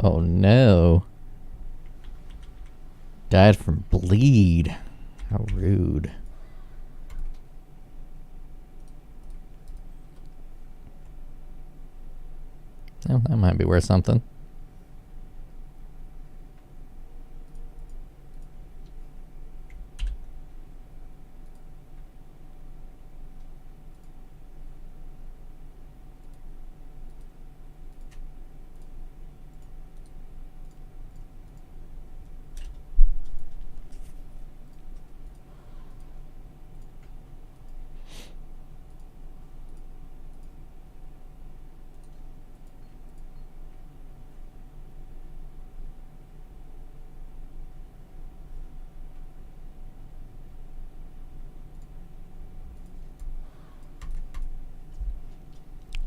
Oh no. Died from bleed. How rude. Oh, that might be worth something.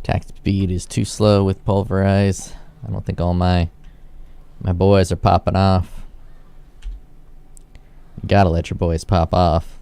Attack speed is too slow with pulverize. I don't think all my boys are popping off. You gotta let your boys pop off.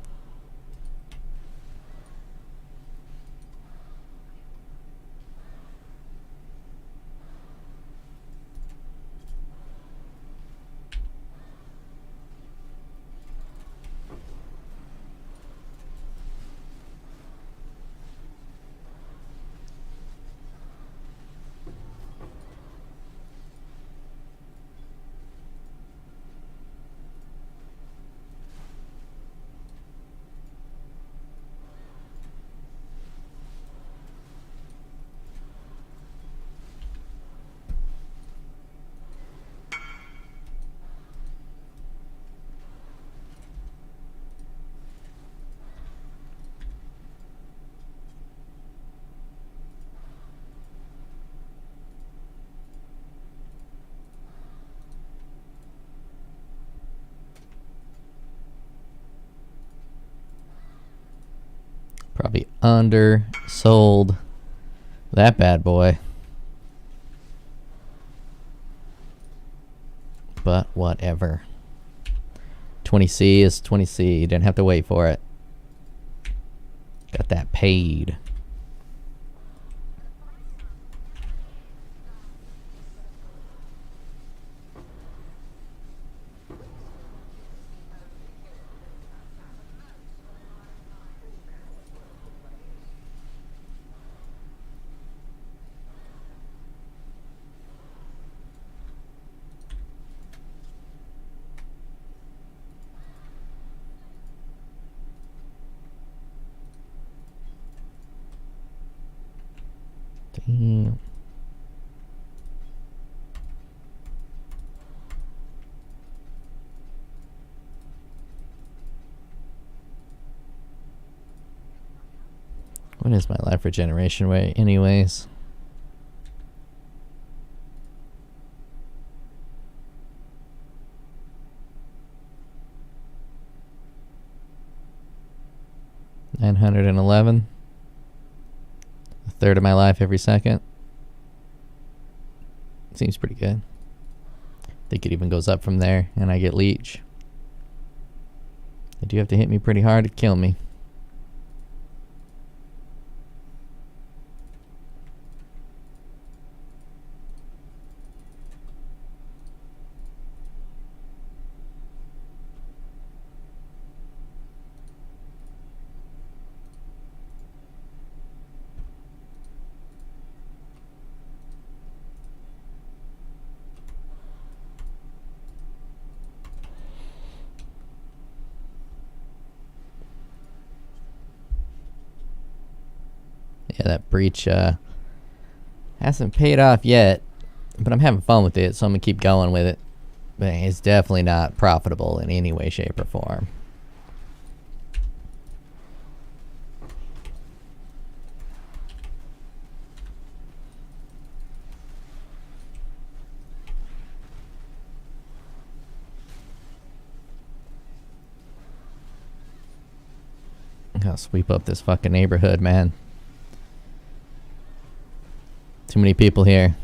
Probably undersold that bad boy. But whatever. 20C is 20C. You didn't have to wait for it. Got that paid. Damn. What is my life regeneration rate anyways? $911. A third of my life every second. Seems pretty good. I think it even goes up from there and I get leech. They do have to hit me pretty hard to kill me. Yeah, that breach hasn't paid off yet, but I'm having fun with it, so I'm gonna keep going with it. But it's definitely not profitable in any way, shape, or form. I'll sweep up this fucking neighborhood, man. Too many people here.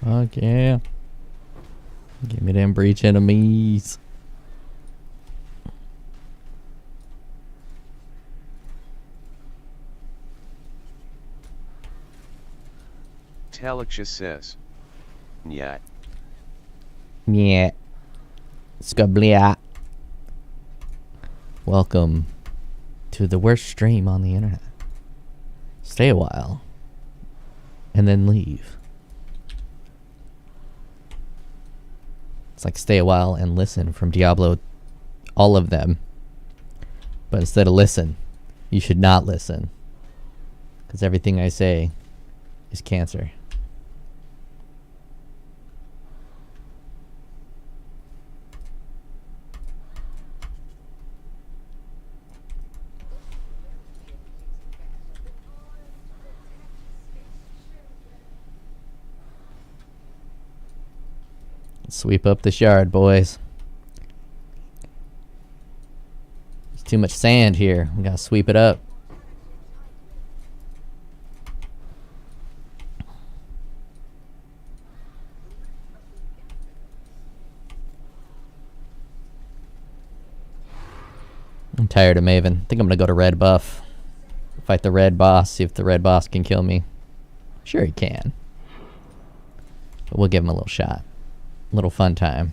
Fuck yeah. Give me them breach enemies. Talixia says. Nyat. Yeah. Skablia. Welcome to the worst stream on the internet. Stay a while. And then leave. It's like stay a while and listen from Diablo. All of them. But instead of listen, you should not listen. Because everything I say is cancer. Sweep up the shard, boys. There's too much sand here. We gotta sweep it up. I'm tired of Maven. I think I'm gonna go to red buff. Fight the red boss, see if the red boss can kill me. Sure he can. But we'll give him a little shot. A little fun time.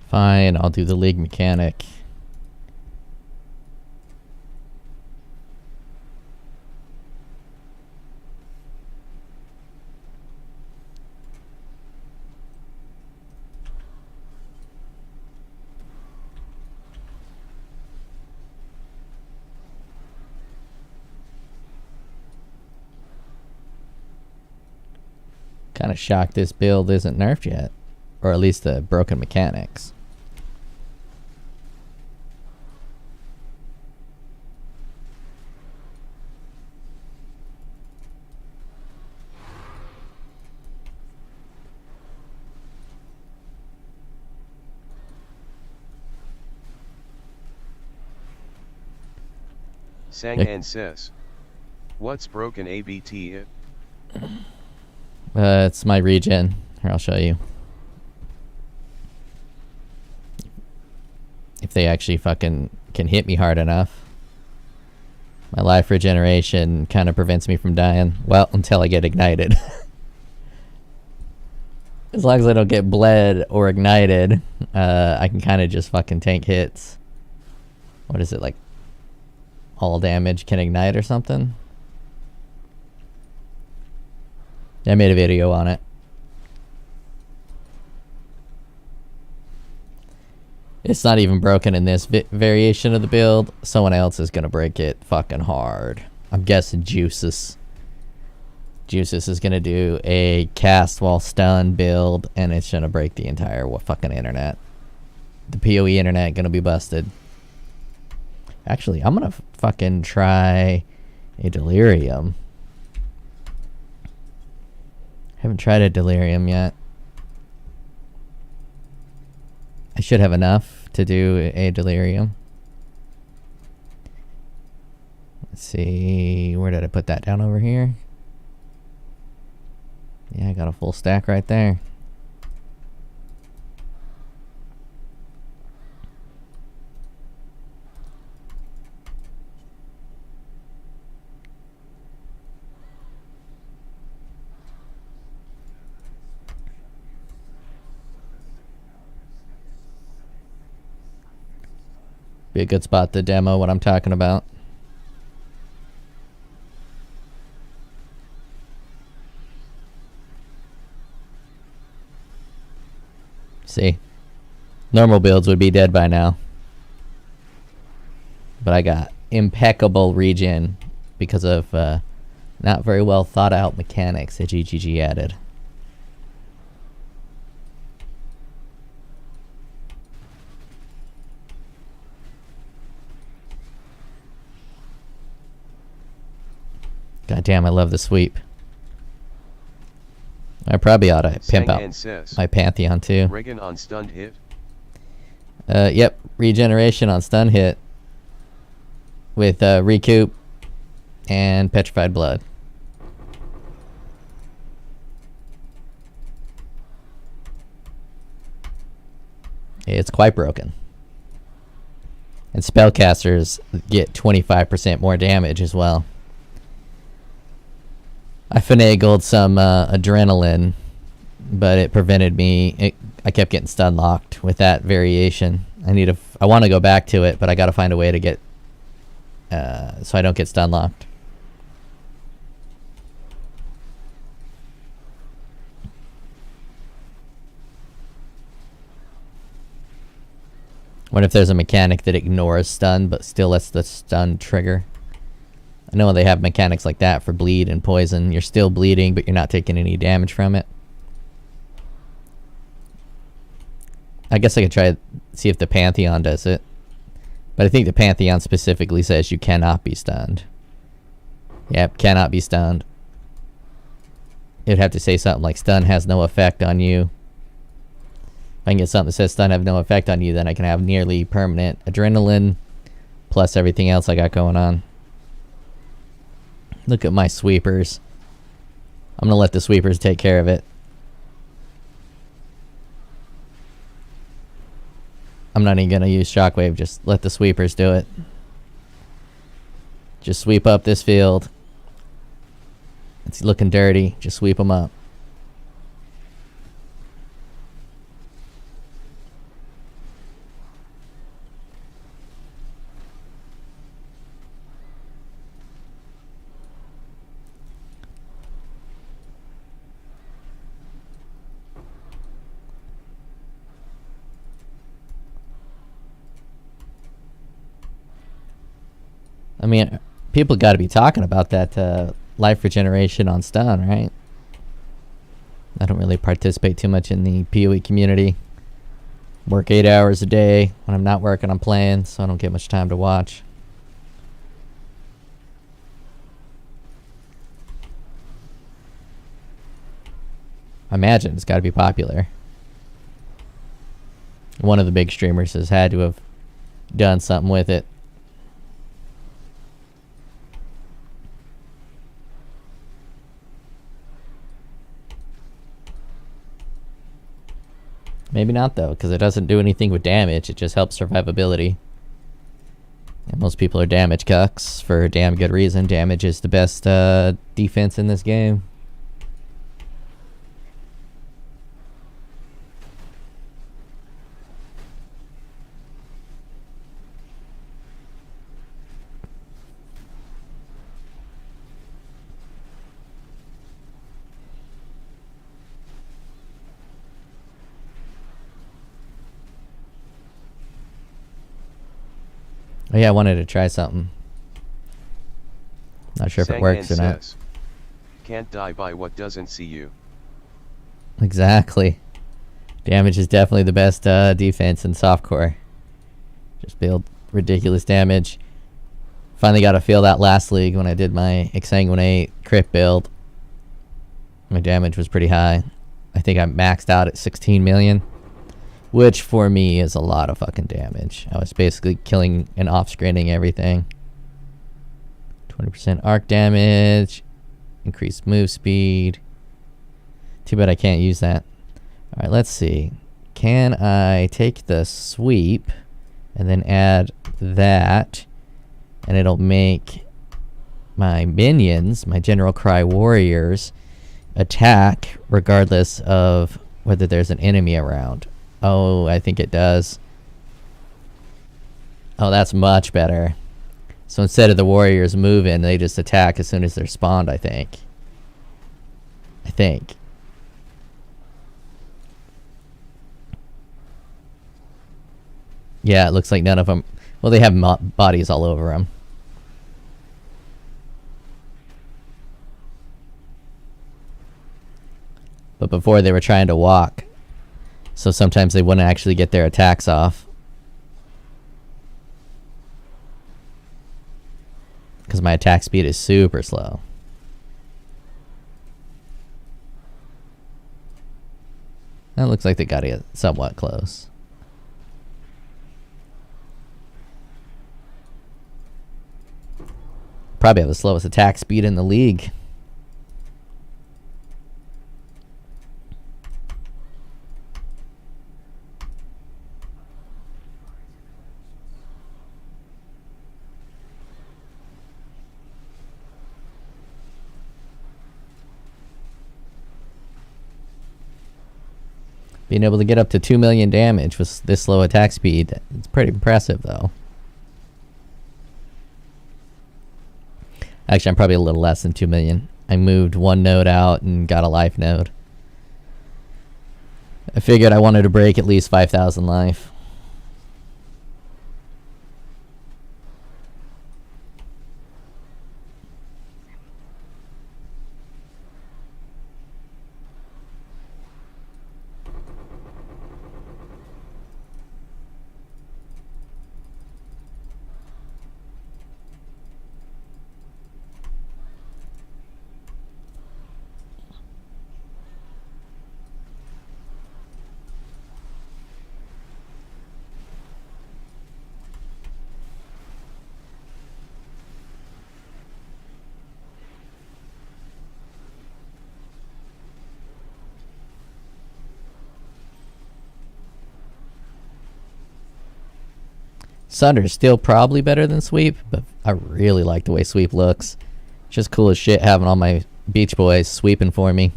Fine, I'll do the league mechanic. Kind of shocked this build isn't nerfed yet. Or at least the broken mechanics. Sanghan says. What's broken ABT? It's my regen. Here, I'll show you. If they actually fucking can hit me hard enough. My life regeneration kind of prevents me from dying. Well, until I get ignited. As long as I don't get bled or ignited, I can kind of just fucking tank hits. What is it, like? All damage can ignite or something? I made a video on it. It's not even broken in this variation of the build. Someone else is gonna break it fucking hard. I'm guessing Juices. Juices is gonna do a cast while stunned build, and it's gonna break the entire fucking internet. The POE internet gonna be busted. Actually, I'm gonna fucking try a delirium. Haven't tried a delirium yet. I should have enough to do a delirium. Let's see, where did I put that? Down over here? Yeah, I got a full stack right there. Be a good spot to demo what I'm talking about. See? Normal builds would be dead by now. But I got impeccable regen because of not very well thought out mechanics that GGG added. God damn, I love the sweep. I probably ought to pimp out my Pantheon too. Regan on stunned hit. Yep, regeneration on stun hit with recoup and petrified blood. It's quite broken. And spellcasters get 25% more damage as well. I finagled some adrenaline, but it prevented me. I kept getting stun locked with that variation. I want to go back to it, but I got to find a way to get so I don't get stun locked. What if there's a mechanic that ignores stun but still lets the stun trigger? I know they have mechanics like that for bleed and poison. You're still bleeding, but you're not taking any damage from it. I guess I could try to see if the Pantheon does it. But I think the Pantheon specifically says you cannot be stunned. Yep, cannot be stunned. It'd have to say something like stun has no effect on you. If I can get something that says stun have no effect on you, then I can have nearly permanent adrenaline plus everything else I got going on. Look at my sweepers. I'm gonna let the sweepers take care of it. I'm not even gonna use shockwave, just let the sweepers do it. Just sweep up this field. It's looking dirty, just sweep them up. I mean, people got to be talking about that life regeneration on stun, right? I don't really participate too much in the POE community. Work 8 hours a day. When I'm not working, I'm playing, so I don't get much time to watch. I imagine it's got to be popular. One of the big streamers has had to have done something with it. Maybe not, though, because it doesn't do anything with damage. It just helps survivability. And most people are damage cucks for a damn good reason. Damage is the best defense in this game. Oh yeah, I wanted to try something. Not sure if it works or not. Can't die by what doesn't see you. Exactly. Damage is definitely the best defense in softcore. Just build ridiculous damage. Finally got to feel that last league when I did my Exsanguinate crit build. My damage was pretty high. I think I maxed out at 16 million. Which for me is a lot of fucking damage. I was basically killing and off-screening everything. 20% arc damage. Increased move speed. Too bad I can't use that. Alright, let's see. Can I take the sweep and then add that, and it'll make my minions, my General Cry warriors, attack regardless of whether there's an enemy around. Oh, I think it does. Oh, that's much better. So instead of the warriors moving, they just attack as soon as they're spawned, I think. Yeah, it looks like none of them. Well, they have bodies all over them. But before they were trying to walk, so sometimes they wouldn't actually get their attacks off. Because my attack speed is super slow. That looks like they got it somewhat close. Probably have the slowest attack speed in the league. Being able to get up to 2 million damage with this low attack speed, it's pretty impressive though. Actually, I'm probably a little less than 2 million. I moved one node out and got a life node. I figured I wanted to break at least 5,000 life. Sunder's still probably better than Sweep, but I really like the way Sweep looks. Just cool as shit having all my Beach Boys sweeping for me.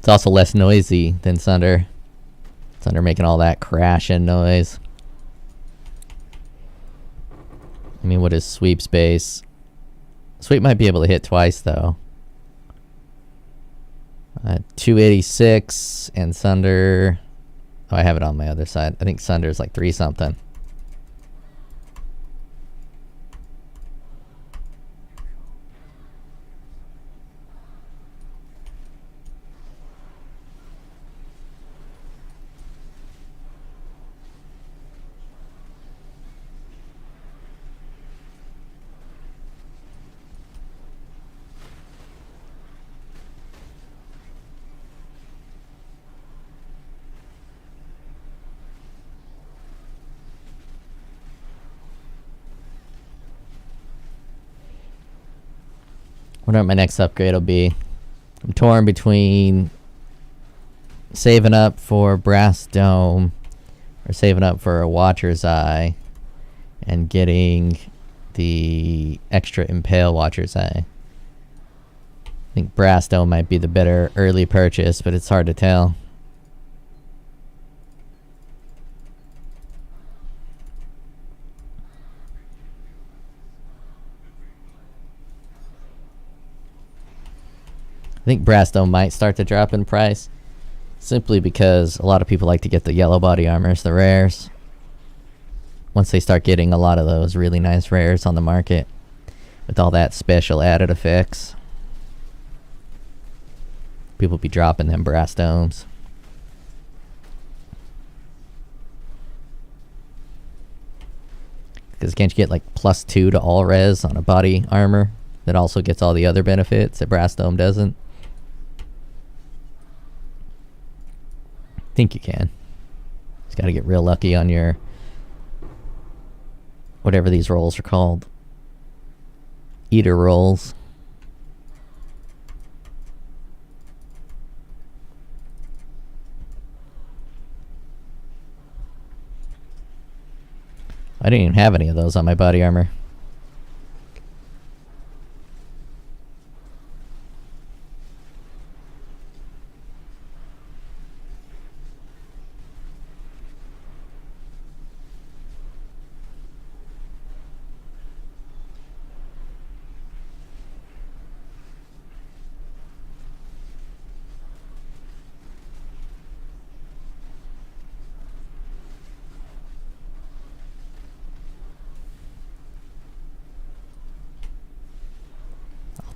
It's also less noisy than Sunder. Sunder making all that crashing noise. I mean, what is Sweep's base? Sweep might be able to hit twice, though. 286 and Sunder... Oh, I have it on my other side. I think Sunder's like 3 something. Wonder what my next upgrade will be. I'm torn between saving up for Brass Dome or saving up for a Watcher's Eye and getting the extra Impale Watcher's Eye. I think Brass Dome might be the better early purchase, but it's hard to tell. I think Brass Dome might start to drop in price simply because a lot of people like to get the yellow body armors, the rares. Once they start getting a lot of those really nice rares on the market with all that special added effects, people be dropping them Brass Domes. Because can't you get like +2 to all res on a body armor that also gets all the other benefits that Brass Dome doesn't? Think you can. Just gotta get real lucky on your whatever these rolls are called. Eater rolls. I didn't even have any of those on my body armor.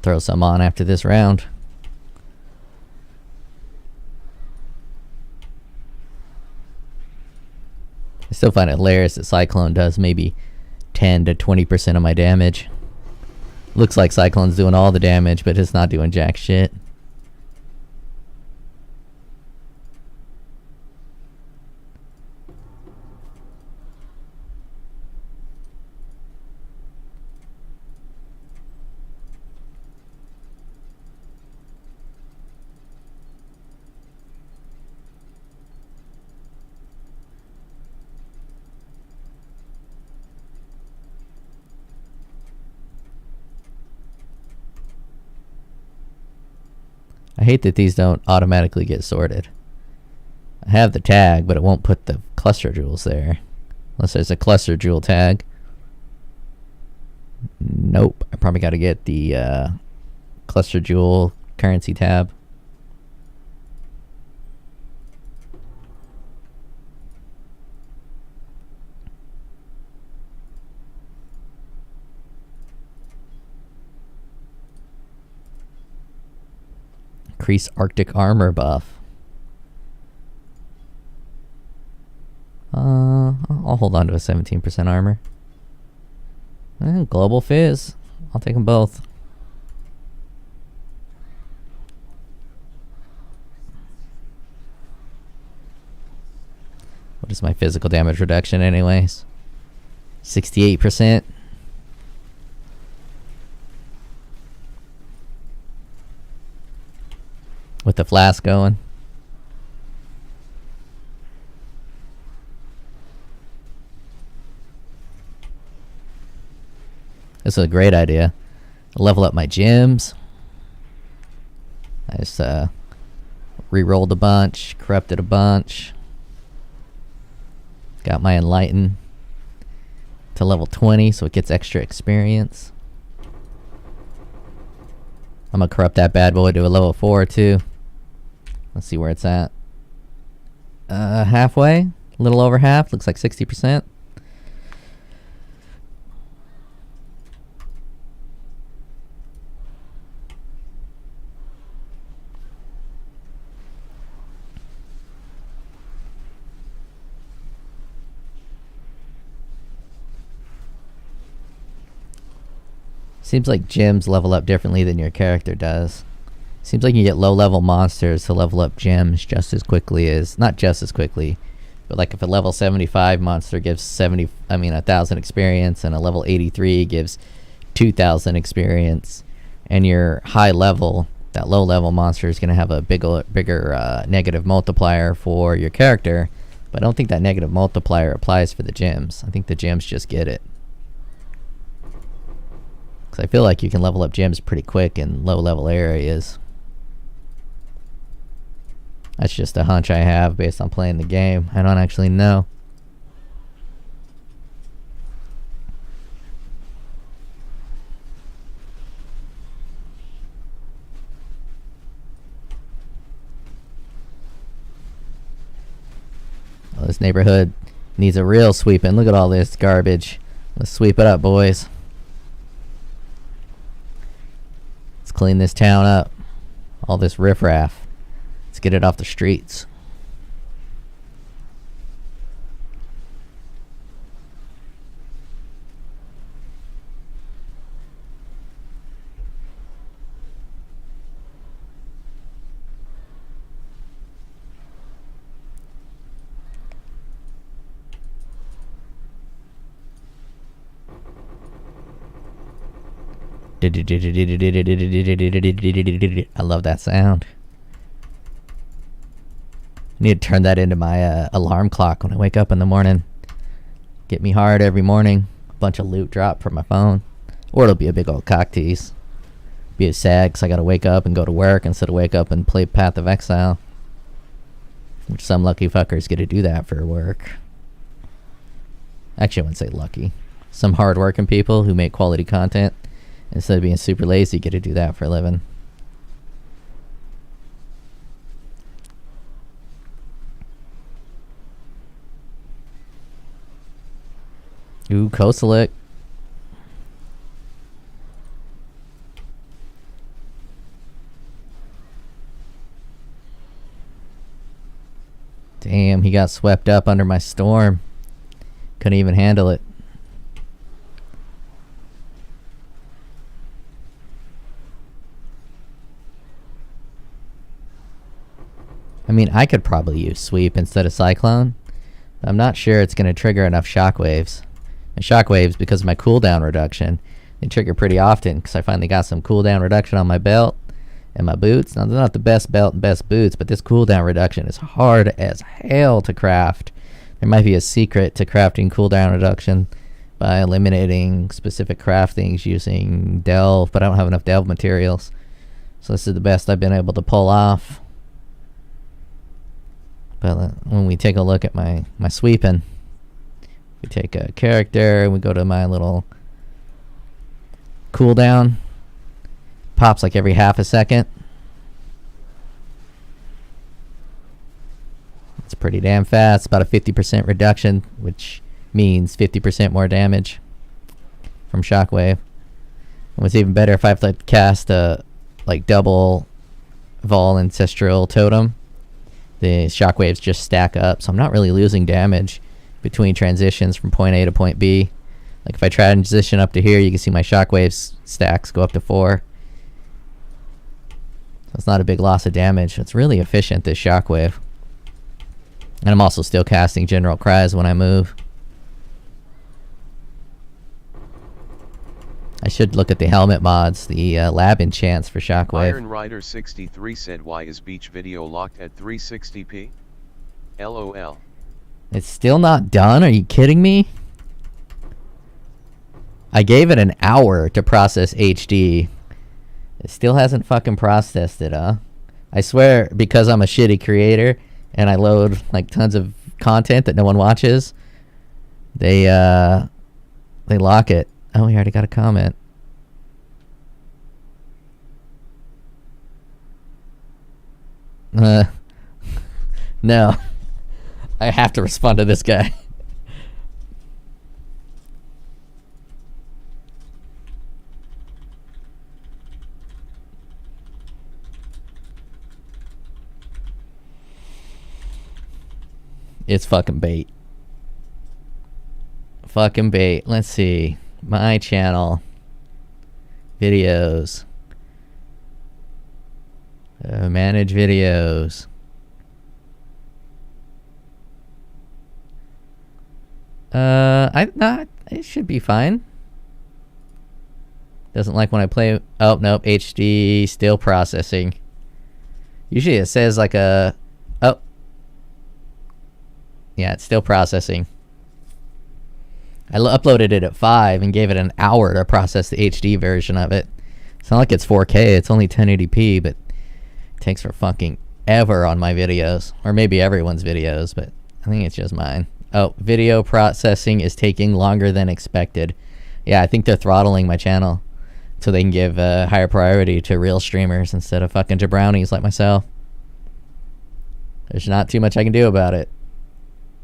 Throw some on after this round. I still find it hilarious that Cyclone does maybe 10 to 20% of my damage. Looks like Cyclone's doing all the damage, but it's not doing jack shit. I hate that these don't automatically get sorted. I have the tag, but it won't put the cluster jewels there. Unless there's a cluster jewel tag. Nope. I probably got to get the cluster jewel currency tab. Increase Arctic armor buff. I'll hold on to a 17% armor. Global Fizz. I'll take them both. What is my physical damage reduction anyways? 68%. With the flask going. This is a great idea. Level up my gems. I just re-rolled a bunch, corrupted a bunch. Got my Enlighten to level 20 so it gets extra experience. I'm gonna corrupt that bad boy to a level 4 too. Let's see where it's at. Halfway? A little over half. Looks like 60%. Seems like gems level up differently than your character does. Seems like you get low level monsters to level up gems just as quickly as, not just as quickly, but like if a level 75 monster gives 1,000 experience and a level 83 gives 2,000 experience, and you're high level, that low level monster is going to have a bigger negative multiplier for your character, but I don't think that negative multiplier applies for the gems. I think the gems just get it. I feel like you can level up gems pretty quick in low level areas. That's just a hunch I have based on playing the game. I don't actually know. Oh, this neighborhood needs a real sweeping. Look at all this garbage. Let's sweep it up, boys. Clean this town up. All this riffraff. Let's get it off the streets. I love that sound. I need to turn that into my alarm clock when I wake up in the morning. Get me hard every morning. A bunch of loot drop from my phone. Or it'll be a big old cock tease. Be a sad because I gotta wake up and go to work instead of wake up and play Path of Exile. Which some lucky fuckers get to do that for work. Actually, I wouldn't say lucky. Some hard-working people who make quality content, instead of being super lazy, get to do that for a living. Ooh, Kosalik. Damn, he got swept up under my storm. Couldn't even handle it. I mean, I could probably use sweep instead of cyclone. I'm not sure it's going to trigger enough shockwaves. And shockwaves, because of my cooldown reduction, they trigger pretty often because I finally got some cooldown reduction on my belt and my boots. Now, they're not the best belt and best boots, but this cooldown reduction is hard as hell to craft. There might be a secret to crafting cooldown reduction by eliminating specific craftings using delve, but I don't have enough delve materials. So this is the best I've been able to pull off. But when we take a look at my sweeping, we take a character and we go to my little cooldown. Pops like every half a second. It's pretty damn fast. About a 50% reduction, which means 50% more damage from shockwave. And what's even better, if I have to cast a like double Vol Ancestral Totem, the shockwaves just stack up, so I'm not really losing damage between transitions from point A to point B. Like if I transition up to here, you can see my shockwaves stacks go up to 4. So it's not a big loss of damage. It's really efficient, this shockwave. And I'm also still casting General Cries when I move. I should look at the helmet mods, the lab enchants for shockwave. Iron Rider 63 said, why is beach video locked at 360p? LOL. It's still not done? Are you kidding me? I gave it an hour to process HD. It still hasn't fucking processed it, huh? I swear, because I'm a shitty creator and I load like tons of content that no one watches, they lock it. Oh, we already got a comment. No. I have to respond to this guy. It's fucking bait. Fucking bait. Let's see. My channel. Videos. Manage videos. It should be fine. Doesn't like when I play. Oh, nope. HD still processing. Usually it says like a. Oh. Yeah, it's still processing. I uploaded it at 5 and gave it an hour to process the HD version of it. It's not like it's 4K. It's only 1080p, but it takes for fucking ever on my videos. Or maybe everyone's videos, but I think it's just mine. Oh, video processing is taking longer than expected. Yeah, I think they're throttling my channel so they can give higher priority to real streamers instead of fucking jabronis like myself. There's not too much I can do about it.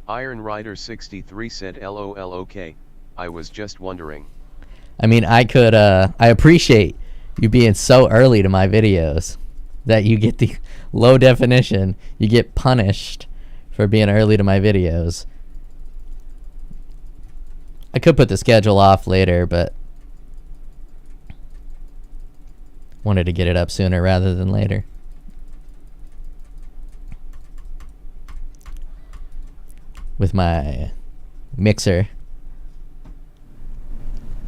Iron Rider 63 said, LOL, okay. I was just wondering. I mean, I appreciate you being so early to my videos that you get the low definition. You get punished for being early to my videos. I could put the schedule off later, but wanted to get it up sooner rather than later. With my mixer.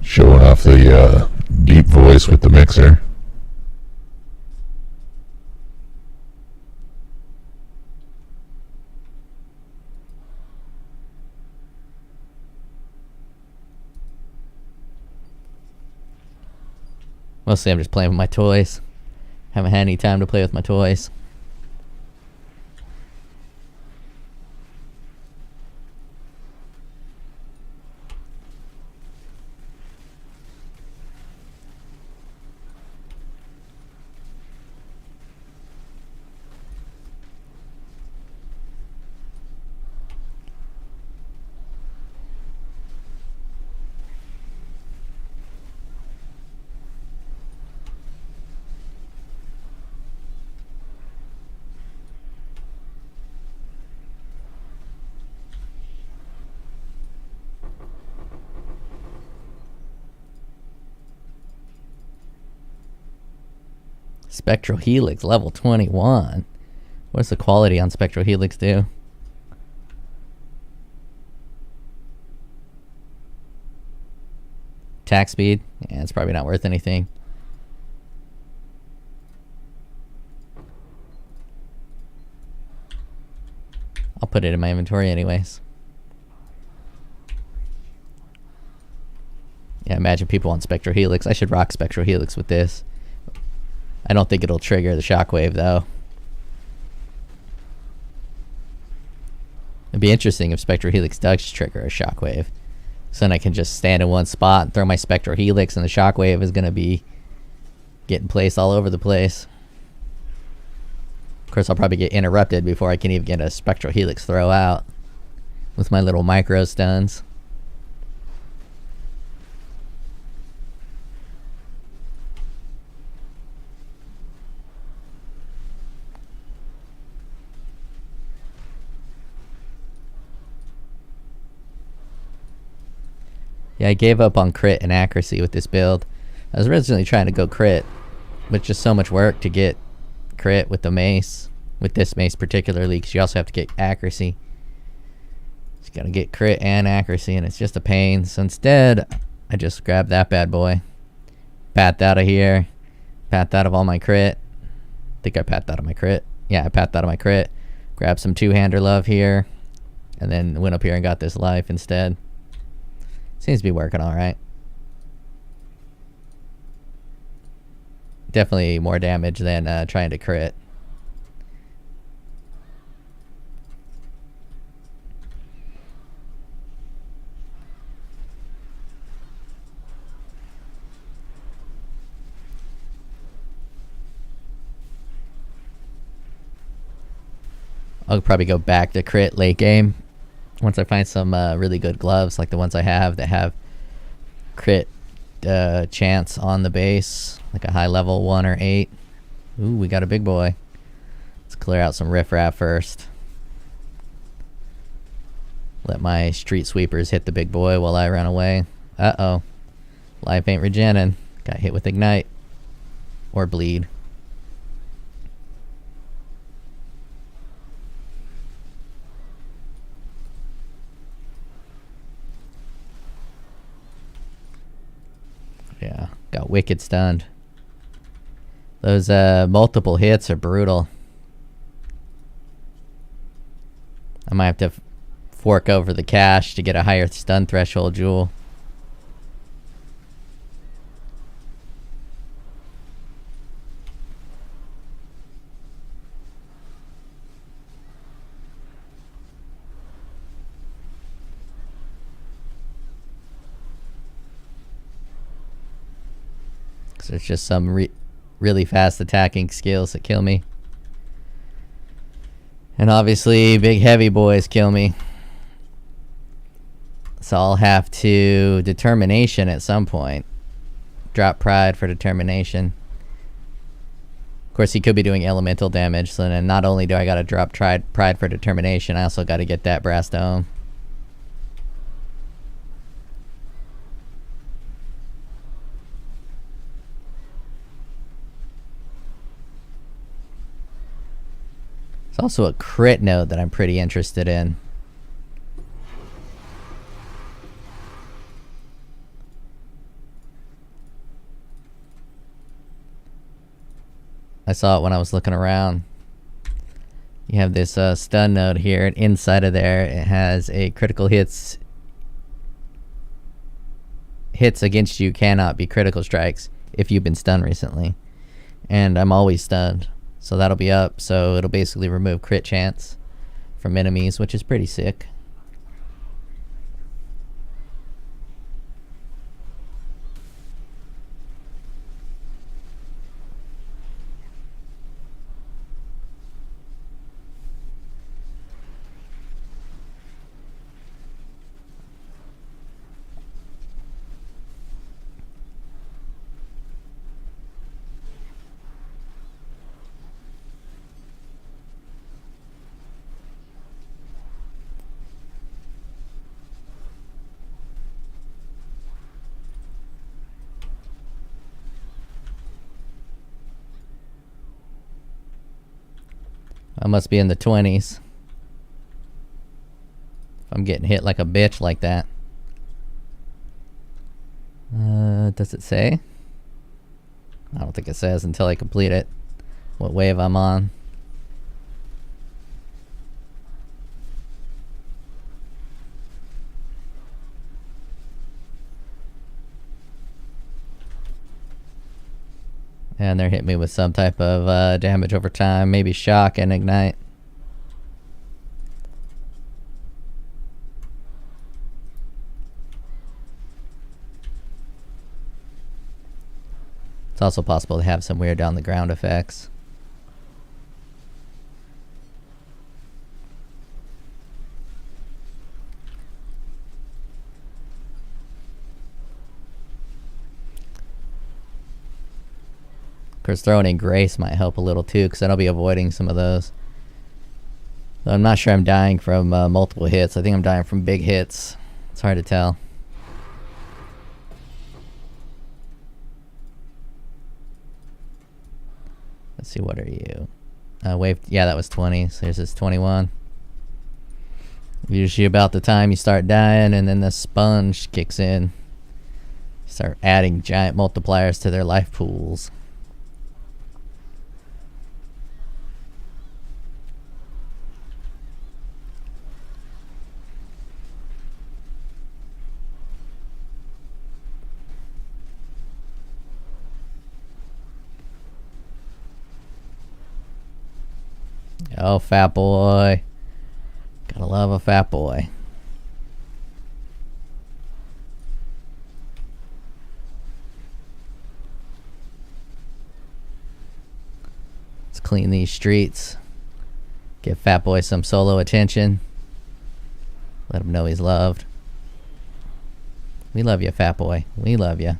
Showing off the deep voice with the mixer. Mostly I'm just playing with my toys. Haven't had any time to play with my toys. Spectral Helix, level 21. What's the quality on Spectral Helix do? Attack speed? Yeah, it's probably not worth anything. I'll put it in my inventory anyways. Yeah, imagine people on Spectral Helix. I should rock Spectral Helix with this. I don't think it'll trigger the shockwave though. It'd be interesting if Spectral Helix does trigger a shockwave. So then I can just stand in one spot and throw my Spectral Helix and the shockwave is going to be getting placed all over the place. Of course, I'll probably get interrupted before I can even get a Spectral Helix throw out with my little micro stuns. Yeah, I gave up on crit and accuracy with this build. I was originally trying to go crit, but just so much work to get crit with the mace. With this mace particularly, because you also have to get accuracy. Just gotta get crit and accuracy, and it's just a pain. So instead, I just grabbed that bad boy. Path out of here. Path out of all my crit. I think I pathed out of my crit. Yeah, I pathed out of my crit. Grabbed some two-hander love here. And then went up here and got this life instead. Seems to be working alright. Definitely more damage than trying to crit. I'll probably go back to crit late game. Once I find some really good gloves, like the ones I have that have crit chance on the base, like a high level 1 or 8. Ooh, we got a big boy. Let's clear out some riffraff first. Let my street sweepers hit the big boy while I run away. Uh-oh. Life ain't regenning. Got hit with ignite. Or bleed. Yeah, got wicked stunned. Those multiple hits are brutal. I might have to fork over the cash to get a higher stun threshold jewel. There's just some really fast attacking skills that kill me. And obviously, big heavy boys kill me. So I'll have to determination at some point. Drop pride for determination. Of course, he could be doing elemental damage. So then not only do I gotta drop pride for determination, I also gotta get that brass dome. It's also a crit node that I'm pretty interested in. I saw it when I was looking around. You have this stun node here, and inside of there it has a critical hits against you cannot be critical strikes if you've been stunned recently. And I'm always stunned. So that'll be up, so it'll basically remove crit chance from enemies, which is pretty sick. I must be in the 20s. If I'm getting hit like a bitch like that. Does it say? I don't think it says until I complete it. What wave I'm on. And they're hitting me with some type of damage over time. Maybe shock and ignite. It's also possible to have some weird down the ground effects. Of course, throwing in Grace might help a little too, because then I'll be avoiding some of those. Though I'm not sure I'm dying from multiple hits. I think I'm dying from big hits. It's hard to tell. Let's see, what are you? Wave, yeah, that was 20. So here's this 21. Usually about the time you start dying, and then the sponge kicks in. Start adding giant multipliers to their life pools. Oh, fat boy. Gotta love a fat boy. Let's clean these streets. Give fat boy some solo attention. Let him know he's loved. We love you, fat boy. We love you.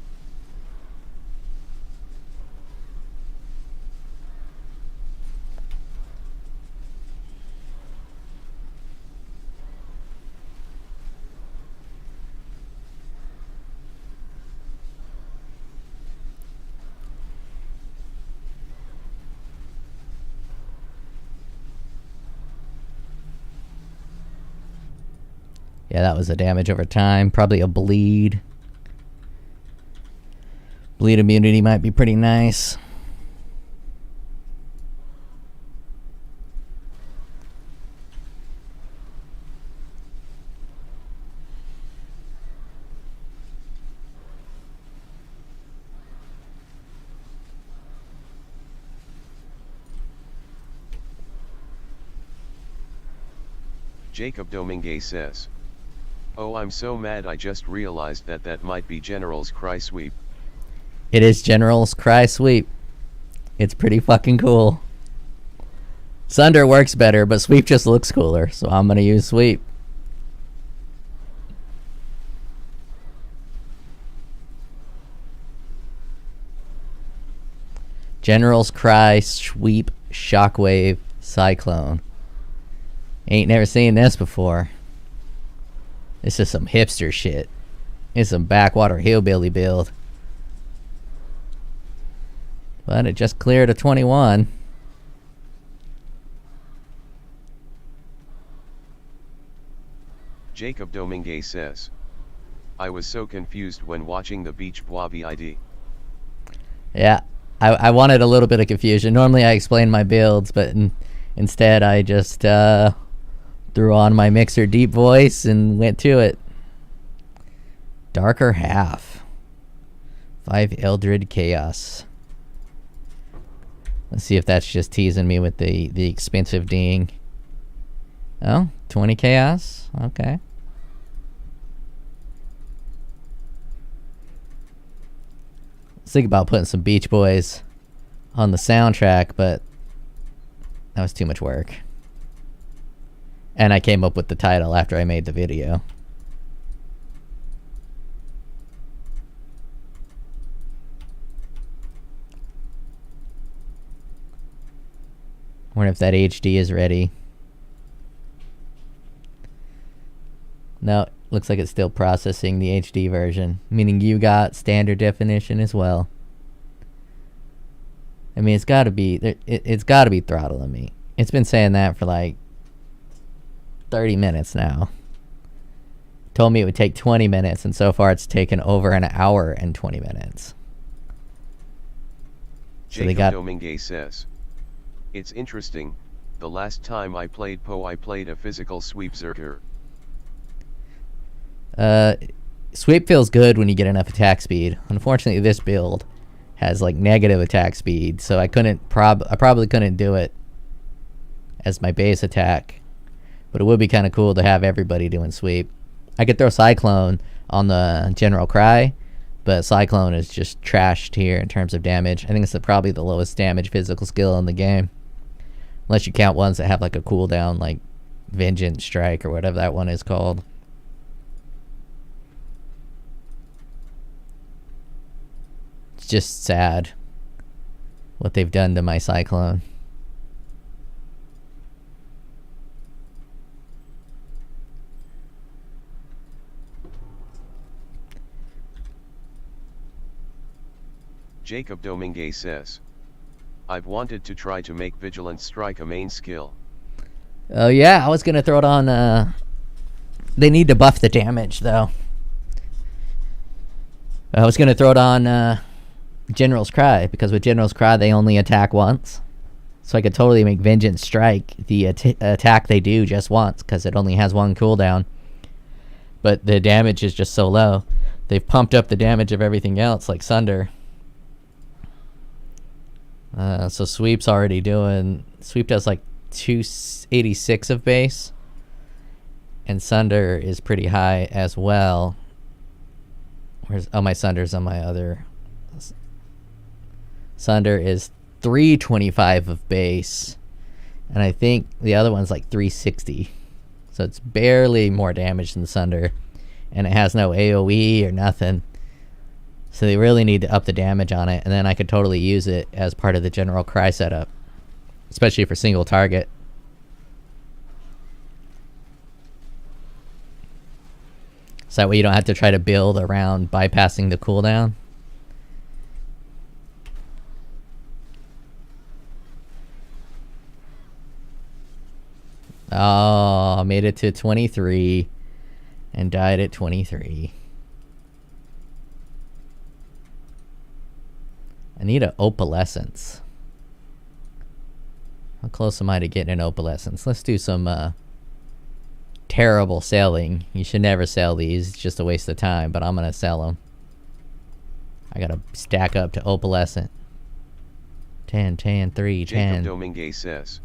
Yeah, that was a damage over time. Probably a bleed. Bleed immunity might be pretty nice. Jacob Dominguez says, "Oh, I'm so mad, I just realized that might be General's Cry Sweep." It is General's Cry Sweep. It's pretty fucking cool. Sunder works better, but Sweep just looks cooler, so I'm gonna use Sweep. General's Cry Sweep Shockwave Cyclone. Ain't never seen this before. This is some hipster shit. It's some backwater hillbilly build. But it just cleared a 21. Jacob Dominguez says, "I was so confused when watching the Beach Bois VID." Yeah, I wanted a little bit of confusion. Normally I explain my builds, but instead I just threw on my mixer deep voice and went to it. Darker Half. 5 Eldred Chaos. Let's see if that's just teasing me with the expensive ding. Oh, 20 Chaos? Okay. Let's think about putting some Beach Boys on the soundtrack, but that was too much work. And I came up with the title after I made the video. Wonder if that HD is ready. No, looks like it's still processing the HD version, meaning you got standard definition as well. I mean, it's got to be throttling me. It's been saying that for like 30 minutes now. Told me it would take 20 minutes, and so far it's taken over an hour and 20 minutes. So Jacob they got... Dominguez says, it's interesting, the last time I played POE I played a physical sweep zerker. Sweep feels good when you get enough attack speed. Unfortunately, this build has like negative attack speed, so I probably couldn't do it as my base attack. But it would be kind of cool to have everybody doing sweep. I could throw Cyclone on the General Cry, but Cyclone is just trashed here in terms of damage. I think it's probably the lowest damage physical skill in the game. Unless you count ones that have like a cooldown, like Vengeance Strike or whatever that one is called. It's just sad what they've done to my Cyclone. Jacob Dominguez says, I've wanted to try to make Vigilant Strike a main skill. Oh yeah, I was gonna throw it on, they need to buff the damage though. I was gonna throw it on, General's Cry, because with General's Cry they only attack once. So I could totally make Vengeance Strike the attack they do just once, because it only has one cooldown. But the damage is just so low. They've pumped up the damage of everything else, like Sunder. So Sweep's already doing... Sweep does like 286 of base. And Sunder is pretty high as well. Where's... Oh, my Sunder's on my other... Sunder is 325 of base. And I think the other one's like 360. So it's barely more damage than Sunder. And it has no AoE or nothing. So they really need to up the damage on it, and then I could totally use it as part of the General Cry setup. Especially for single target. So that way you don't have to try to build around bypassing the cooldown. Oh, made it to 23 and died at 23. I need an opalescence. How close am I to getting an opalescence? Let's do some terrible selling. You should never sell these. It's just a waste of time, but I'm going to sell them. I got to stack up to opalescent. 10, 10, 3, 10. Jacob Dominguez says,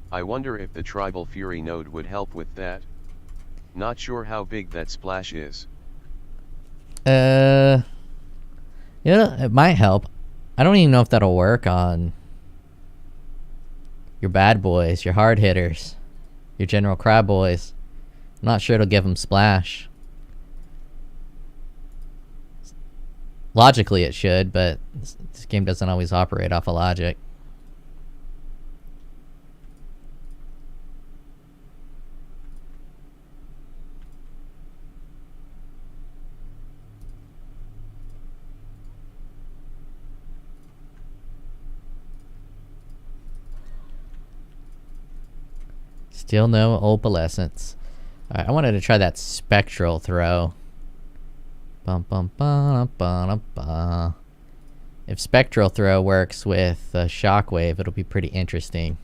I wonder if the Tribal Fury node would help with that. Not sure how big that splash is. You know, it might help. I don't even know if that'll work on your bad boys, your hard hitters, your General Cry boys. I'm not sure it'll give them splash. Logically it should, but this game doesn't always operate off of logic. Still no opalescence. Alright, I wanted to try that spectral throw. Bum, bum, ba, ba, ba. If spectral throw works with shockwave, it'll be pretty interesting.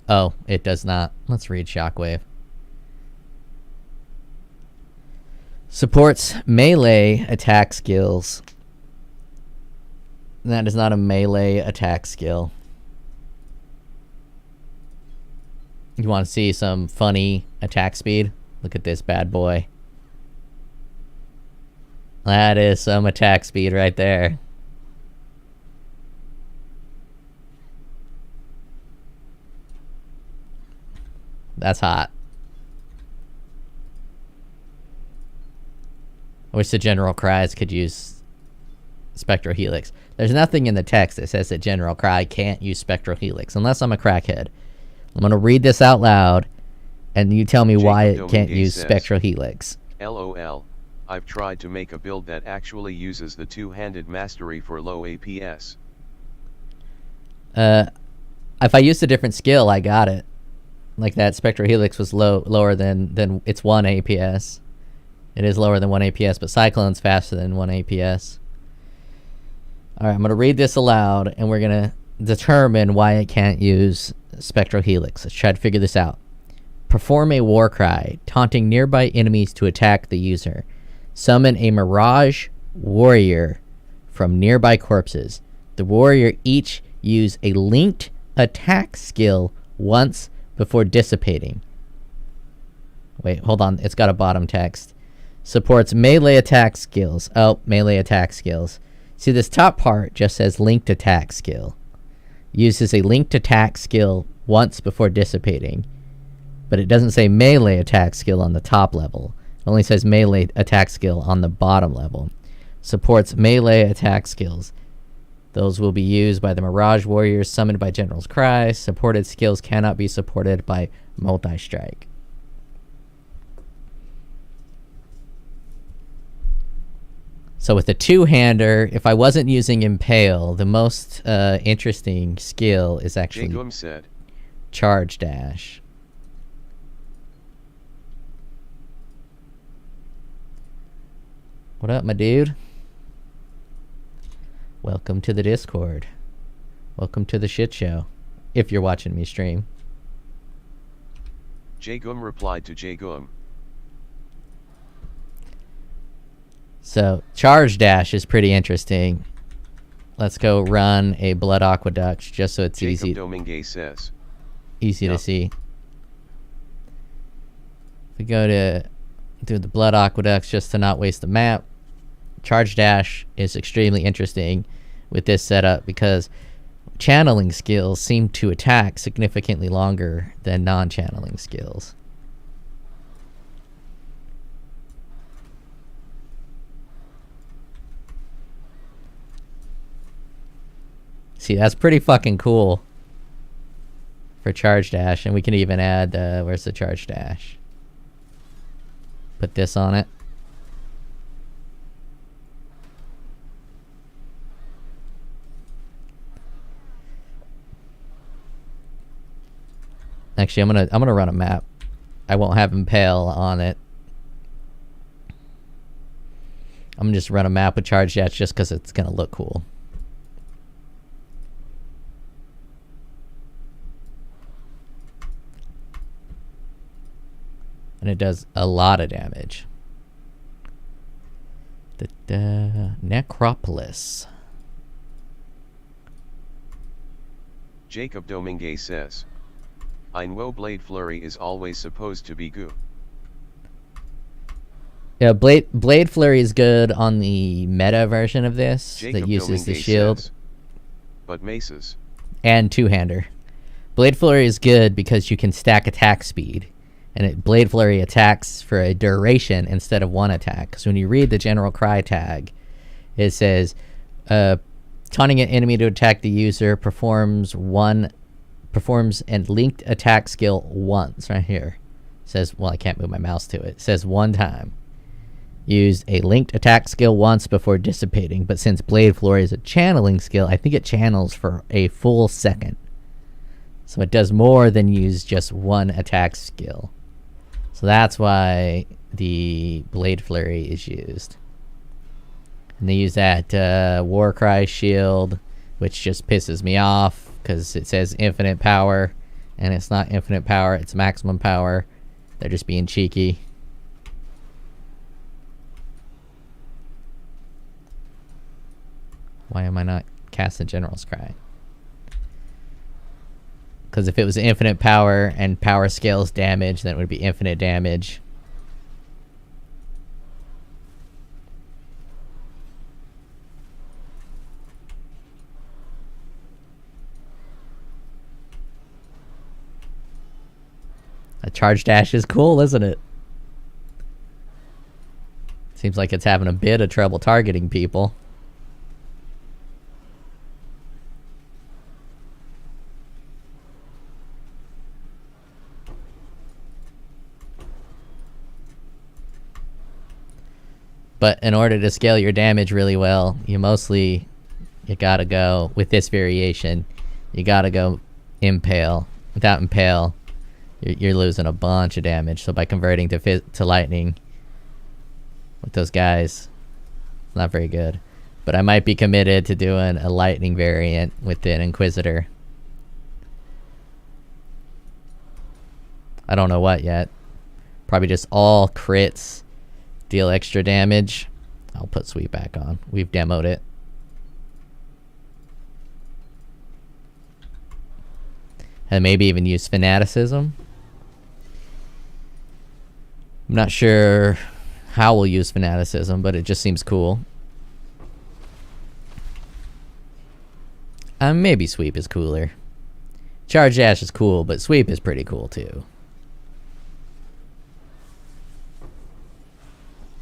Oh, it does not. Let's read shockwave. Supports melee attack skills. That is not a melee attack skill. You want to see some funny attack speed? Look at this bad boy. That is some attack speed right there. That's hot. I wish the General Cries could use Spectral Helix. There's nothing in the text that says that General Cry can't use Spectral Helix, unless I'm a crackhead. I'm going to read this out loud, and you tell me why it can't use Spectral Helix. LOL, I've tried to make a build that actually uses the two-handed mastery for low APS. if I used a different skill, I got it. Like that Spectral Helix was lower than it's 1 APS. It is lower than 1 APS, but Cyclone's faster than 1 APS. Alright, I'm going to read this aloud, and we're going to determine why it can't use Spectral Helix. Let's try to figure this out. Perform a war cry, taunting nearby enemies to attack the user. Summon a Mirage Warrior from nearby corpses. The warrior each use a linked attack skill once before dissipating. Wait, hold on. It's got a bottom text. Supports melee attack skills. Oh, melee attack skills. See, this top part just says linked attack skill. Uses a linked attack skill once before dissipating. But it doesn't say melee attack skill on the top level. It only says melee attack skill on the bottom level. Supports melee attack skills. Those will be used by the Mirage Warriors summoned by General's Cry. Supported skills cannot be supported by Multi-Strike. So with the two-hander, if I wasn't using Impale, the most interesting skill is actually Jagum said. Charge Dash. What up, my dude? Welcome to the Discord. Welcome to the shit show. If you're watching me stream. Jagum replied to Jagum. So, Charge Dash is pretty interesting. Let's go run a Blood Aqueduct just so it's Jacob easy Domingue says. Easy to see. If we go to do the Blood Aqueducts just to not waste the map, Charge Dash is extremely interesting with this setup because channeling skills seem to attack significantly longer than non-channeling skills. See, that's pretty fucking cool for Charge Dash, and we can even add, where's the Charge Dash? Put this on it. Actually, I'm gonna run a map. I won't have Impale on it. I'm gonna just run a map with Charge Dash just because it's gonna look cool. And it does a lot of damage. The Necropolis. Jacob Domingue says. I know Blade Flurry is always supposed to be goo. Yeah, Blade Flurry is good on the meta version of this Jacob that uses the Domingue shield. says, but maces. And two-hander. Blade Flurry is good because you can stack attack speed. And Blade Flurry attacks for a duration instead of one attack. Because when you read the General Cry tag, it says, taunting an enemy to attack the user performs an linked attack skill once. Right here. It says, well, I can't move my mouse to it. It says one time. Use a linked attack skill once before dissipating. But since Blade Flurry is a channeling skill, I think it channels for a full second. So it does more than use just one attack skill. So that's why the Blade Flurry is used. And they use that Warcry shield, which just pisses me off because it says infinite power, and it's not infinite power, it's maximum power. They're just being cheeky. Why am I not casting General's Cry? Because if it was infinite power and power scales damage, then it would be infinite damage. A Charge Dash is cool, isn't it? Seems like it's having a bit of trouble targeting people. But in order to scale your damage really well, you gotta go, with this variation, you gotta go impale. Without impale, you're losing a bunch of damage. So by converting to lightning with those guys, not very good. But I might be committed to doing a lightning variant with an Inquisitor. I don't know what yet. Probably just all crits, deal extra damage. I'll put sweep back on. We've demoed it. And maybe even use fanaticism. I'm not sure how we'll use fanaticism, but it just seems cool. Maybe sweep is cooler. Charge dash is cool, but sweep is pretty cool too.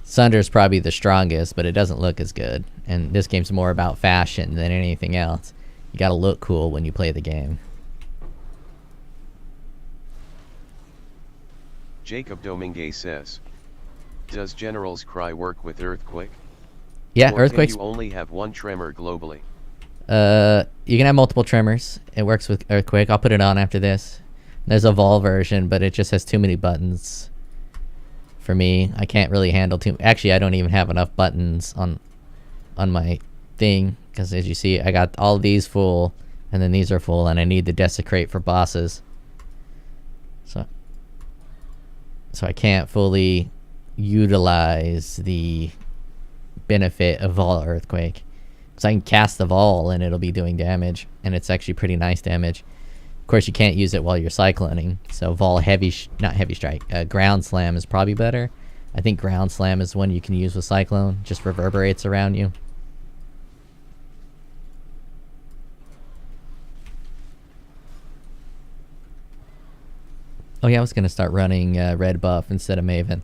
Sunder's probably the strongest, but it doesn't look as good. And this game's more about fashion than anything else. You gotta look cool when you play the game. Jacob Dominguez says, does General's Cry work with Earthquake? Yeah, Or Earthquake's... can you only have one tremor globally? You can have multiple tremors. It works with Earthquake. I'll put it on after this. There's a Vol version, but it just has too many buttons. For me, I can't really handle too... Actually, I don't even have enough buttons on my thing. Because as you see, I got all these full, and then these are full, and I need the Desecrate for bosses. So I can't fully utilize the benefit of Vol Earthquake. So I can cast the Vol and it'll be doing damage, and it's actually pretty nice damage. Of course, you can't use it while you're cycloning. So Vol not Heavy Strike, Ground Slam is probably better. I think Ground Slam is one you can use with Cyclone. Just reverberates around you. Oh yeah, I was gonna start running red buff instead of Maven.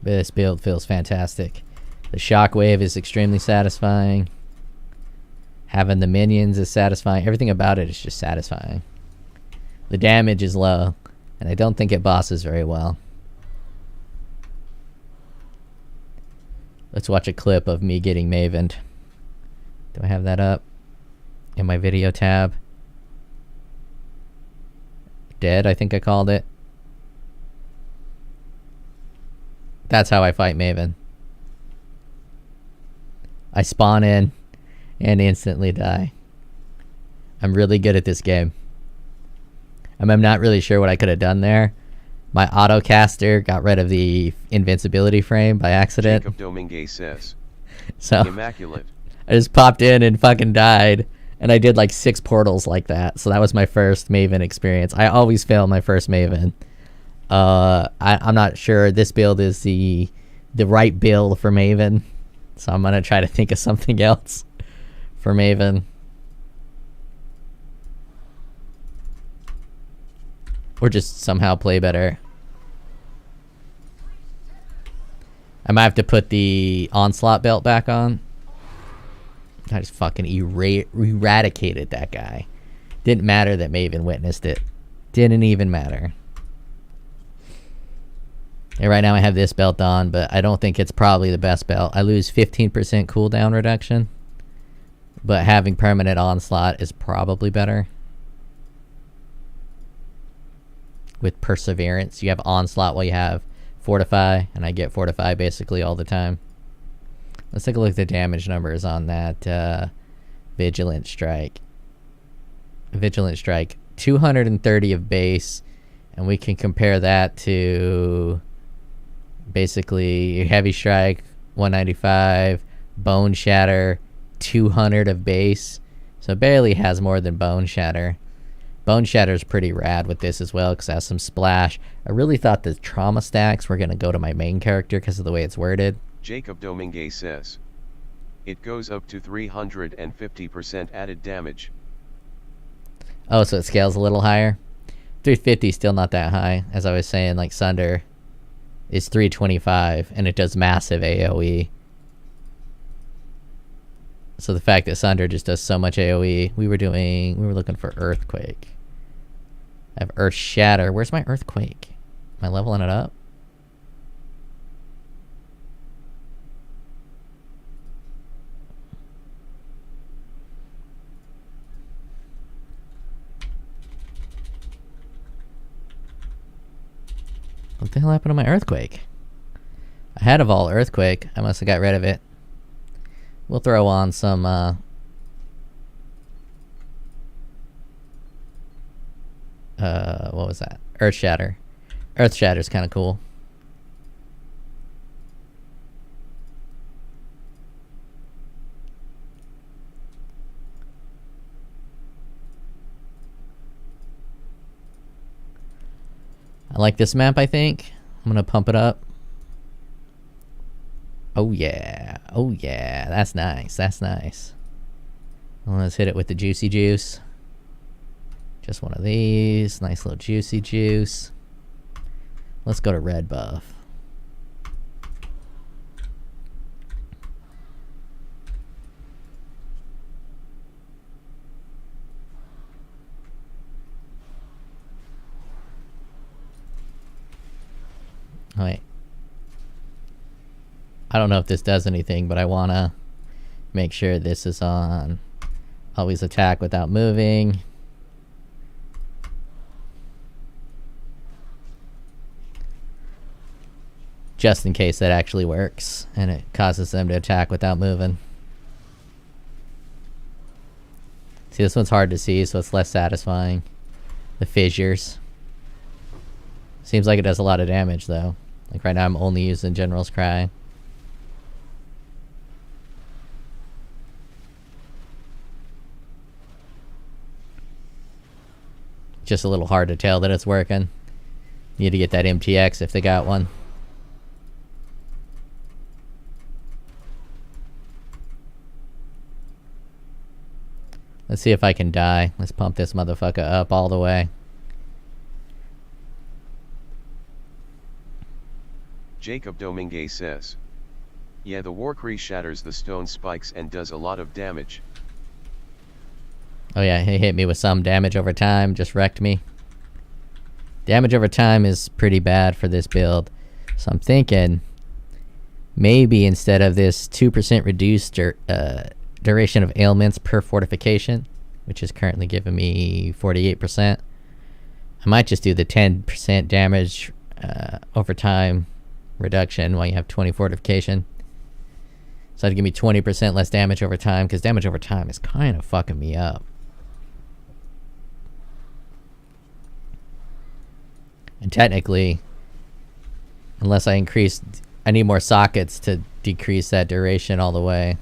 This build feels fantastic. The shockwave is extremely satisfying. Having the minions is satisfying. Everything about it is just satisfying. The damage is low, and I don't think it bosses very well. Let's watch a clip of me getting Mavened. Do I have that up in my video tab? Dead, I think I called it. That's how I fight Maven. I spawn in and instantly die. I'm really good at this game. I'm not really sure what I could have done there. My autocaster got rid of the invincibility frame by accident. Jacob Dominguez says, So immaculate. I just popped in and fucking died. And I did like 6 portals like that. So that was my first Maven experience. I always fail my first Maven. I'm not sure this build is the right build for Maven. So I'm going to try to think of something else for Maven. Or just somehow play better. I might have to put the Onslaught belt back on. I just fucking eradicated that guy. Didn't matter that Maven witnessed it. Didn't even matter. And right now I have this belt on, but I don't think it's probably the best belt. I lose 15% cooldown reduction. But having permanent Onslaught is probably better. With Perseverance, you have Onslaught while you have Fortify, and I get Fortify basically all the time. Let's take a look at the damage numbers on that Vigilant Strike. Vigilant Strike, 230 of base, and we can compare that to basically Heavy Strike, 195, Bone Shatter, 200 of base. So it barely has more than Bone Shatter. Bone Shatter is pretty rad with this as well because it has some splash. I really thought the trauma stacks were going to go to my main character because of the way it's worded. Jacob Dominguez says, it goes up to 350% added damage. Oh, so it scales a little higher? 350 is still not that high. As I was saying, like Sunder is 325 and it does massive AoE. So the fact that Sunder just does so much AoE, we were looking for Earthquake. I have Earth Shatter. Where's my Earthquake? Am I leveling it up? What the hell happened to my earthquake? I had a Vault earthquake. I must have got rid of it. We'll throw on some what was that? Earth Shatter. Earth Shatter's kind of cool. I like this map, I think. I'm gonna pump it up. Oh yeah. Oh yeah. That's nice. That's nice. Well, let's hit it with the Juicy Juice. Just one of these. Nice little Juicy Juice. Let's go to red buff. Oh, wait. I don't know if this does anything, but I want to make sure this is on. Always attack without moving. Just in case that actually works and it causes them to attack without moving. See, this one's hard to see, so it's less satisfying. The fissures. Seems like it does a lot of damage, though. Like right now I'm only using General's Cry. Just a little hard to tell that it's working. Need to get that MTX if they got one. Let's see if I can die. Let's pump this motherfucker up all the way. Jacob Dominguez says, yeah, the Warcry shatters the stone spikes and does a lot of damage. Oh yeah, he hit me with some damage over time, just wrecked me. Damage over time is pretty bad for this build. So I'm thinking maybe instead of this 2% reduced duration of ailments per fortification, which is currently giving me 48%, I might just do the 10% damage over time reduction while you have 20 fortification. So that'd give me 20% less damage over time, because damage over time is kind of fucking me up. And technically, unless I increase, I need more sockets to decrease that duration all the way.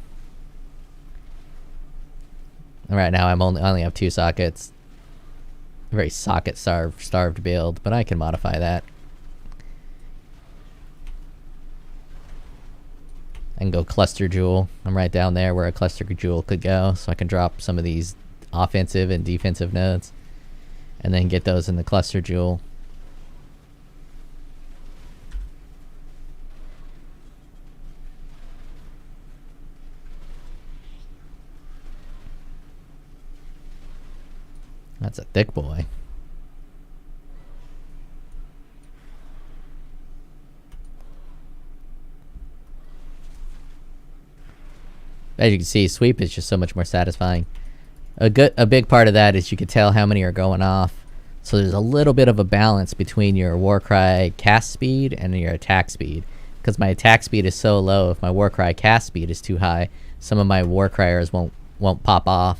And right now I only have 2 sockets. A very socket starved build, but I can modify that. I can go cluster jewel. I'm right down there where a cluster jewel could go, so I can drop some of these offensive and defensive nodes and then get those in the cluster jewel. That's a thick boy. As you can see, sweep is just so much more satisfying. A big part of that is you can tell how many are going off. So there's a little bit of a balance between your Warcry cast speed and your attack speed. Because my attack speed is so low, if my Warcry cast speed is too high, some of my Warcriers won't pop off.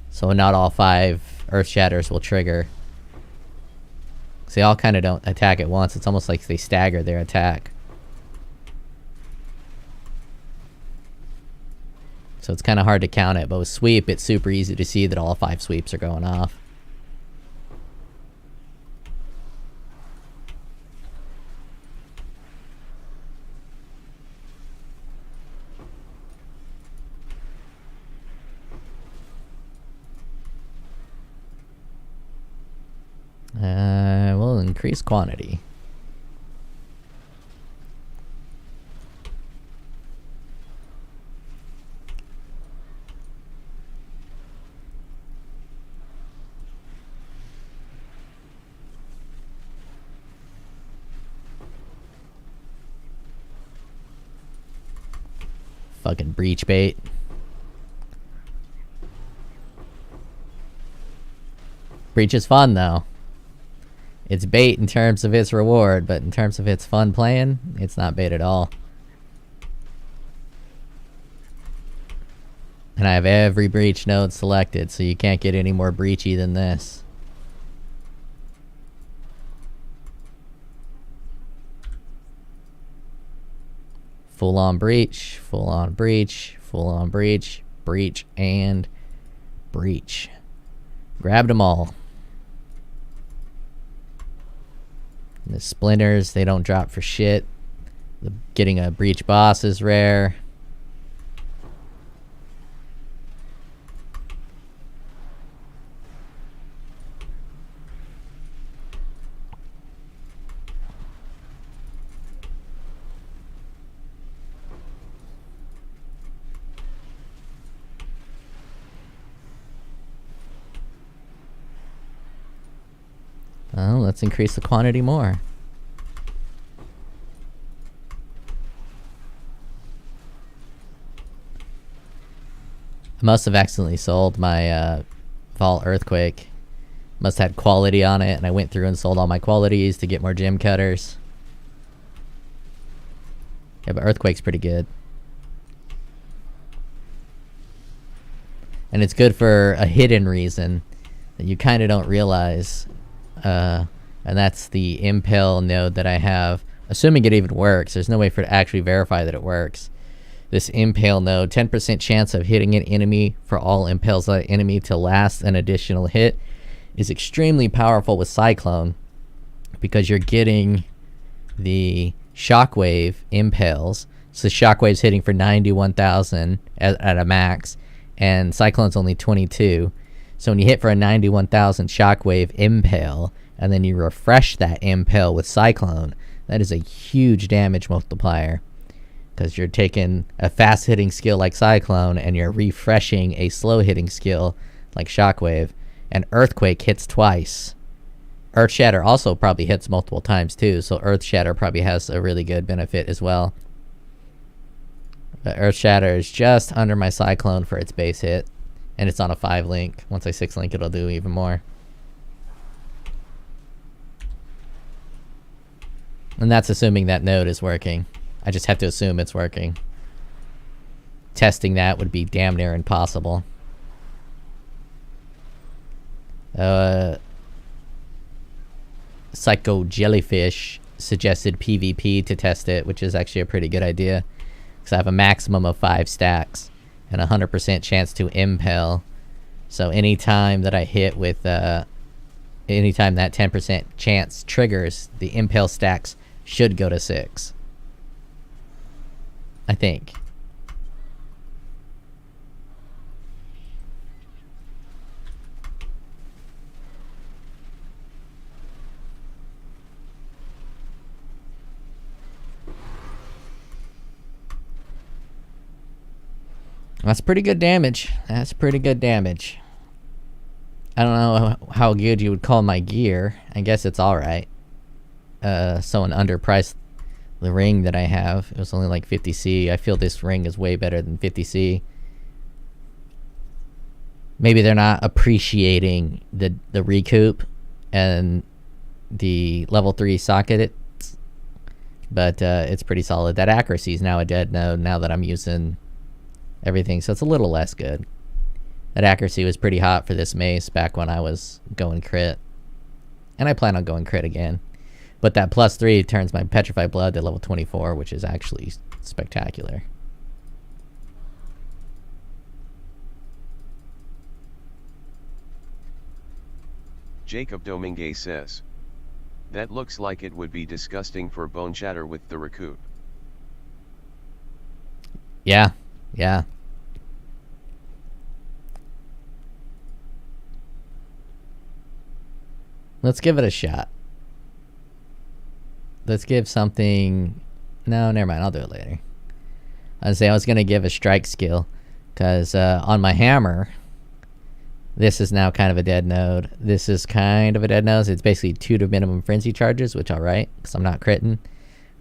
So not all 5 Earth Shatters will trigger. So they all kind of don't attack at once. It's almost like they stagger their attack. So it's kind of hard to count it, but with sweep, it's super easy to see that all 5 sweeps are going off. We'll increase quantity. Fucking breach bait. Breach is fun though. It's bait in terms of its reward, but in terms of its fun playing, it's not bait at all. And I have every breach node selected, so you can't get any more breachy than this. Full on breach, full on breach, full on breach, breach, and breach. Grabbed them all. And the splinters, they don't drop for shit. Getting a breach boss is rare. Well, let's increase the quantity more. I must have accidentally sold my Vault Earthquake. Must have had quality on it, and I went through and sold all my qualities to get more gem cutters. Yeah, but Earthquake's pretty good. And it's good for a hidden reason that you kind of don't realize. And that's the impale node that I have. Assuming it even works. There's no way for it to actually verify that it works. This impale node, 10% chance of hitting an enemy for all impales of that enemy to last an additional hit, is extremely powerful with Cyclone, because you're getting the shockwave impales. So shockwave's hitting for 91,000 at a max, and Cyclone's only 22. So when you hit for a 91,000 shockwave impale, and then you refresh that impale with Cyclone, that is a huge damage multiplier. Because you're taking a fast hitting skill like Cyclone, and you're refreshing a slow hitting skill like Shockwave. And Earthquake hits twice. Earth Shatter also probably hits multiple times too, so Earth Shatter probably has a really good benefit as well. But Earth Shatter is just under my Cyclone for its base hit. And it's on a 5 link. Once I 6 link, it'll do even more. And that's assuming that node is working. I just have to assume it's working. Testing that would be damn near impossible. Psycho Jellyfish suggested PvP to test it, which is actually a pretty good idea. Because I have a maximum of 5 stacks. And a 100% chance to impale. So anytime that I hit with, anytime that 10% chance triggers, the impale stacks should go to 6. I think. That's pretty good damage. That's pretty good damage. I don't know how good you would call my gear. I guess it's alright. Someone underpriced the ring that I have. It was only like 50C. I feel this ring is way better than 50C. Maybe they're not appreciating the recoup and the level 3 socket. But it's pretty solid. That accuracy is now a dead node now that I'm using everything, so it's a little less good. That accuracy was pretty hot for this mace back when I was going crit. And I plan on going crit again. But that +3 turns my Petrified Blood to level 24, which is actually spectacular. Jacob Domingue says, that looks like it would be disgusting for Bone Shatter with the recoup. Yeah, yeah. Let's give it a shot. Let's give something... No, never mind. I'll do it later. I was going to give a strike skill. Because on my hammer, this is now kind of a dead node. This is kind of a dead node. So it's basically 2 to minimum frenzy charges, which alright, because I'm not critting.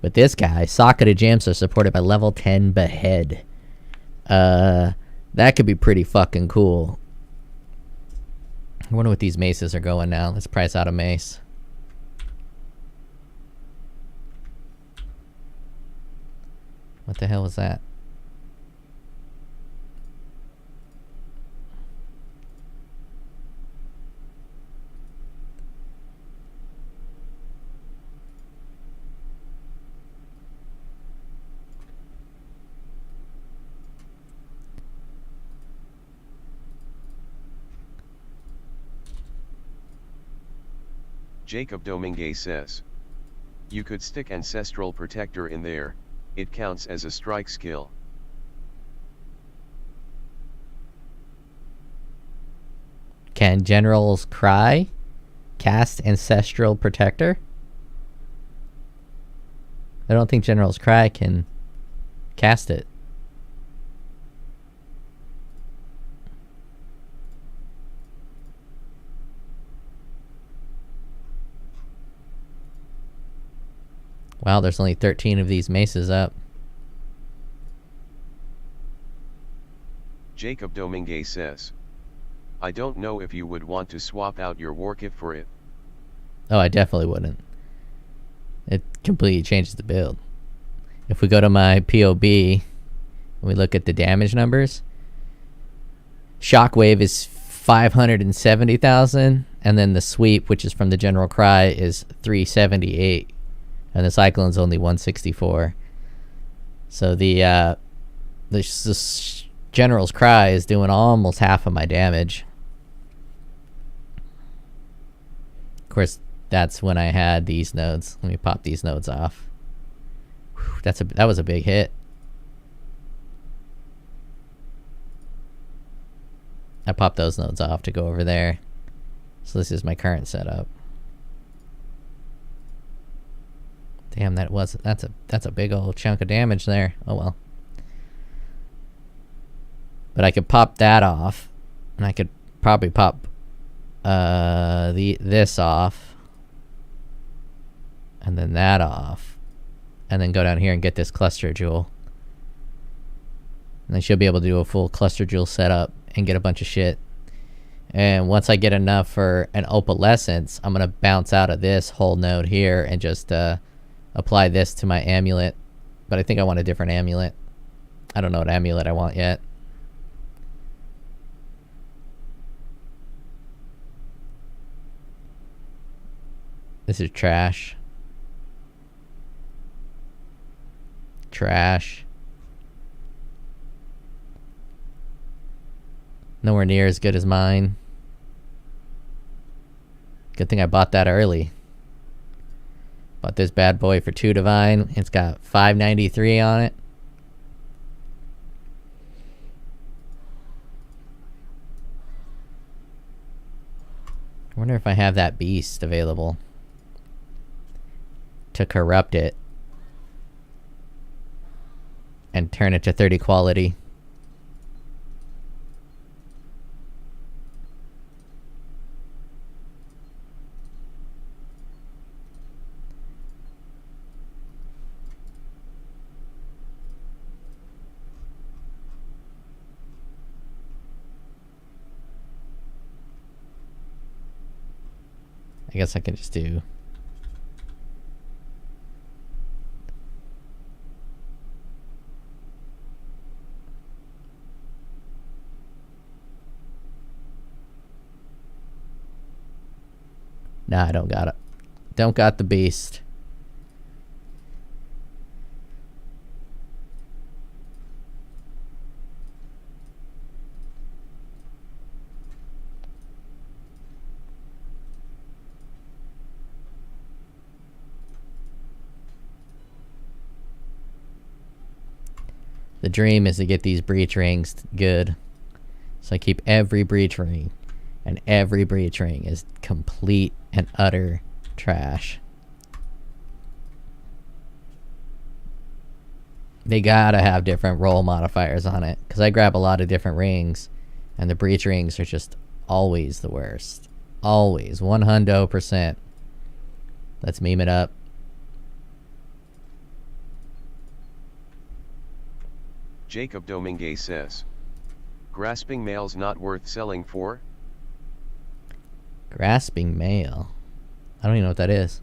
But this guy, socketed gems are supported by level 10 behead. That could be pretty fucking cool. I wonder what these maces are going now. Let's price out a mace. What the hell was that? Jacob Dominguez says, you could stick Ancestral Protector in there, it counts as a strike skill. Can General's Cry cast Ancestral Protector? I don't think General's Cry can cast it. Wow, there's only 13 of these maces up. Jacob Dominguez says, I don't know if you would want to swap out your Warkif for it. Oh, I definitely wouldn't. It completely changes the build. If we go to my POB and we look at the damage numbers, Shockwave is 570,000, and then the Sweep, which is from the General Cry, is 378. And the Cyclone's only 164. So the General's Cry is doing almost half of my damage. Of course, that's when I had these nodes. Let me pop these nodes off. Whew, that was a big hit. I popped those nodes off to go over there. So this is my current setup. Damn, that's a big old chunk of damage there. Oh well. But I could pop that off, and I could probably pop this off, and then that off, and then go down here and get this cluster jewel. And then she'll be able to do a full cluster jewel setup and get a bunch of shit. And once I get enough for an opalescence, I'm gonna bounce out of this whole node here and just apply this to my amulet. But I think I want a different amulet. I don't know what amulet I want yet. This is trash. Trash. Nowhere near as good as mine. Good thing I bought that early. Bought this bad boy for 2 divine. It's got 593 on it. I wonder if I have that beast available to corrupt it and turn it to 30 quality. I guess I can just do nah, I don't got it. Don't got the beast. The dream is to get these breach rings good. So I keep every breach ring. And every breach ring is complete and utter trash. They gotta have different roll modifiers on it. Because I grab a lot of different rings. And the breach rings are just always the worst. Always. 100%. Let's meme it up. Jacob Dominguez says. Grasping male's not worth selling for? Grasping male. I don't even know what that is.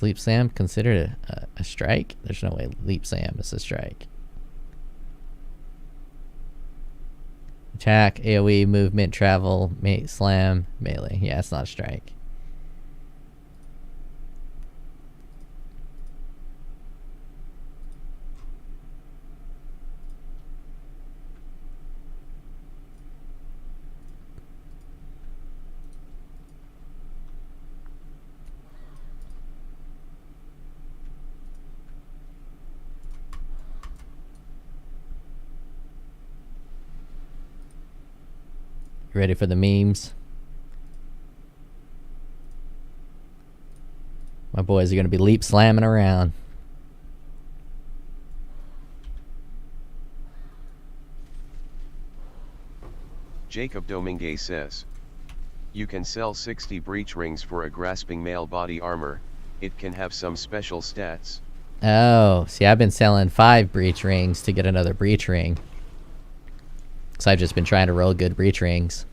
Leap Slam considered a strike? There's no way Leap Slam is a strike. Attack, AoE, movement, travel, slam, melee. Yeah, it's not a strike. Ready for the memes? My boys are gonna be leap slamming around. Jacob Dominguez says. You can sell 60 breach rings for a grasping male body armor. It can have some special stats. Oh, see, I've been selling 5 breach rings to get another breach ring. So I've just been trying to roll good breach rings.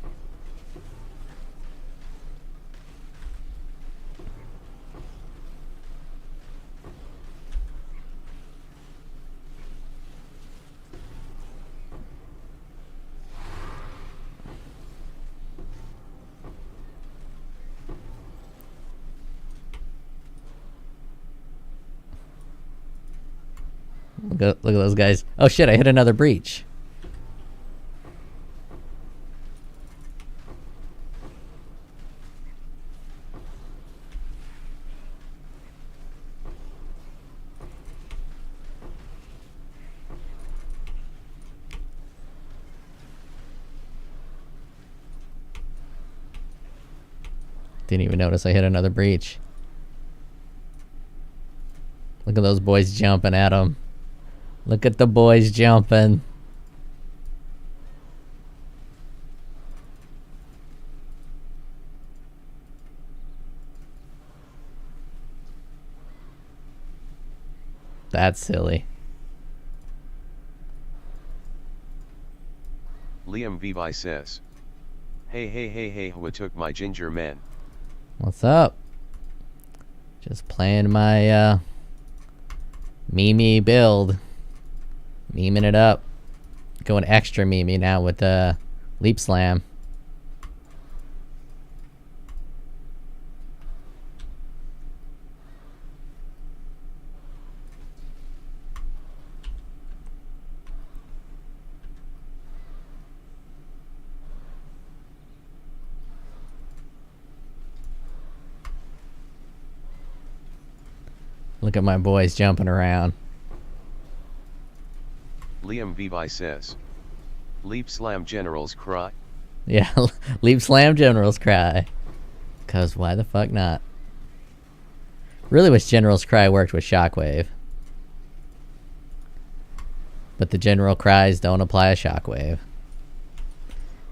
Look at those guys. Oh shit, I hit another breach. Didn't even notice I hit another breach. Look at those boys jumping at him. Look at the boys jumping. That's silly. Liam Vivi says. Hey, who took my ginger man? What's up? Just playing my Mimi build. Memeing it up. Going extra Mimi now with the Leap Slam. Look at my boys jumping around. Liam Vivi says. Leap Slam generals cry. Yeah, Leap Slam generals cry. Cause why the fuck not? Really wish General's Cry worked with Shockwave. But the General Cries don't apply a Shockwave.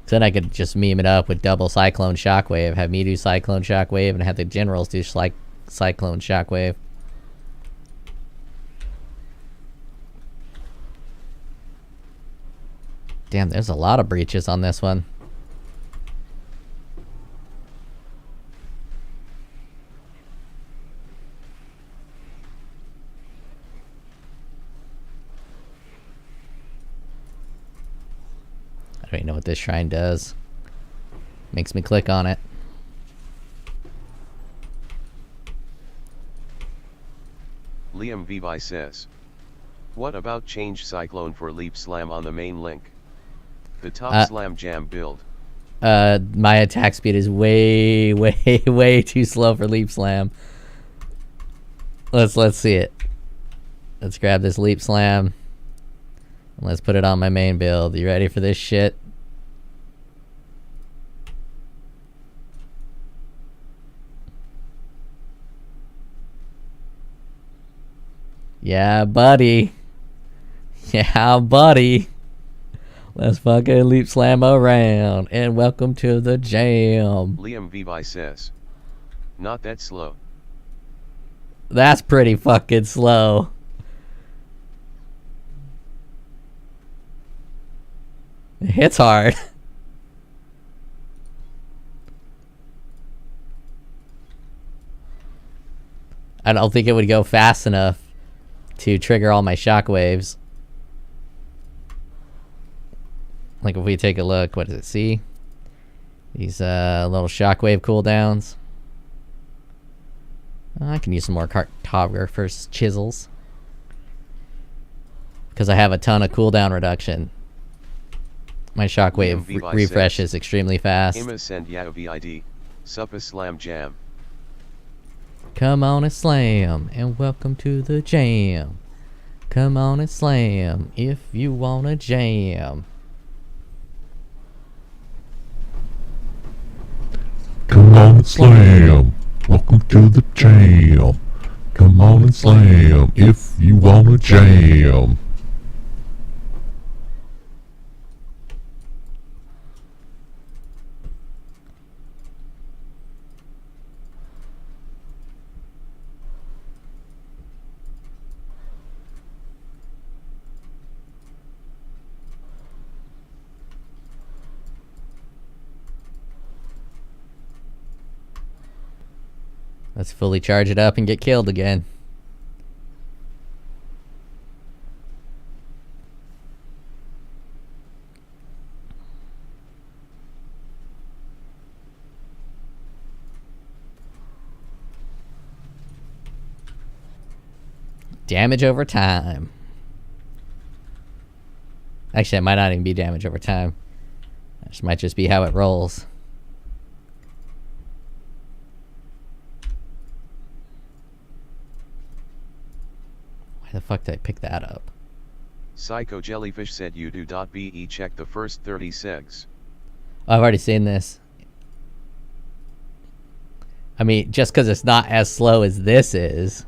Then I could just meme it up with double Cyclone Shockwave, have me do Cyclone Shockwave, and have the Generals do Cyclone Shockwave. Damn, there's a lot of breaches on this one. I don't even know what this shrine does. Makes me click on it. Liam Vivi says. What about change Cyclone for Leap Slam on the main link? The top Slam Jam build. My attack speed is way, way too slow for Leap Slam. Let's see it. Let's grab this Leap Slam. And let's put it on my main build. You ready for this shit? Yeah, buddy. Yeah, buddy. Let's fucking Leap Slam around. And welcome to the jam. Liam Vivi says. Not that slow. That's pretty fucking slow. It hits hard. I don't think it would go fast enough to trigger all my shockwaves. Like if we take a look, what does it see? These little shockwave cooldowns. I can use some more cartographer's chisels. Because I have a ton of cooldown reduction. My shockwave refresh is extremely fast. Send vid. Suppa slam jam. Come on and slam, and welcome to the jam. Come on and slam, if you wanna jam. Come on and slam. Welcome to the jam. Come on and slam if you wanna jam. Let's fully charge it up and get killed again. Damage over time. Actually, it might not even be damage over time. This might just be how it rolls. Why the fuck did I pick that up? Psycho Jellyfish said you do.be check the first 30 segs. Oh, I've already seen this. I mean, just because it's not as slow as this is.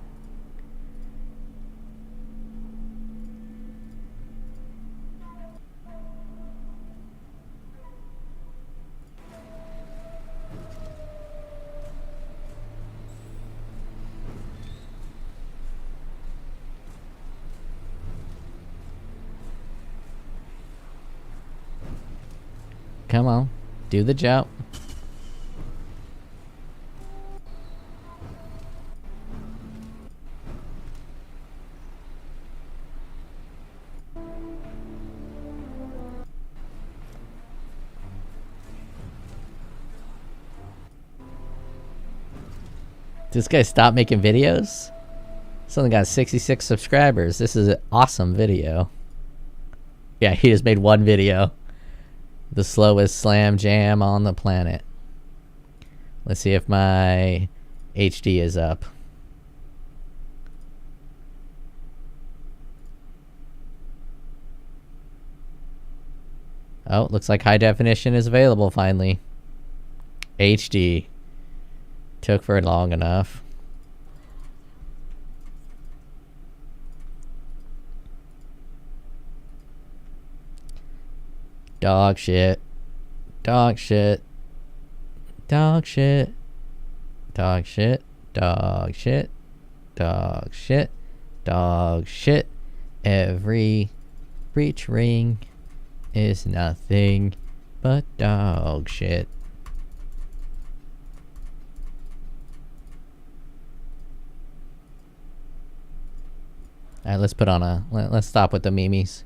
Come on, do the jump. This guy stopped making videos? This only got 66 subscribers. This is an awesome video. Yeah, he just made one video. The slowest slam jam on the planet. Let's see if my HD is up. Oh, looks like high definition is available finally. HD. Took for long enough. Dog shit. Dog shit. Dog shit. Dog shit. Dog shit. Dog shit. Dog shit. Every breach ring is nothing but dog shit. Alright, let's put on a... Let's stop with the memes.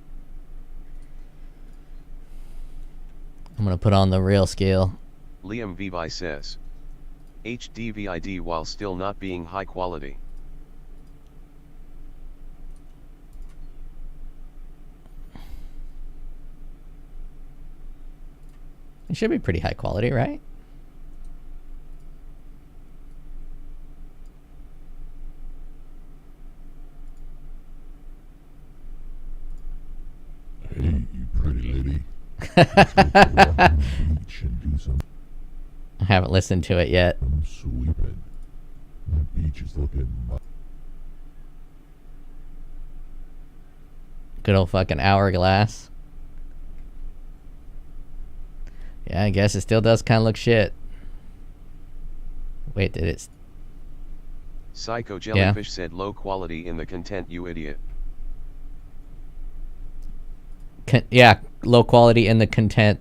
I'm gonna put on the real scale. Liam Vivi says. HDVID while still not being high quality. It should be pretty high quality, right? Hey, you pretty lady. I haven't listened to it yet. I'm sweeping. That beach is looking. Good old fucking hourglass. Yeah, I guess it still does kind of look shit. Wait, did it Psycho Jellyfish said low quality in the content, you idiot. Yeah, low quality in the content.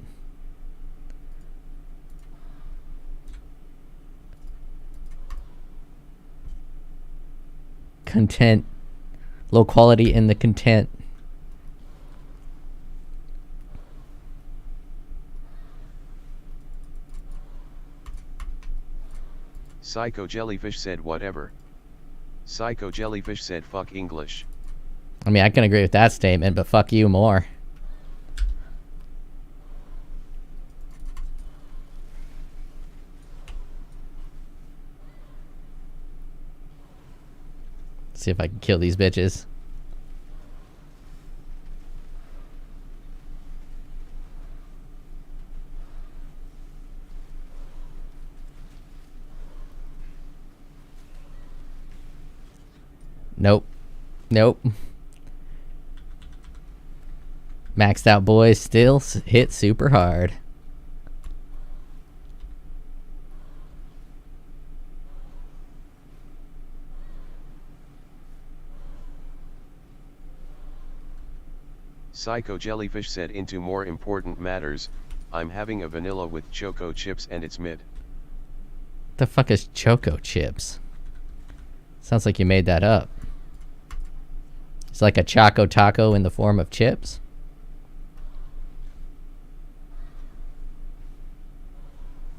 Content. Low quality in the content. Psycho Jellyfish said whatever. Psycho Jellyfish said fuck English. I mean, I can agree with that statement, but fuck you more. See if I can kill these bitches. Nope. Nope. Maxed out boys still hit super hard. Psycho Jellyfish said into more important matters, I'm having a vanilla with choco chips and it's mid. The fuck is choco chips? Sounds like you made that up. It's like a choco taco in the form of chips?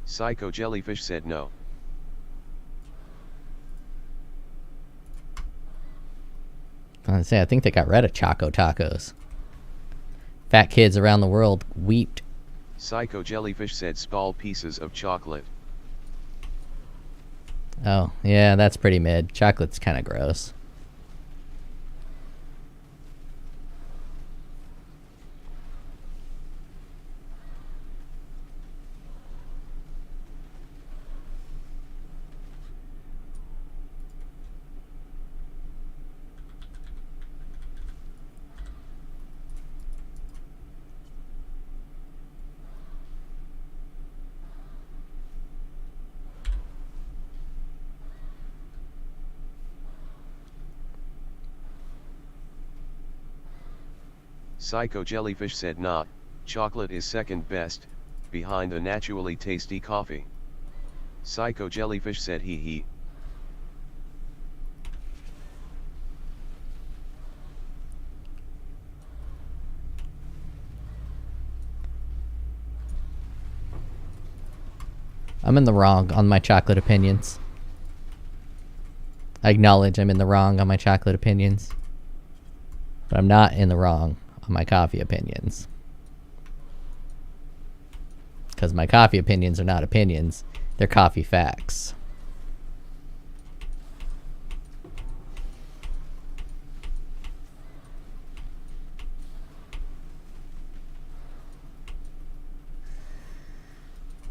Psycho Jellyfish said no. I think they got rid of choco tacos. Fat kids around the world weeped. Psycho Jellyfish said small pieces of chocolate. Oh, yeah, that's pretty mid. Chocolate's kind of gross. Psycho Jellyfish said nah, chocolate is second best, behind a naturally tasty coffee. Psycho Jellyfish said hee hee. I'm in the wrong on my chocolate opinions. I acknowledge I'm in the wrong on my chocolate opinions. But I'm not in the wrong on my coffee opinions. Because my coffee opinions are not opinions. They're coffee facts.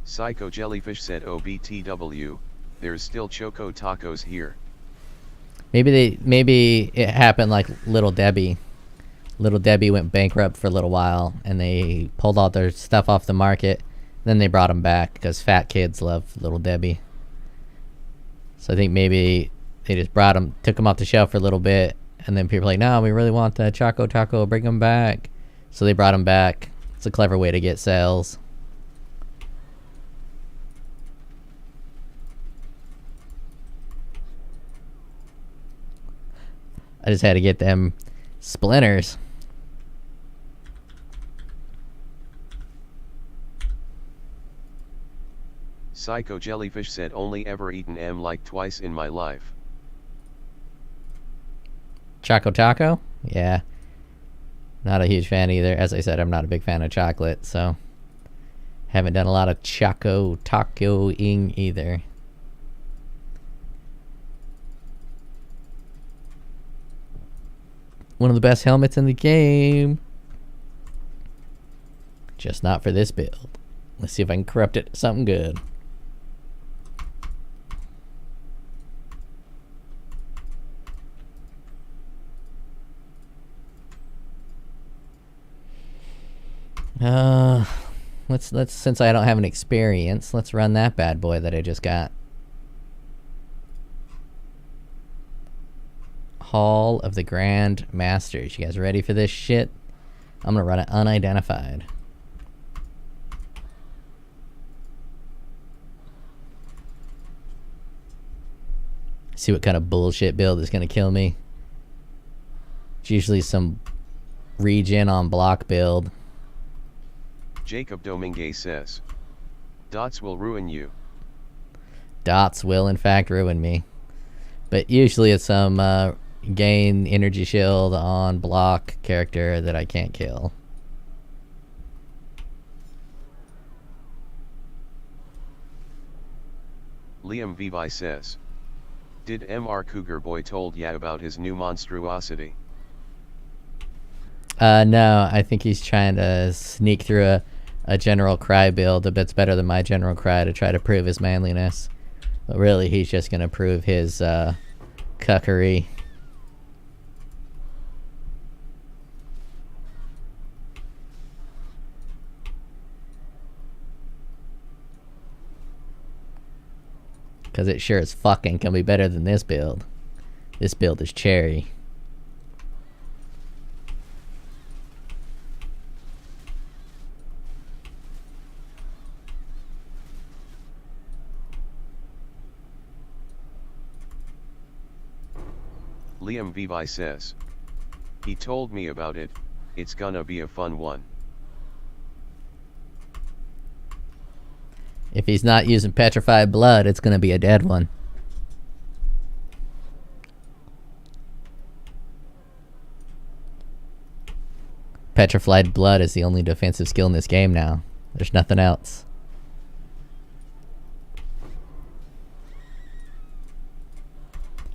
Psycho Jellyfish said OBTW, there's still choco tacos here. Maybe it happened like Little Debbie. Little Debbie went bankrupt for a little while, and they pulled all their stuff off the market. Then they brought them back because fat kids love Little Debbie. So I think maybe they just took them off the shelf for a little bit, and then people were like, no, we really want the Choco Taco, bring them back. So they brought them back. It's a clever way to get sales. I just had to get them splinters. Psycho Jellyfish said only ever eaten M like twice in my life. Choco Taco? Yeah. Not a huge fan either. As I said, I'm not a big fan of chocolate, so haven't done a lot of Choco Taco-ing either. One of the best helmets in the game. Just not for this build. Let's see if I can corrupt it to something good. Let's since I don't have an experience, let's run that bad boy that I just got. Hall of the Grand Masters. You guys ready for this shit? I'm gonna run it unidentified. See what kind of bullshit build is gonna kill me. It's usually some regen on block build. Jacob Dominguez says, dots will ruin you. Dots will in fact ruin me. But usually it's some gain energy shield on block character that I can't kill. Liam Vivi says, did MR Cougar Boy told ya about his new monstruosity? No, I think he's trying to sneak through a General Cry build a bit better than my General Cry to try to prove his manliness. But really, he's just going to prove his cuckery. Because it sure as fucking can be better than this build. This build is cherry. Liam Vivi says, he told me about it, it's gonna be a fun one. If he's not using petrified blood, it's gonna be a dead one. Petrified blood is the only defensive skill in this game now. There's nothing else.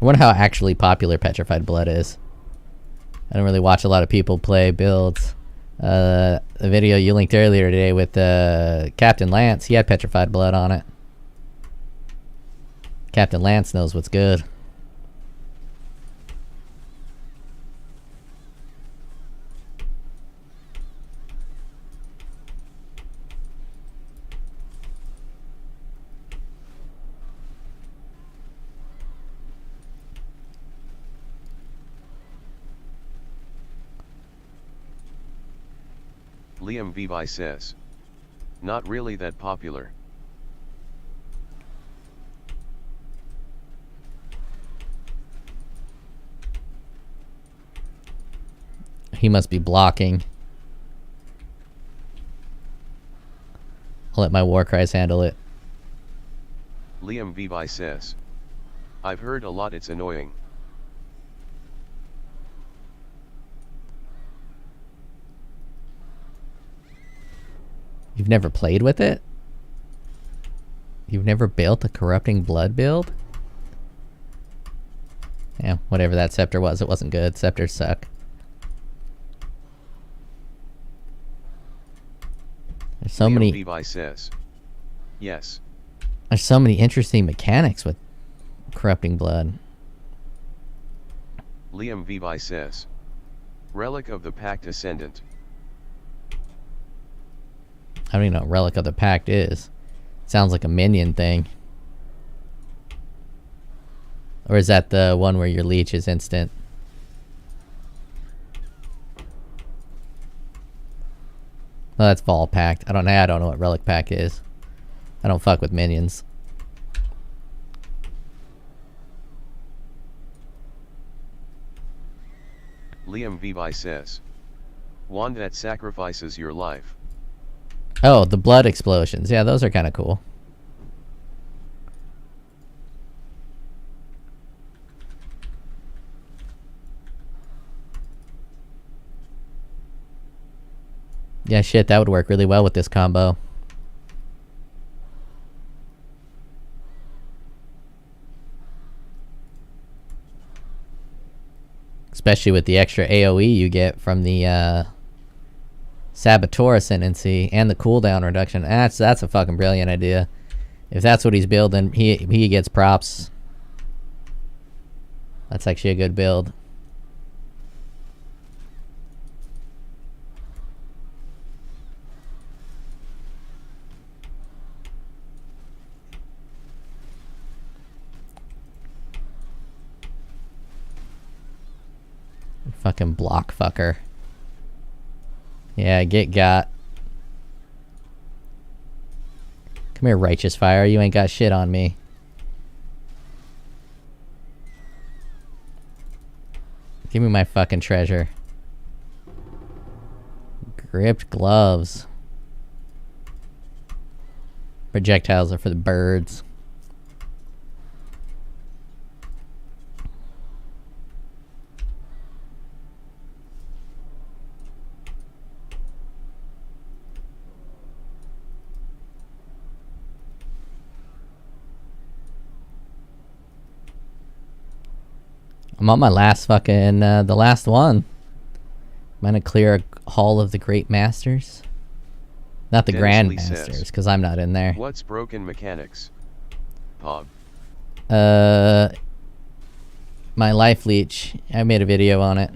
I wonder how actually popular petrified blood is. I don't really watch a lot of people play builds. The video you linked earlier today with Captain Lance, he had petrified blood on it. Captain Lance knows what's good. Liam Vivi says, not really that popular. He must be blocking. I'll let my war cries handle it. Liam Vivi says, I've heard a lot it's annoying. You've never played with it? You've never built a corrupting blood build? Yeah, whatever that scepter was, it wasn't good. Scepters suck. There's so Liam many. Vivi says, yes. There's so many interesting mechanics with corrupting blood. Liam Vivi says, relic of the Pact Ascendant. I don't even know what Relic of the Pact is. Sounds like a minion thing. Or is that the one where your leech is instant? Oh, that's Vol Pact. I don't know what Relic Pact is. I don't fuck with minions. Liam Vivi says, one that sacrifices your life. Oh, the blood explosions. Yeah, those are kind of cool. Yeah, shit, that would work really well with this combo. Especially with the extra AoE you get from the Saboteur Ascendancy and the cooldown reduction. That's a fucking brilliant idea. If that's what he's building, he gets props. That's actually a good build. Fucking block fucker. Yeah, get got. Come here, righteous fire. You ain't got shit on me. Give me my fucking treasure. Gripped gloves. Projectiles are for the birds. I'm on my last fucking, the last one. I'm gonna clear a Hall of the Great Masters. Not the Dennis Lee Grandmasters, says, because I'm not in there. What's broken mechanics? Pog. My life leech. I made a video on it.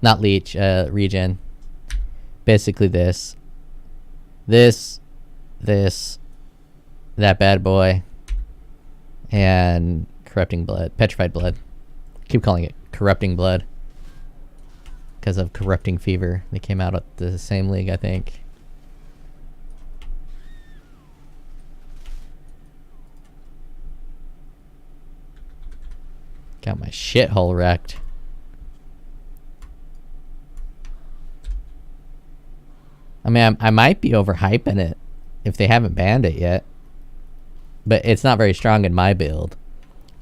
Not leech, regen. Basically this. This, that bad boy, and corrupting blood, petrified blood. Keep calling it corrupting blood because of corrupting fever. They came out at the same league, I think. Got my shithole wrecked. I mean, I might be overhyping it if they haven't banned it yet. But it's not very strong in my build.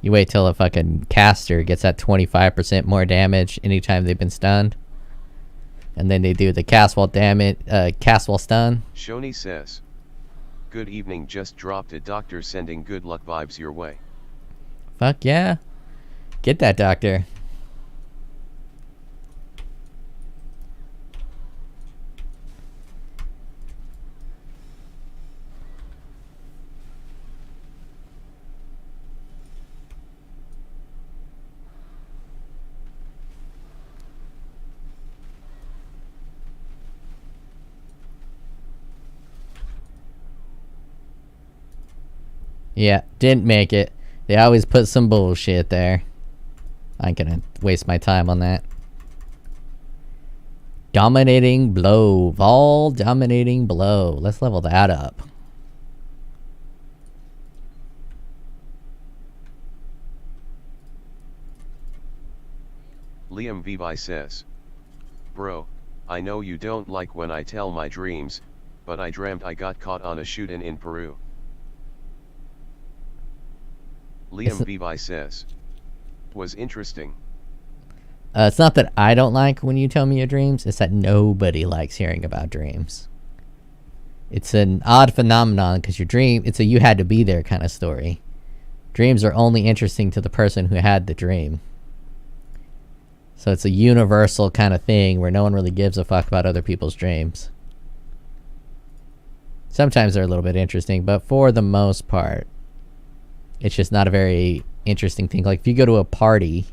You wait till a fucking caster gets that 25% more damage anytime they've been stunned. And then they do the cast while damage, cast while stun. Shoni says, good evening, just dropped a doctor sending good luck vibes your way. Fuck yeah. Get that doctor. Yeah, didn't make it. They always put some bullshit there. I ain't gonna waste my time on that. Dominating blow. Vol dominating blow. Let's level that up. Liam Vivi says, bro, I know you don't like when I tell my dreams, but I dreamt I got caught on a shootin' in Peru. Liam Vivi says, was interesting. It's not that I don't like when you tell me your dreams, it's that nobody likes hearing about dreams. It's an odd phenomenon because your dream, it's a you had to be there kind of story. Dreams are only interesting to the person who had the dream. So it's a universal kind of thing where no one really gives a fuck about other people's dreams. Sometimes they're a little bit interesting, but for the most part, it's just not a very interesting thing. Like if you go to a party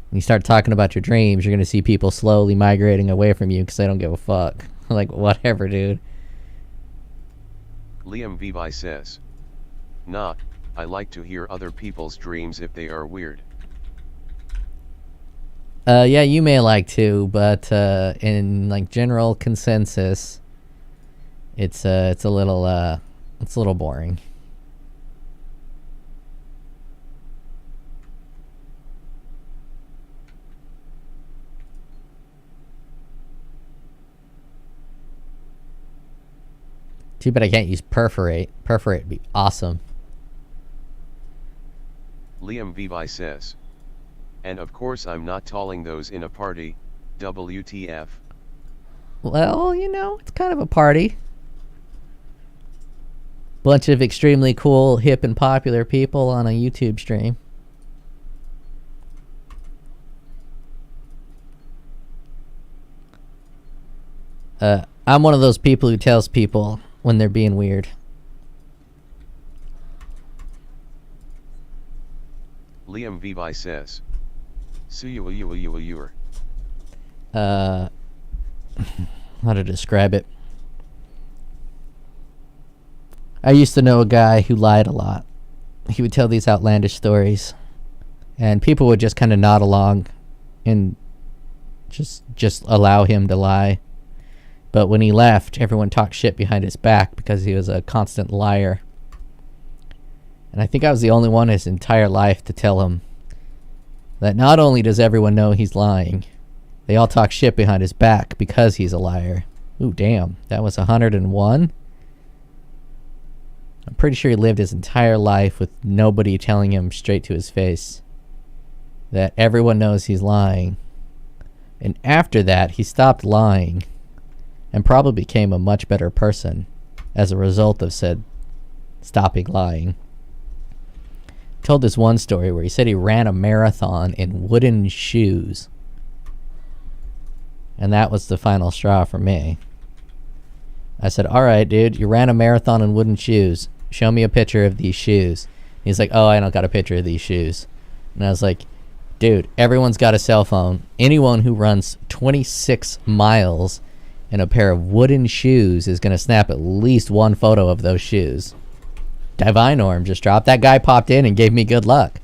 and you start talking about your dreams, you're going to see people slowly migrating away from you because they don't give a fuck. Like, whatever, dude. Liam Vivi says, nah, I like to hear other people's dreams if they are weird. Yeah, you may like to, but in like general consensus, it's a little boring. Too bad I can't use perforate. Perforate would be awesome. Liam Vivi says, and of course I'm not tolling those in a party, WTF. Well, you know, it's kind of a party. Bunch of extremely cool, hip, and popular people on a YouTube stream. I'm one of those people who tells people when they're being weird. Liam Vivi says, how to describe it? I used to know a guy who lied a lot, he would tell these outlandish stories, and people would just kind of nod along and just allow him to lie. But when he left, everyone talked shit behind his back because he was a constant liar. And I think I was the only one his entire life to tell him that not only does everyone know he's lying, they all talk shit behind his back because he's a liar. Ooh, damn. That was 101? I'm pretty sure he lived his entire life with nobody telling him straight to his face that everyone knows he's lying. And after that, he stopped lying and probably became a much better person as a result of said stopping lying. Told this one story where he said he ran a marathon in wooden shoes. And that was the final straw for me. I said, alright dude, you ran a marathon in wooden shoes. Show me a picture of these shoes. He's like, oh, I don't got a picture of these shoes. And I was like, dude, everyone's got a cell phone. Anyone who runs 26 miles in a pair of wooden shoes is going to snap at least one photo of those shoes. Divine Orm just dropped. That guy popped in and gave me good luck.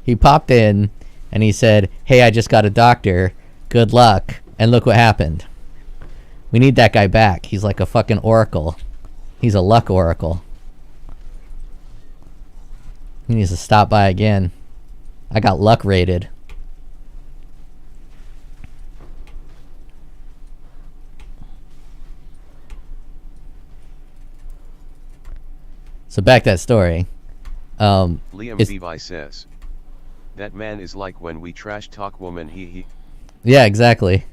He popped in and he said, hey, I just got a doctor. Good luck. And look what happened. We need that guy back. He's like a fucking oracle. He's a luck oracle. He needs to stop by again. I got luck rated. So back to that story. Liam Vivi says, that man is like when we trash talk woman he. Yeah, exactly.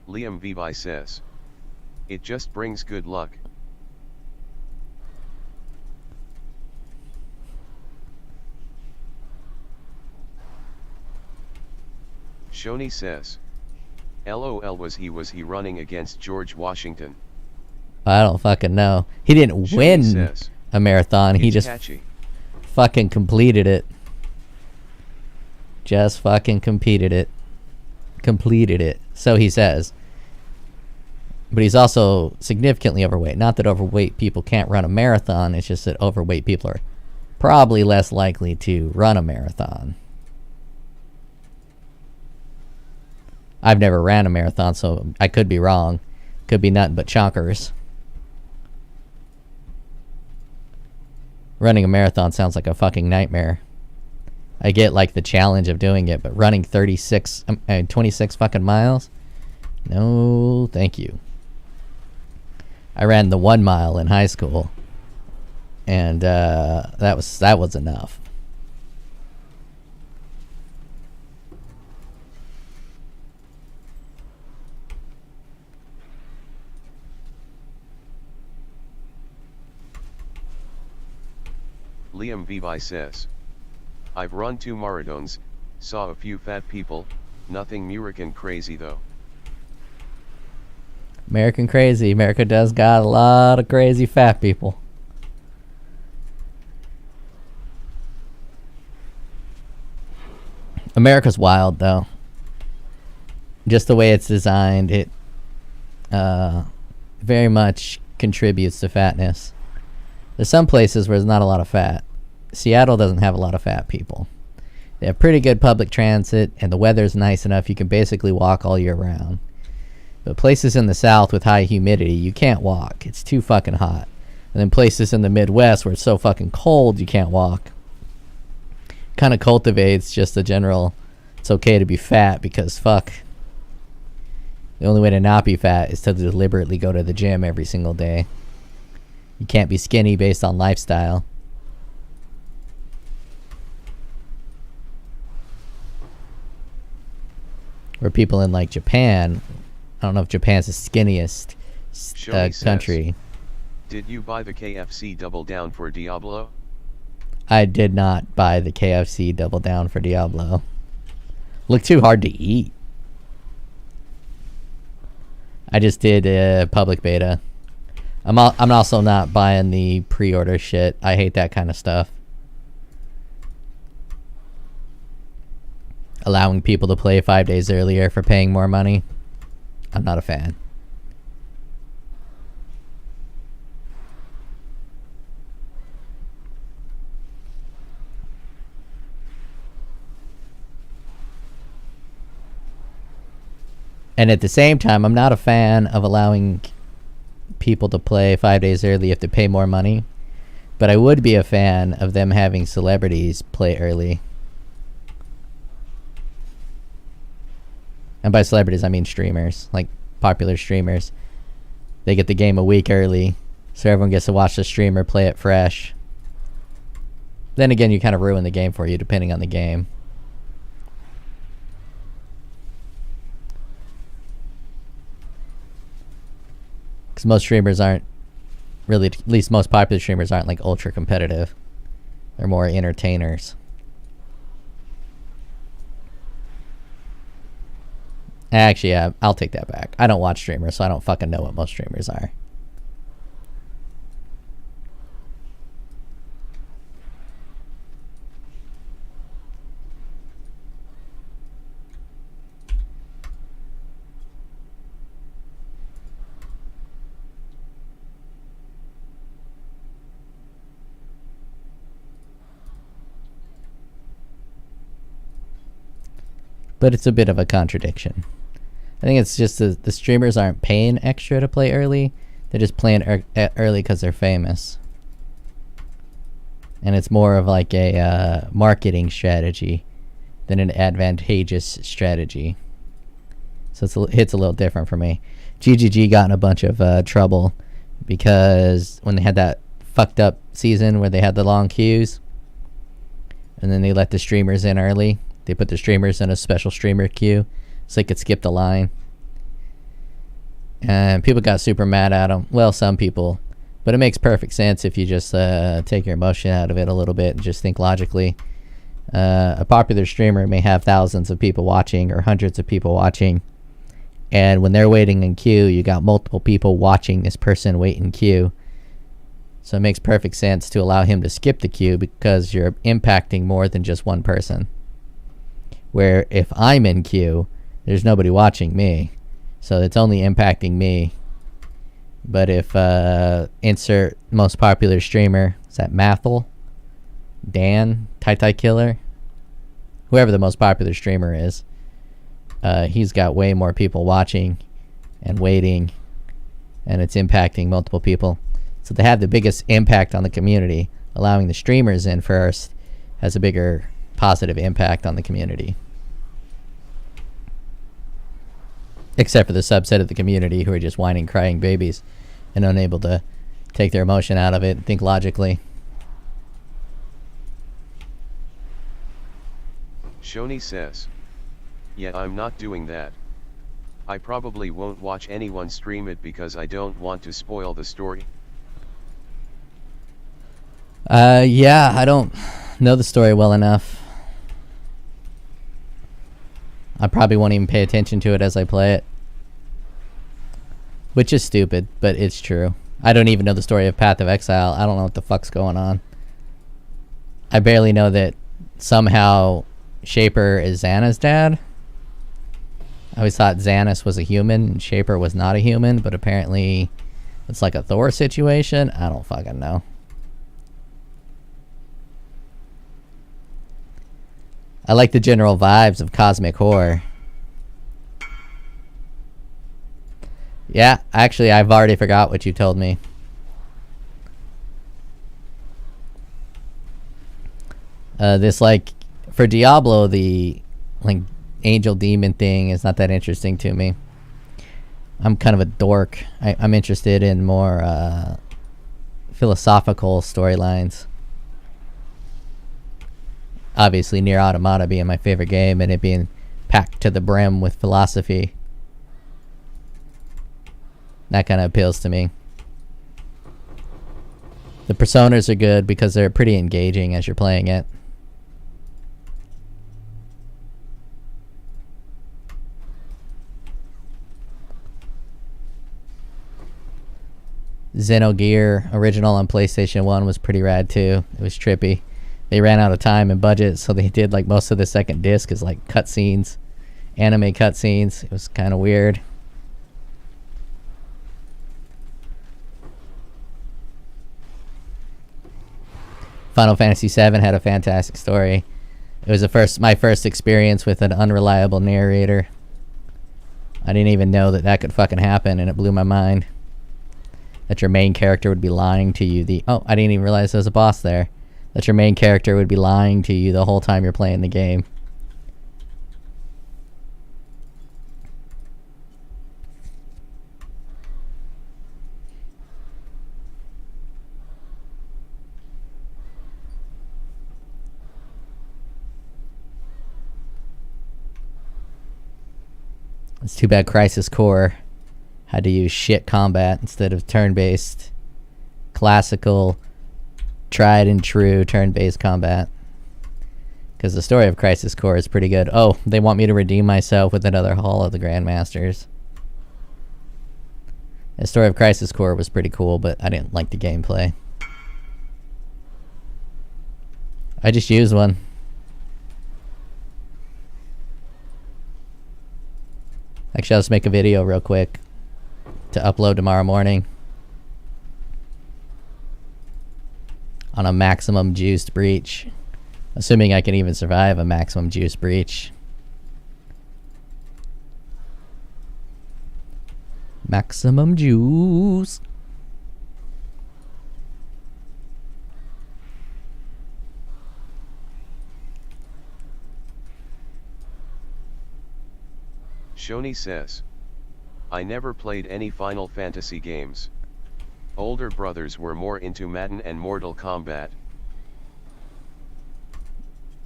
Liam Vivi says, it just brings good luck. Shoni says, LOL was he running against George Washington? I don't fucking know. He didn't win says, a marathon. He just fucking completed it. Just fucking completed it. So he says. But he's also significantly overweight. Not that overweight people can't run a marathon. It's just that overweight people are probably less likely to run a marathon. I've never ran a marathon, so I could be wrong. Could be nothing but chonkers. Running a marathon sounds like a fucking nightmare. I get like the challenge of doing it, but running 26 fucking miles? No, thank you. I ran the 1 mile in high school, and that was enough. Liam Vivi says, I've run 2 marathons, saw a few fat people, nothing American crazy though. American crazy. America does got a lot of crazy fat people. America's wild though. Just the way it's designed, it very much contributes to fatness. There's some places where there's not a lot of fat. Seattle doesn't have a lot of fat people. They have pretty good public transit, and the weather's nice enough you can basically walk all year round. But places in the south with high humidity, you can't walk. It's too fucking hot. And then places in the Midwest where it's so fucking cold you can't walk. Kind of cultivates just the general, it's okay to be fat because fuck. The only way to not be fat is to deliberately go to the gym every single day. You can't be skinny based on lifestyle. Where people in like Japan, I don't know if Japan's the skinniest country. Says, did you buy the KFC Double Down for Diablo? I did not buy the KFC Double Down for Diablo. Looked too hard to eat. I just did a public beta. I'm also not buying the pre-order shit. I hate that kind of stuff. Allowing people to play 5 days earlier for paying more money. I'm not a fan. And at the same time, I'm not a fan of allowing people to play 5 days early if they pay more money. But I would be a fan of them having celebrities play early. And by celebrities, I mean streamers, like popular streamers. They get the game a week early, so everyone gets to watch the streamer play it fresh. Then again, you kind of ruin the game for you, depending on the game. Because most streamers aren't really, at least most popular streamers aren't like ultra competitive. They're more entertainers. Actually, yeah, I'll take that back. I don't watch streamers, so I don't fucking know what most streamers are. But it's a bit of a contradiction. I think it's just the streamers aren't paying extra to play early. They're just playing early because they're famous. And it's more of like a marketing strategy than an advantageous strategy. So it's a little different for me. GGG got in a bunch of trouble because when they had that fucked up season where they had the long queues and then they let the streamers in early. They put the streamers in a special streamer queue so they could skip the line. And people got super mad at them. Well, some people. But it makes perfect sense if you just take your emotion out of it a little bit and just think logically. A popular streamer may have thousands of people watching or hundreds of people watching. And when they're waiting in queue, you got multiple people watching this person wait in queue. So it makes perfect sense to allow him to skip the queue because you're impacting more than just one person. Where if I'm in queue, there's nobody watching me. So it's only impacting me. But if insert most popular streamer, is that Mathel? Dan? Tai Killer? Whoever the most popular streamer is. He's got way more people watching and waiting. And it's impacting multiple people. So to have the biggest impact on the community, allowing the streamers in first has a bigger positive impact on the community. Except for the subset of the community who are just whining, crying babies and unable to take their emotion out of it and think logically. Shoni says, yeah, I'm not doing that. I probably won't watch anyone stream it because I don't want to spoil the story. Yeah, I don't know the story well enough. I probably won't even pay attention to it as I play it. Which is stupid, but it's true. I don't even know the story of Path of Exile. I don't know what the fuck's going on. I barely know that somehow Shaper is Xana's dad. I always thought Xanas was a human and Shaper was not a human, but apparently it's like a Thor situation. I don't fucking know. I like the general vibes of cosmic horror. Yeah, actually, I've already forgot what you told me. This, like, for Diablo, the, like, angel demon thing is not that interesting to me. I'm kind of a dork. I'm interested in more, philosophical storylines. Obviously, Nier Automata being my favorite game and it being packed to the brim with philosophy. That kind of appeals to me. The personas are good because they're pretty engaging as you're playing it. Xenogear original on PlayStation 1 was pretty rad too. It was trippy. They ran out of time and budget, so they did like most of the second disc is like cutscenes, anime cutscenes. It was kind of weird. Final Fantasy VII had a fantastic story. It was my first experience with an unreliable narrator. I didn't even know that that could fucking happen, and it blew my mind. That your main character would be lying to you oh, I didn't even realize there was a boss there. That your main character would be lying to you the whole time you're playing the game. It's too bad Crisis Core had to use shit combat instead of turn-based, classical, tried and true turn-based combat. Because the story of Crisis Core is pretty good. Oh, they want me to redeem myself with another Hall of the Grandmasters. The story of Crisis Core was pretty cool, but I didn't like the gameplay. I just used one. Actually, I'll just make a video real quick to upload tomorrow morning on a maximum juiced breach. Assuming I can even survive a maximum juice breach. Maximum juice. Shoni says, I never played any Final Fantasy games. Older brothers were more into Madden and Mortal Kombat.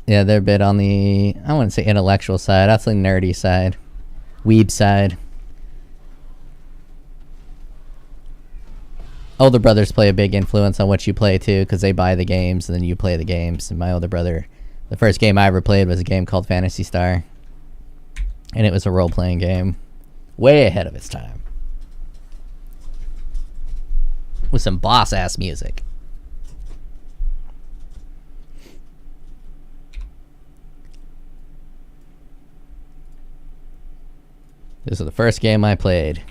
Yeah, they're a bit on the, I wouldn't say intellectual side, that's the nerdy side. Weeb side. Older brothers play a big influence on what you play too, because they buy the games and then you play the games. And my older brother, the first game I ever played was a game called Phantasy Star. And it was a role-playing game. Way ahead of its time. With some boss-ass music. This is the first game I played.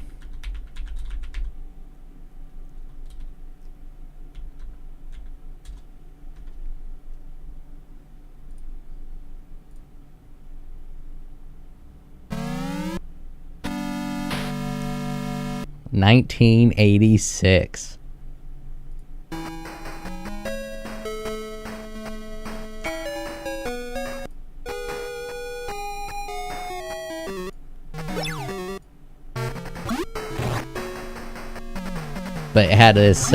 $1986. But it had this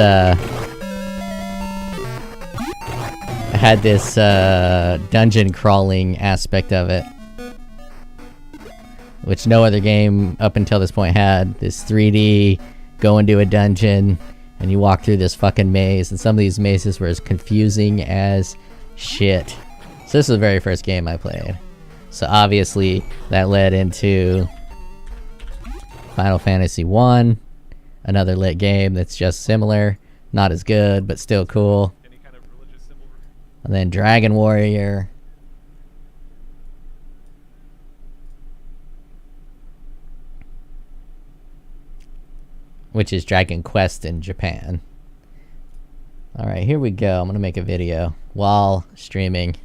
dungeon crawling aspect of it, which no other game up until this point had. This 3D, go into a dungeon, and you walk through this fucking maze, and some of these mazes were as confusing as shit. So this was the very first game I played. So obviously, that led into Final Fantasy 1, another lit game that's just similar, not as good, but still cool. Any kind of religious symbol? And then Dragon Warrior. Which is Dragon Quest in Japan. Alright, here we go. I'm going to make a video while streaming.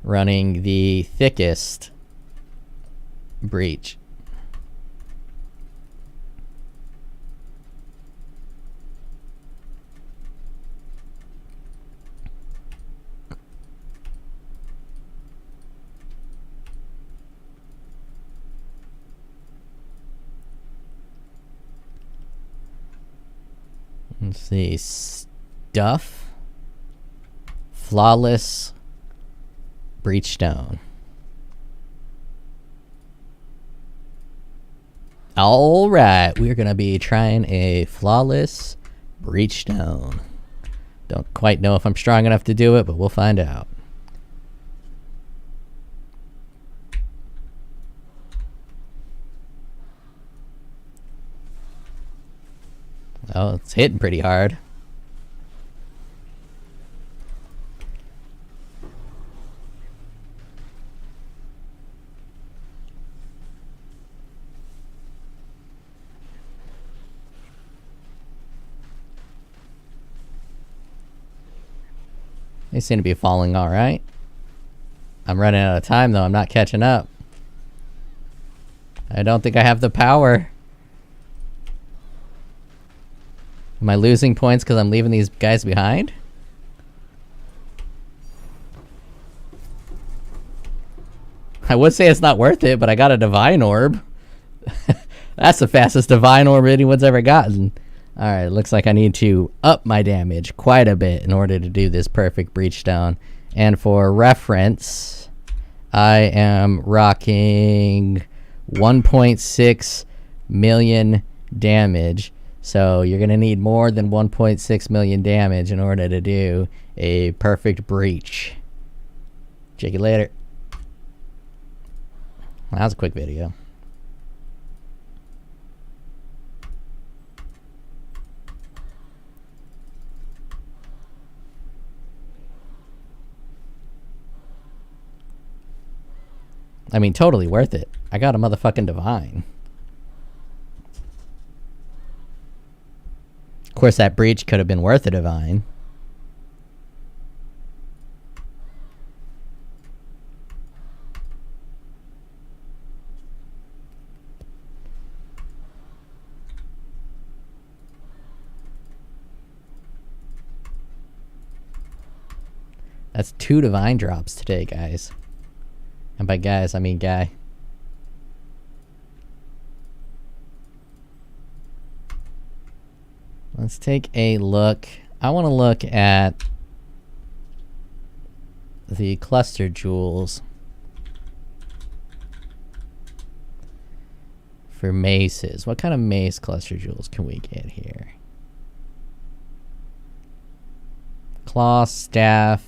Running the thickest breach. Let's see, stuff, flawless, breachstone. All right, we're gonna be trying a flawless breachstone. Don't quite know if I'm strong enough to do it, but we'll find out. Oh, it's hitting pretty hard. They seem to be falling all right. I'm running out of time though. I'm not catching up. I don't think I have the power. Am I losing points because I'm leaving these guys behind? I would say it's not worth it, but I got a divine orb. That's the fastest divine orb anyone's ever gotten. Alright, looks like I need to up my damage quite a bit in order to do this perfect breach stone. And for reference, I am rocking 1.6 million damage. So you're going to need more than 1.6 million damage in order to do a perfect breach. Check you later. That was a quick video. I mean, totally worth it. I got a motherfucking divine. Of course, that breach could have been worth a divine. That's 2 divine drops today, guys. And by guys, I mean guy. Let's take a look. I want to look at the cluster jewels for maces. What kind of mace cluster jewels can we get here? Claw, staff,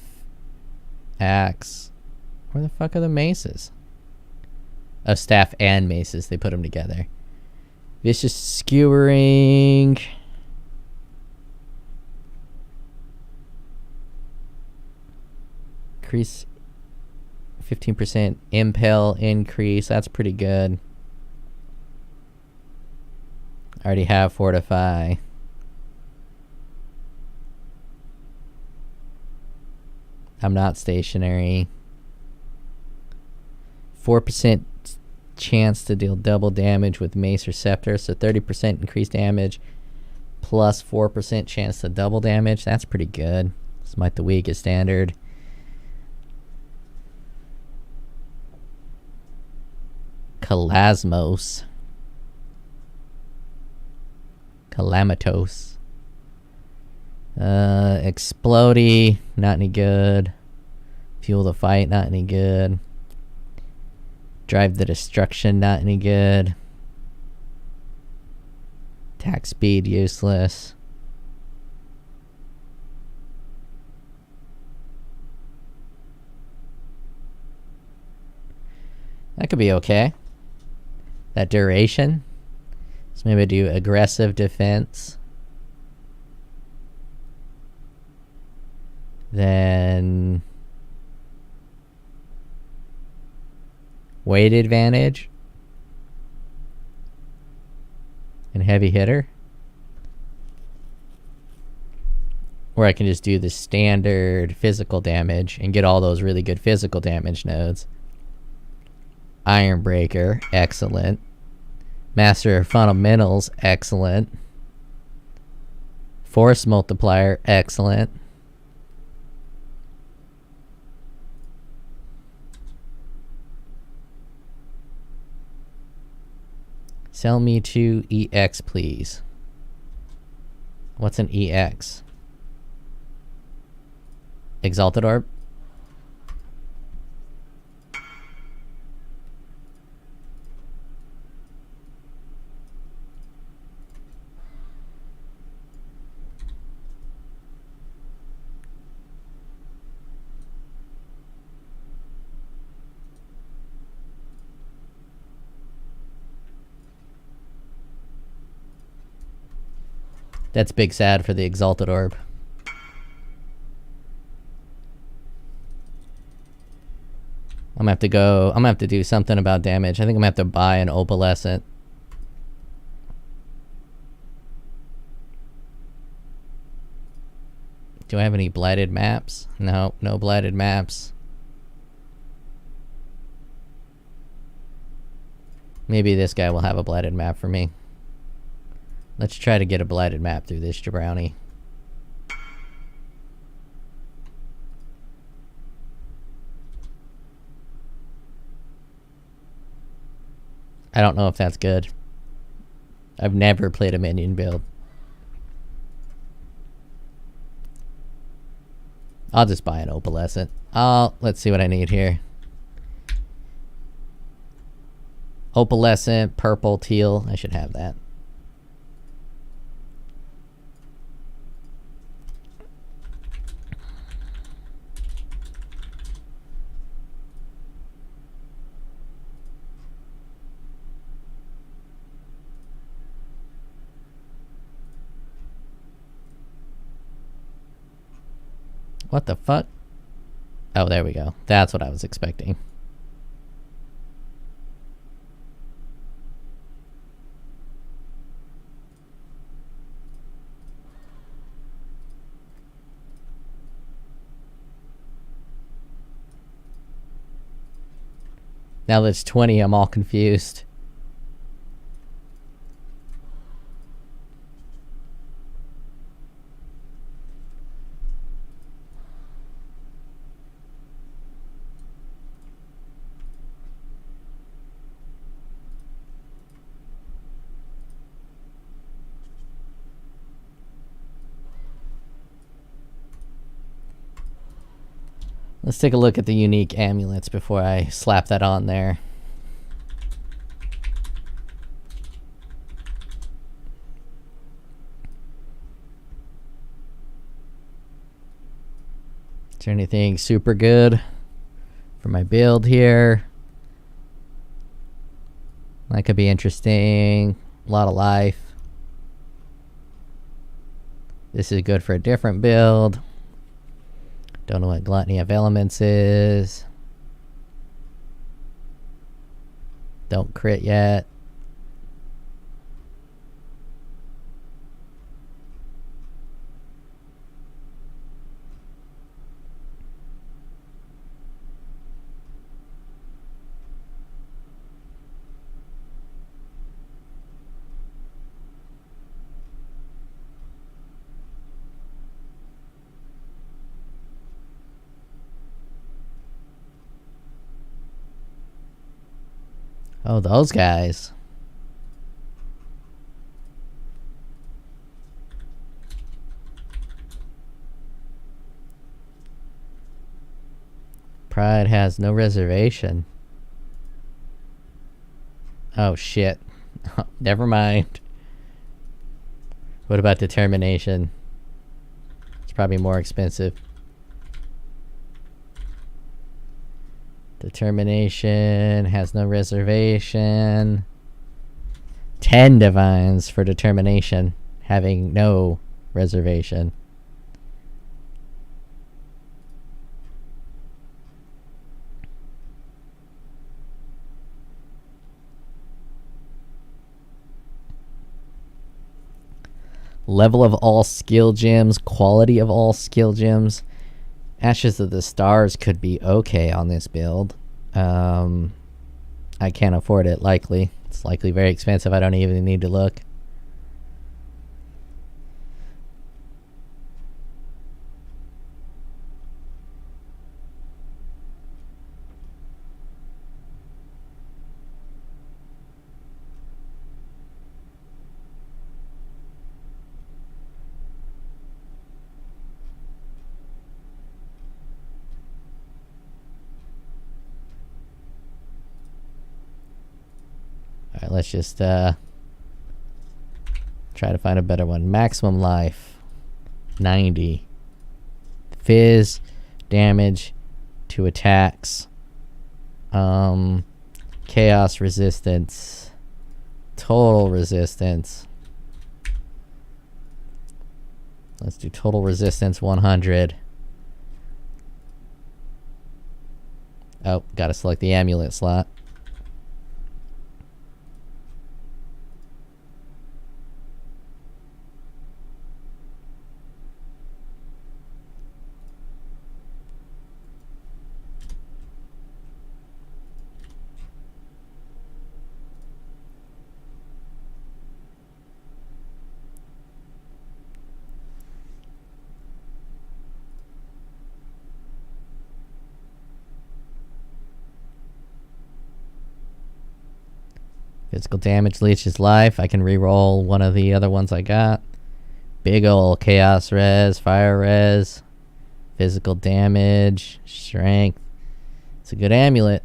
axe. Where the fuck are the maces? Oh, staff and maces. They put them together. Vicious skewering. Increase 15% impel increase. That's pretty good. I already have fortify. I'm not stationary. 4% chance to deal double damage with mace or scepter, so 30% increased damage plus 4% chance to double damage. That's pretty good. Smite the weak is standard. Calamito's. Explodey, not any good. Fuel the fight, not any good. Drive the destruction, not any good. Attack speed, useless. That could be okay. That duration. So maybe do aggressive defense. Then weight advantage and heavy hitter. Or I can just do the standard physical damage and get all those really good physical damage nodes. Iron Breaker, excellent. Master of Fundamentals, excellent. Force Multiplier, excellent. Sell me 2 EX, please. What's an EX? Exalted Orb? That's big sad for the Exalted Orb. I'm gonna have to do something about damage. I think I'm gonna have to buy an Opalescent. Do I have any blighted maps? No, no blighted maps. Maybe this guy will have a blighted map for me. Let's try to get a blighted map through this jabrownie. I don't know if that's good. I've never played a minion build. I'll just buy an opalescent. Let's see what I need here. Opalescent, purple, teal. I should have that. What the fuck? Oh, there we go. That's what I was expecting. Now that it's 20, I'm all confused. Let's take a look at the unique amulets before I slap that on there. Is there anything super good for my build here? That could be interesting. A lot of life. This is good for a different build. Don't know what Gluttony of Elements is. Don't crit yet. Oh, those guys. Pride has no reservation. Oh, shit. Never mind. What about determination? It's probably more expensive. Determination has no reservation. 10 divines for determination, having no reservation. Level of all skill gems, quality of all skill gems. Ashes of the Stars could be okay on this build. I can't afford it, likely. It's likely very expensive. I don't even need to look. Alright, let's just try to find a better one. Maximum life 90. Fizz damage to attacks. Chaos resistance. Total resistance. Let's do total resistance 100. Oh, gotta select the amulet slot. Physical damage leeches life. I can reroll one of the other ones I got. Big ol' chaos res, fire res, physical damage, strength. It's a good amulet.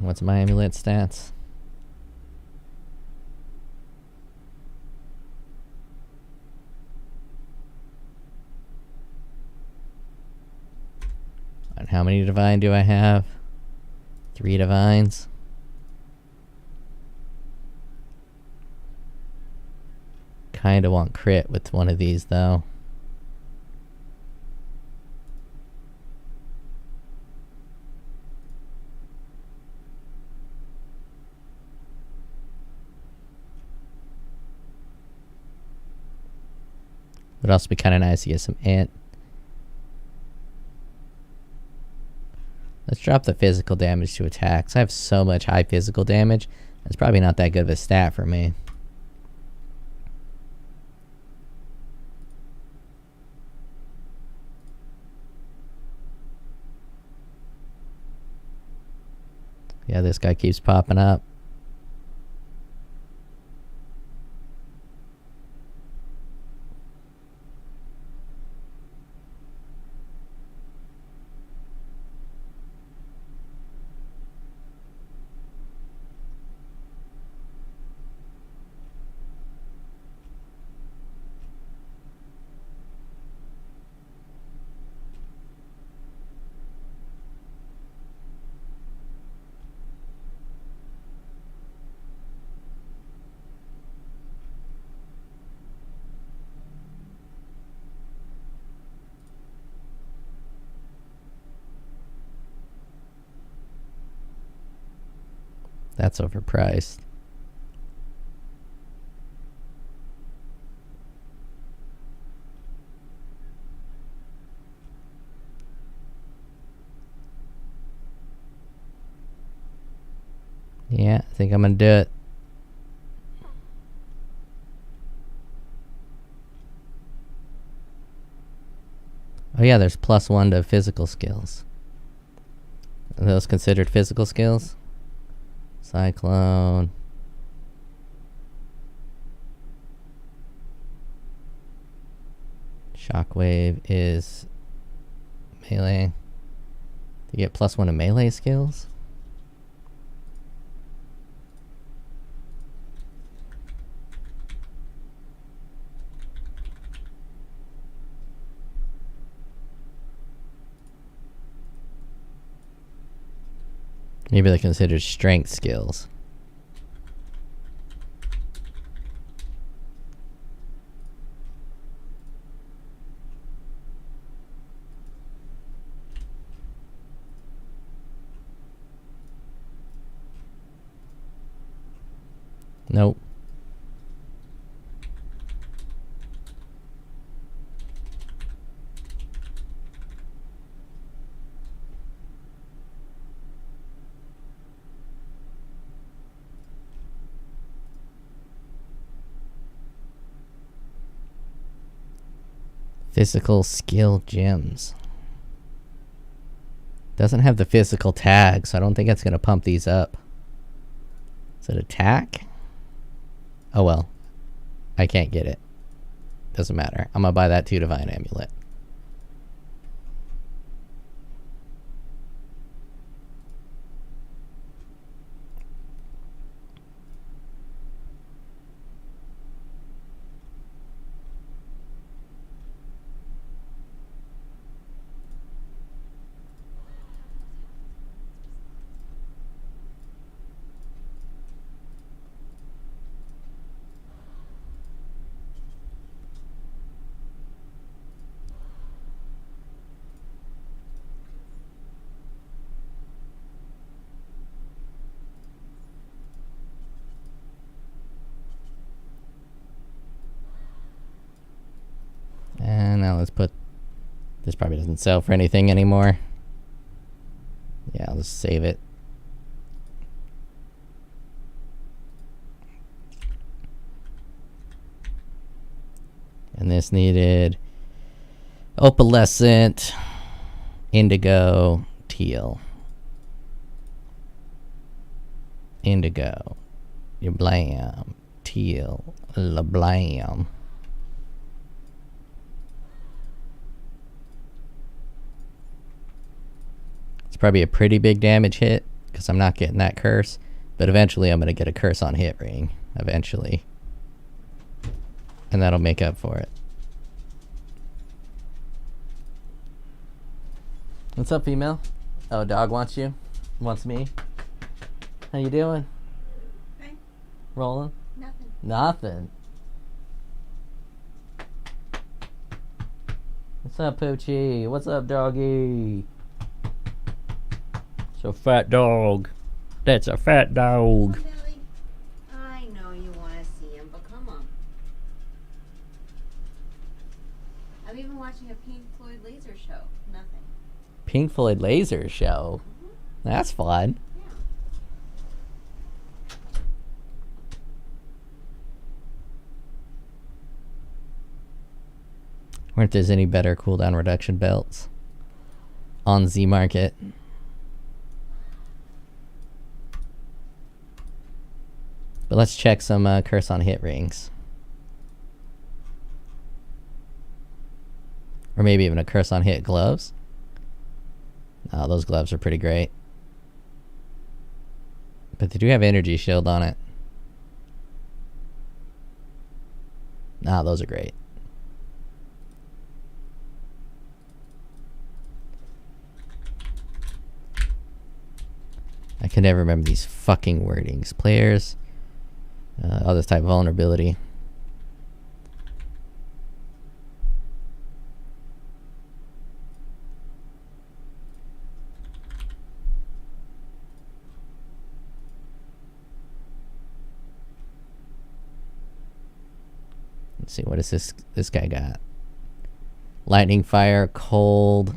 What's my amulet stats? And how many divine do I have? 3 divines. Kinda want crit with one of these though. Would also be kind of nice to get some int. Let's drop the physical damage to attacks. I have so much high physical damage. It's probably not that good of a stat for me. Yeah, this guy keeps popping up. That's overpriced. Yeah, I think I'm gonna do it. Oh yeah, there's +1 to physical skills. Are those considered physical skills? Cyclone. Shockwave is melee. You get +1 to melee skills? Maybe they're considered strength skills. Nope. Physical skill gems. Doesn't have the physical tag, so I don't think it's going to pump these up. Is it attack? Oh well. I can't get it. Doesn't matter. I'm going to buy that 2 divine amulet. And now let's put... This probably doesn't sell for anything anymore. Yeah, I'll just save it. And this needed opalescent, indigo, teal. Indigo, you blam, teal, la blam. It's probably a pretty big damage hit because I'm not getting that curse, but eventually I'm going to get a curse on hit ring, eventually. And that'll make up for it. What's up, female? Oh, dog wants you? Wants me? How you doing? Hi. Rolling? Nothing. Nothing. What's up, Poochie? What's up, doggy? It's a fat dog. That's a fat dog. Come on, Billy. I know you want to see him, but come on. I'm even watching a Pink Floyd laser show. Nothing. Pink Floyd laser show. That's fun. Yeah. I wonder if there's any better cooldown reduction belts on Z Market. But let's check some curse on hit rings. Or maybe even a curse on hit gloves. Oh, those gloves are pretty great. But they do have energy shield on it. Ah, those are great. I can never remember these fucking wordings. Players. This type of vulnerability. Let's see, what is this guy got? Lightning, fire, cold.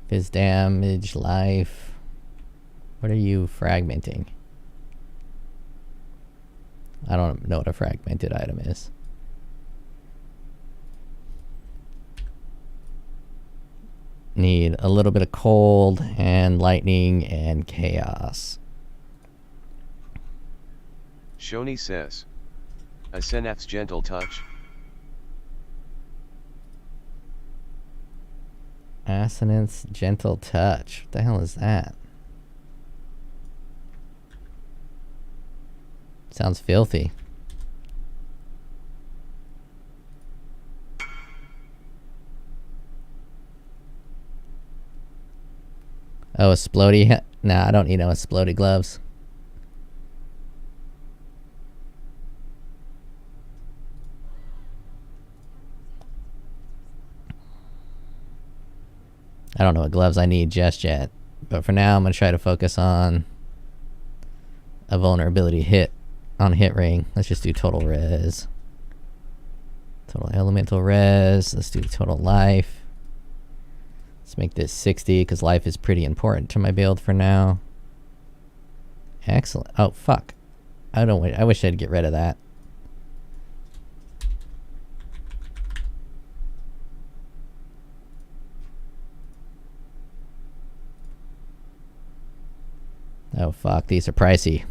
His damage, life. What are you fragmenting? I don't know what a fragmented item is. Need a little bit of cold and lightning and chaos. Shoni says. A Senef's gentle touch. Assonance, gentle touch. What the hell is that? Sounds filthy. Oh, explodey? Nah, I don't need no explodey gloves. I don't know what gloves I need just yet. But for now, I'm going to try to focus on a vulnerability hit on hit ring. Let's just do total res. Total elemental res. Let's do total life. Let's make this 60 because life is pretty important to my build for now. Excellent. Oh, fuck. I wish I'd get rid of that. Oh, fuck. These are pricey.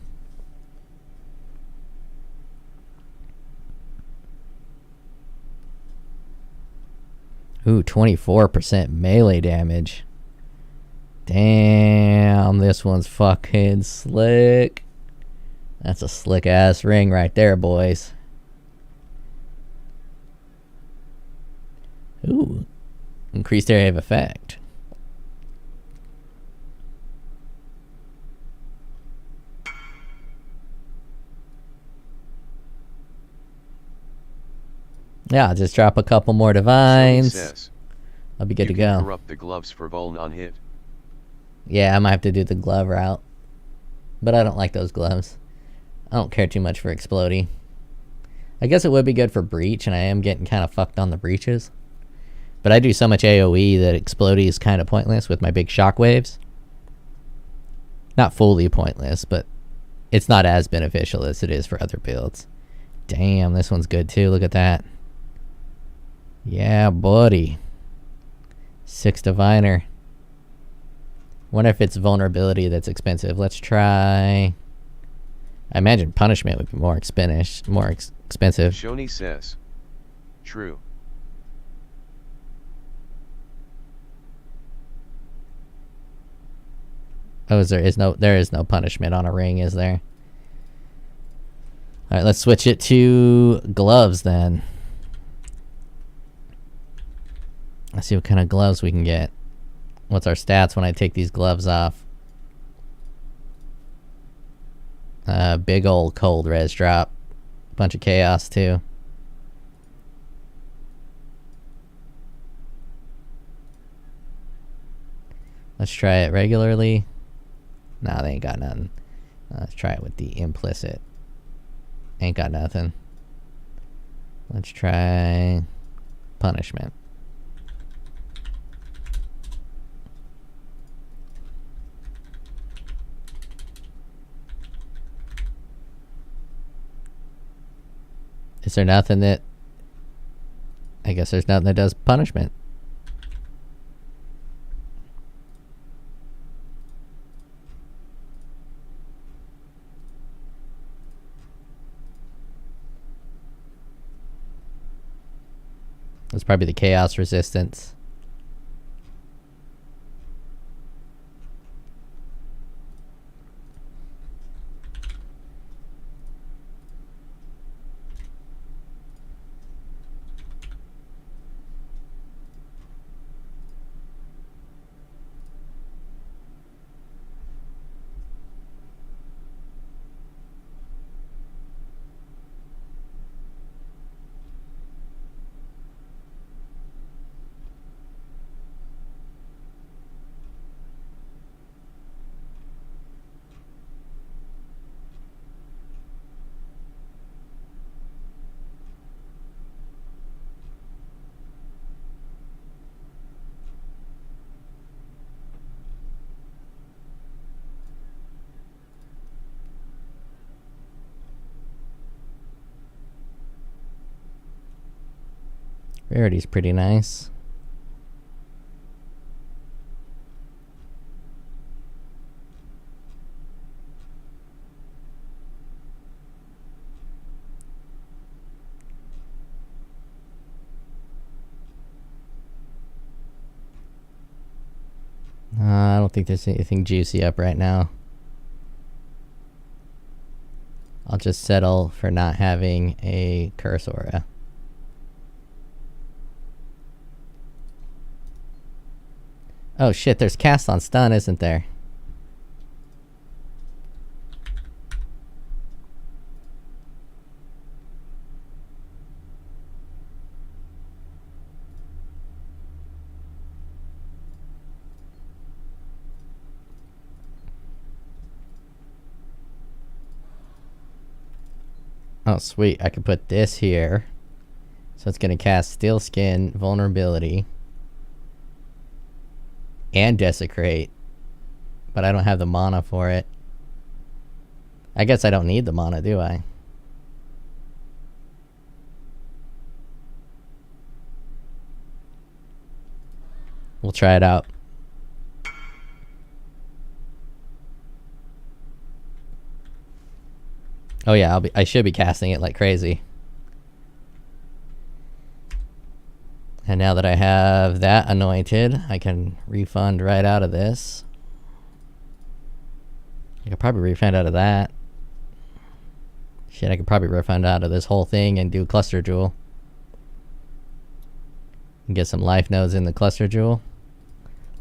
Ooh, 24% melee damage. Damn, this one's fucking slick. That's a slick ass ring right there, boys. Ooh, increased area of effect. Yeah, I'll just drop a couple more divines. Says, I'll be good to you can go. corrupt the gloves for vuln on hit. Yeah, I might have to do the glove route. But I don't like those gloves. I don't care too much for explodey. I guess it would be good for breach, and I am getting kind of fucked on the breaches. But I do so much AoE that explodey is kind of pointless with my big shockwaves. Not fully pointless, but it's not as beneficial as it is for other builds. Damn, this one's good too. Look at that. Yeah, buddy. 6 Diviner. Wonder if it's vulnerability that's expensive. Let's try... I imagine punishment would be more expensive. Shoni says. True. Oh, there is no punishment on a ring, is there? Alright, let's switch it to gloves then. Let's see what kind of gloves we can get. What's our stats when I take these gloves off? Big old cold res drop. Bunch of chaos too. Let's try it regularly. Nah, they ain't got nothing. Let's try it with the implicit. Ain't got nothing. Let's try punishment. Is there nothing that... I guess there's nothing that does punishment. That's probably the chaos resistance. Rarity's pretty nice. I don't think there's anything juicy up right now. I'll just settle for not having a curse aura. Oh shit, there's cast on stun, isn't there? Oh sweet, I can put this here. So it's gonna cast Steel Skin, Vulnerability, and Desecrate. But I don't have the mana for it. I guess I don't need the mana, do I? We'll try it out. Oh yeah, I should be casting it like crazy. And now that I have that anointed, I can refund right out of this. I could probably refund out of that. Shit, I could probably refund out of this whole thing and do Cluster Jewel. And get some life nodes in the Cluster Jewel.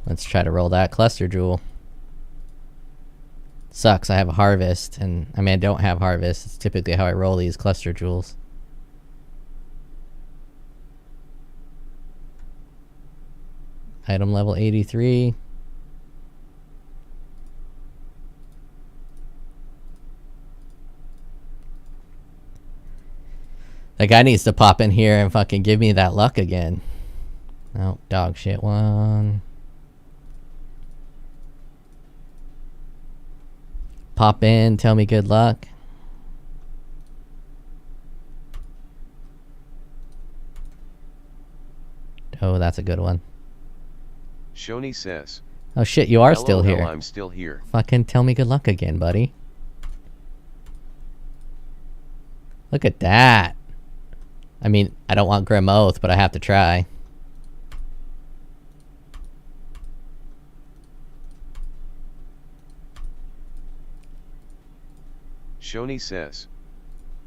Let's try to roll that Cluster Jewel. Sucks, I have a Harvest, and I mean I don't have Harvest. It's typically how I roll these Cluster Jewels. Item level 83. That guy needs to pop in here and fucking give me that luck again. Oh, dog shit one. Pop in, tell me good luck. Oh, that's a good one. Shoni says. Oh shit, you are LOL, still here. I'm still here. Fucking tell me good luck again, buddy. Look at that. I mean, I don't want Grim Oath, but I have to try. Shoni says.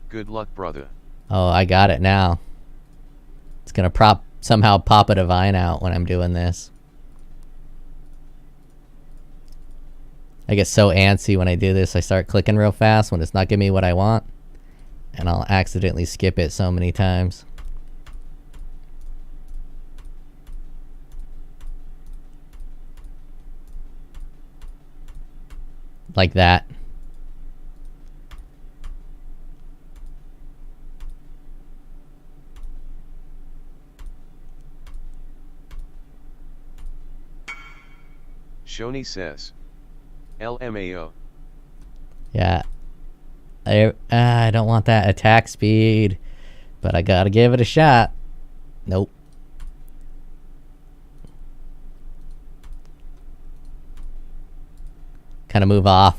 Good luck, brother. Oh, I got it now. It's gonna somehow pop a divine out when I'm doing this. I get so antsy when I do this, I start clicking real fast when it's not giving me what I want. And I'll accidentally skip it so many times. Like that. Shoni says. LMAO. Yeah. I don't want that attack speed, but I gotta give it a shot. Nope. Kind of move off.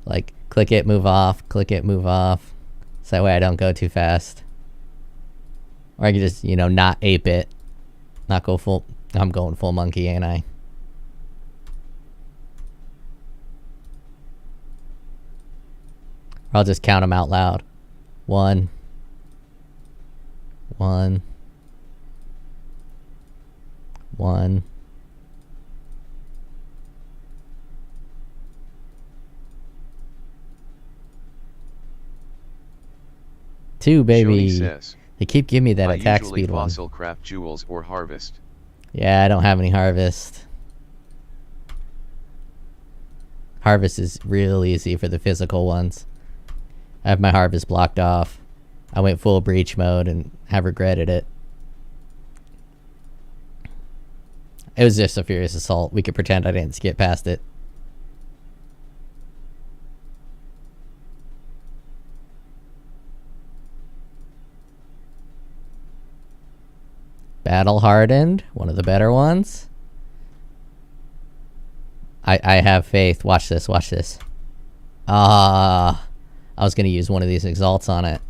Like, click it, move off, click it, move off. So that way I don't go too fast. Or I can just, you know, not ape it. Not go full... I'm going full monkey, ain't I? Or I'll just count them out loud. 1. 1. 1. 2, baby. Shoni says. They keep giving me that attack usually speed one. fossil craft jewels or harvest. Yeah, I don't have any harvest. Harvest is real easy for the physical ones. I have my harvest blocked off. I went full breach mode and have regretted it. It was just a furious assault. We could pretend I didn't skip past it. Battle hardened, one of the better ones. I have faith. Watch this, watch this. I was gonna use one of these exalts on it.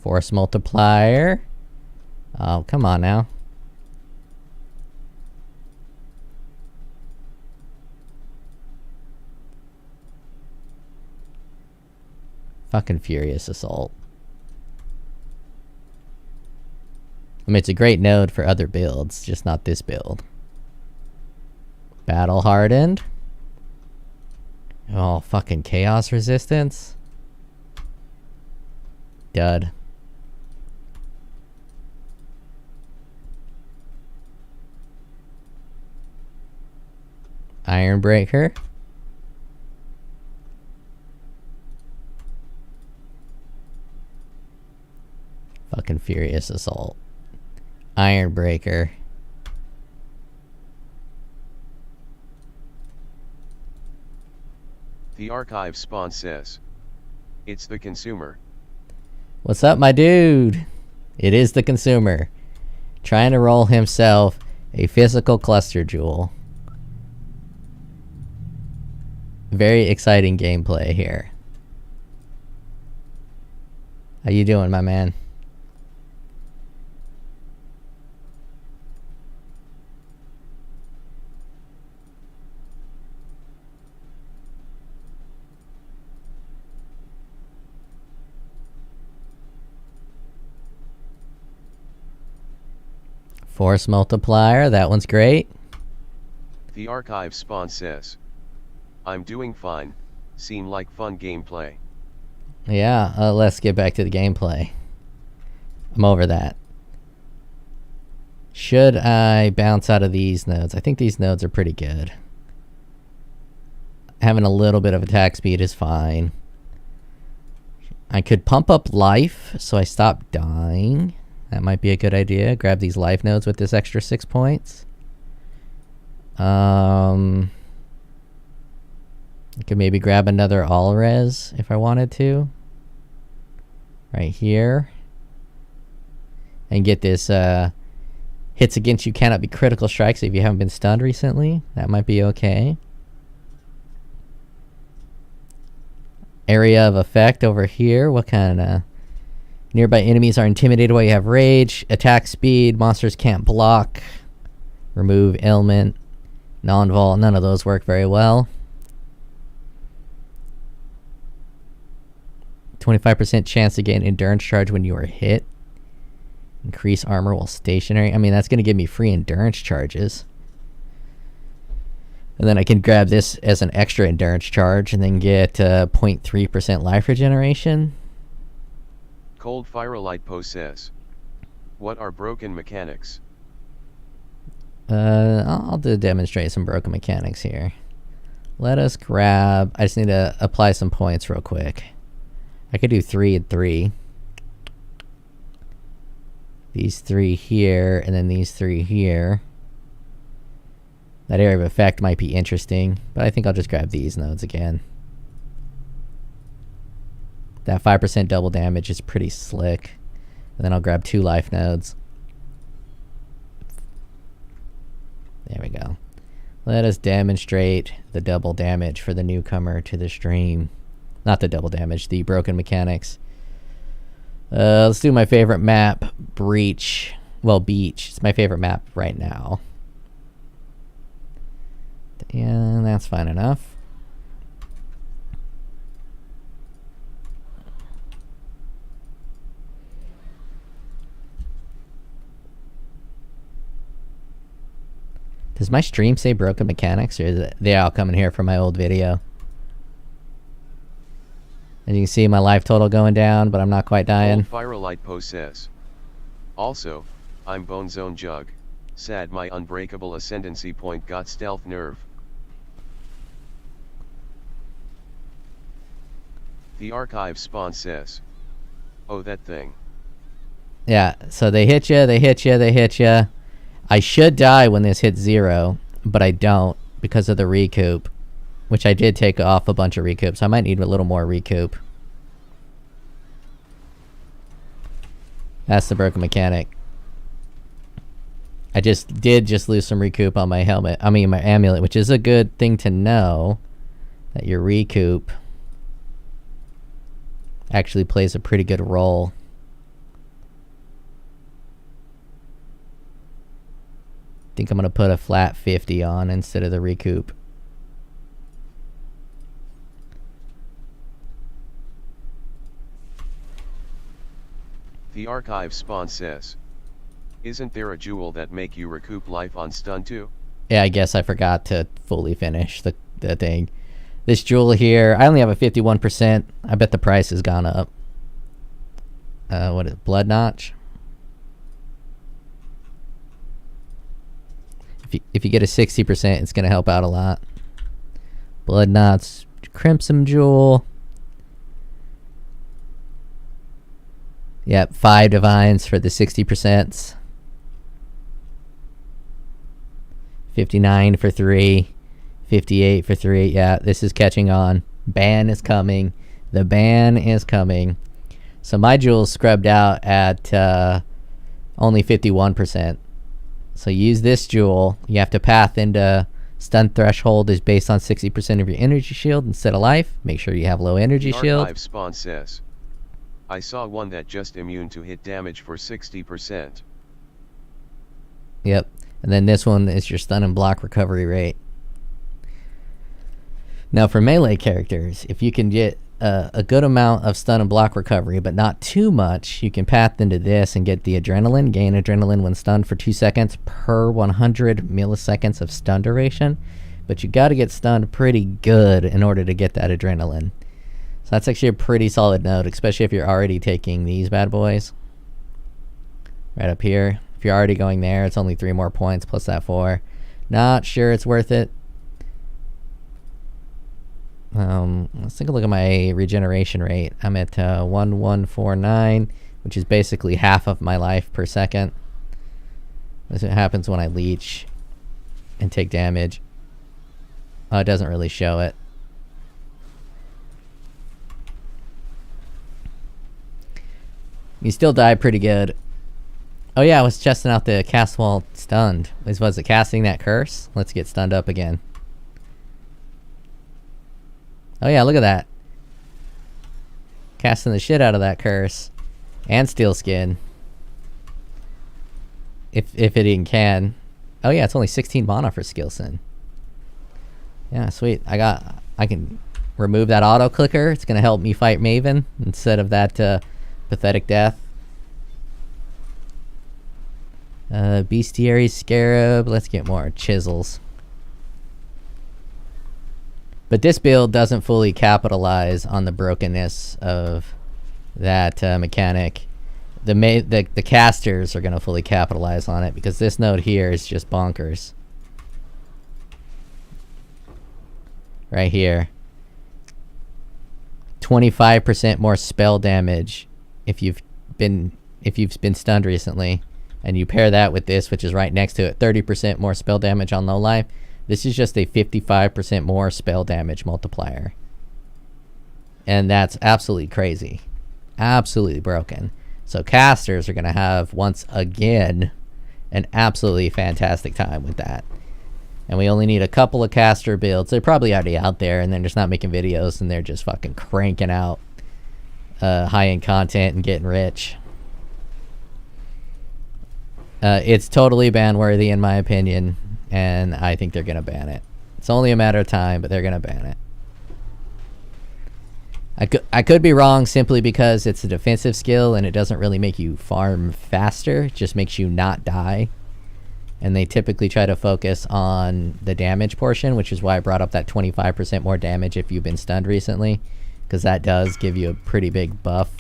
Force multiplier. Oh, come on now. Fucking furious assault. I mean, it's a great node for other builds, just not this build. Battle hardened. Oh, fucking chaos resistance. Dud. Iron breaker. Fucking furious assault. Iron breaker. The archive spawn says. It's the consumer. What's up, my dude? It is the consumer. Trying to roll himself a physical cluster jewel. Very exciting gameplay here. How you doing, my man? Force multiplier, that one's great. The archive spawn says. I'm doing fine. Seem like fun gameplay. Yeah, let's get back to the gameplay. I'm over that. Should I bounce out of these nodes? I think these nodes are pretty good. Having a little bit of attack speed is fine. I could pump up life so I stop dying. That might be a good idea. Grab these life nodes with this extra 6 points. I could maybe grab another all res if I wanted to. Right here. And get this hits against you cannot be critical strikes if you haven't been stunned recently. That might be okay. Area of effect over here. What kind of... Nearby enemies are intimidated while you have rage. Attack speed. Monsters can't block. Remove ailment. Non-vol. None of those work very well. 25% chance to gain endurance charge when you are hit. Increase armor while stationary. I mean, that's going to give me free endurance charges. And then I can grab this as an extra endurance charge and then get 0.3% life regeneration. Cold Firelight Poe says, what are broken mechanics? I'll demonstrate some broken mechanics here. Let us grab... I just need to apply some points real quick. I could do 3 and 3. These 3 here, and then these 3 here. That area of effect might be interesting, but I think I'll just grab these nodes again. That 5% double damage is pretty slick. And then I'll grab 2 life nodes. There we go. Let us demonstrate the double damage for the newcomer to the stream. Not the double damage, the broken mechanics. Let's do my favorite map, Breach. Well, Beach. It's my favorite map right now. And that's fine enough. Does my stream say broken mechanics, or is it they all coming here from my old video? As you can see, my life total going down, but I'm not quite dying. Firelight Poe says, also, I'm Bone Zone Jug. Sad my unbreakable ascendancy point got stealth nerf. The archive spawn says, oh that thing. Yeah, so they hit you, they hit you, they hit you. I should die when this hits 0, but I don't because of the recoup. Which I did take off a bunch of recoup, so I might need a little more recoup. That's the broken mechanic. I did lose some recoup on my helmet. I mean my amulet, which is a good thing to know. That your recoup actually plays a pretty good role. I think I'm gonna put a flat 50 on instead of the recoup. The archive spawn says, isn't there a jewel that make you recoup life on stun too? Yeah, I guess I forgot to fully finish the thing. This jewel here, I only have a 51%. I bet the price has gone up. What is it, Blood Notch? If you get a 60%, it's going to help out a lot. Blood Notch, Crimson Jewel. Yep, 5 divines for the 60%. 59 for 3. 58 for 3. Yeah, this is catching on. Ban is coming. The ban is coming. So my jewel's scrubbed out at only 51%. So use this jewel. You have to path into stun threshold is based on 60% of your energy shield instead of life. Make sure you have low energy shield. Archive spawn says, I saw one that just immune to hit damage for 60%. Yep. And then this one is your stun and block recovery rate. Now for melee characters, if you can get a good amount of stun and block recovery, but not too much, you can path into this and get the adrenaline. Gain adrenaline when stunned for 2 seconds per 100 milliseconds of stun duration. But you got to get stunned pretty good in order to get that adrenaline. So that's actually a pretty solid node, especially if you're already taking these bad boys. Right up here. If you're already going there, it's only 3 more points plus that 4. Not sure it's worth it. Let's take a look at my regeneration rate. I'm at 1149. which is basically half of my life per second. This happens when I leech and take damage. Oh, it doesn't really show it. You still die pretty good. Oh yeah, I was testing out the cast while stunned. Was it casting that curse? Let's get stunned up again. Oh yeah, look at that. Casting the shit out of that curse. And steel skin. If it even can. Oh yeah, it's only 16 mana for skill sin. Yeah, sweet. I can remove that auto clicker. It's gonna help me fight Maven instead of that pathetic death. Bestiary Scarab. Let's get more chisels. But this build doesn't fully capitalize on the brokenness of that mechanic. The casters are going to fully capitalize on it because this node here is just bonkers. Right here. 25% more spell damage if you've been stunned recently. And you pair that with this, which is right next to it, 30% more spell damage on low life. This is just a 55% more spell damage multiplier. And that's absolutely crazy. Absolutely broken. So casters are going to have, once again, an absolutely fantastic time with that. And we only need a couple of caster builds. They're probably already out there and they're just not making videos and they're just fucking cranking out high-end content and getting rich. It's totally ban-worthy in my opinion, and I think they're gonna ban it. It's only a matter of time, but they're gonna ban it. I could be wrong simply because it's a defensive skill and it doesn't really make you farm faster. It just makes you not die. And they typically try to focus on the damage portion, which is why I brought up that 25% more damage if you've been stunned recently, because that does give you a pretty big buff.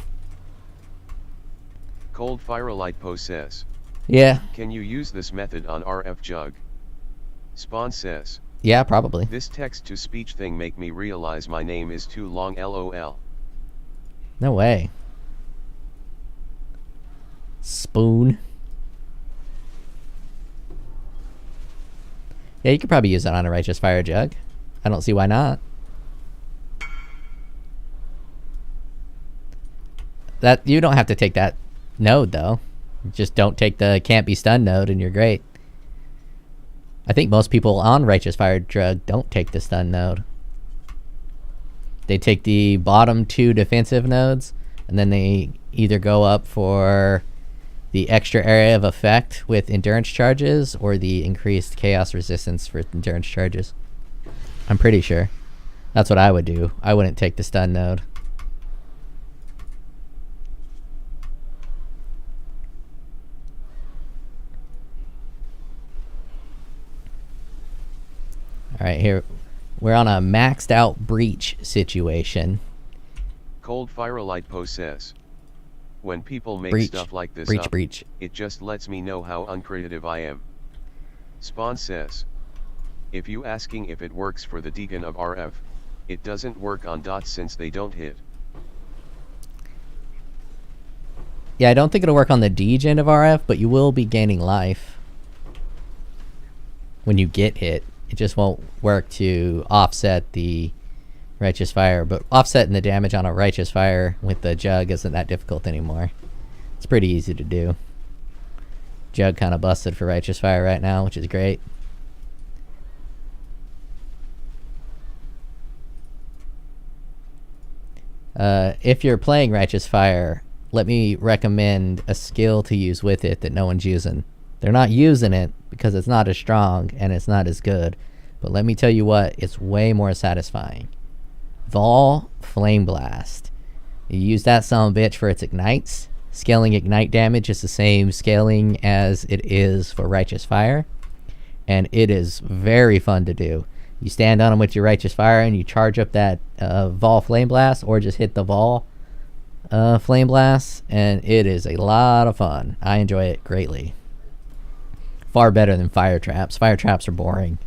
Cold Firelight Poe says. Yeah. Can you use this method on RF Jug? Spawn says. Yeah, probably. This text-to-speech thing make me realize my name is too long, lol. No way. Spoon. Yeah, you could probably use that on a Righteous Fire Jug. I don't see why not. That you don't have to take that node though. Just don't take the can't be stunned node and you're great. I think most people on Righteous Fire Jug don't take the stun node. They take the bottom two defensive nodes and then they either go up for the extra area of effect with endurance charges or the increased chaos resistance for endurance charges. I'm pretty sure. That's what I would do. I wouldn't take the stun node. Alright, here we're on a maxed out breach situation. Cold Firelight Poe says. When people make Breach. stuff like this Breach, up, breach. it just lets me know how uncreative I am. Spawn says. If you asking if it works for the Deacon of RF, it doesn't work on dots since they don't hit. Yeah, I don't think it'll work on the degen of RF, but you will be gaining life when you get hit. It just won't work to offset the Righteous Fire, but offsetting the damage on a Righteous Fire with the Jug isn't that difficult anymore. It's pretty easy to do. Jug kind of busted for Righteous Fire right now, which is great. If you're playing Righteous Fire, let me recommend a skill to use with it that no one's using. They're not using it because it's not as strong and it's not as good. But let me tell you what, it's way more satisfying. Vol Flame Blast. You use that son of a bitch for its ignites. Scaling ignite damage is the same scaling as it is for Righteous Fire. And it is very fun to do. You stand on them with your Righteous Fire and you charge up that Vol Flame Blast, or just hit the Vol Flame Blast, and it is a lot of fun. I enjoy it greatly. Far better than fire traps. Fire traps are boring.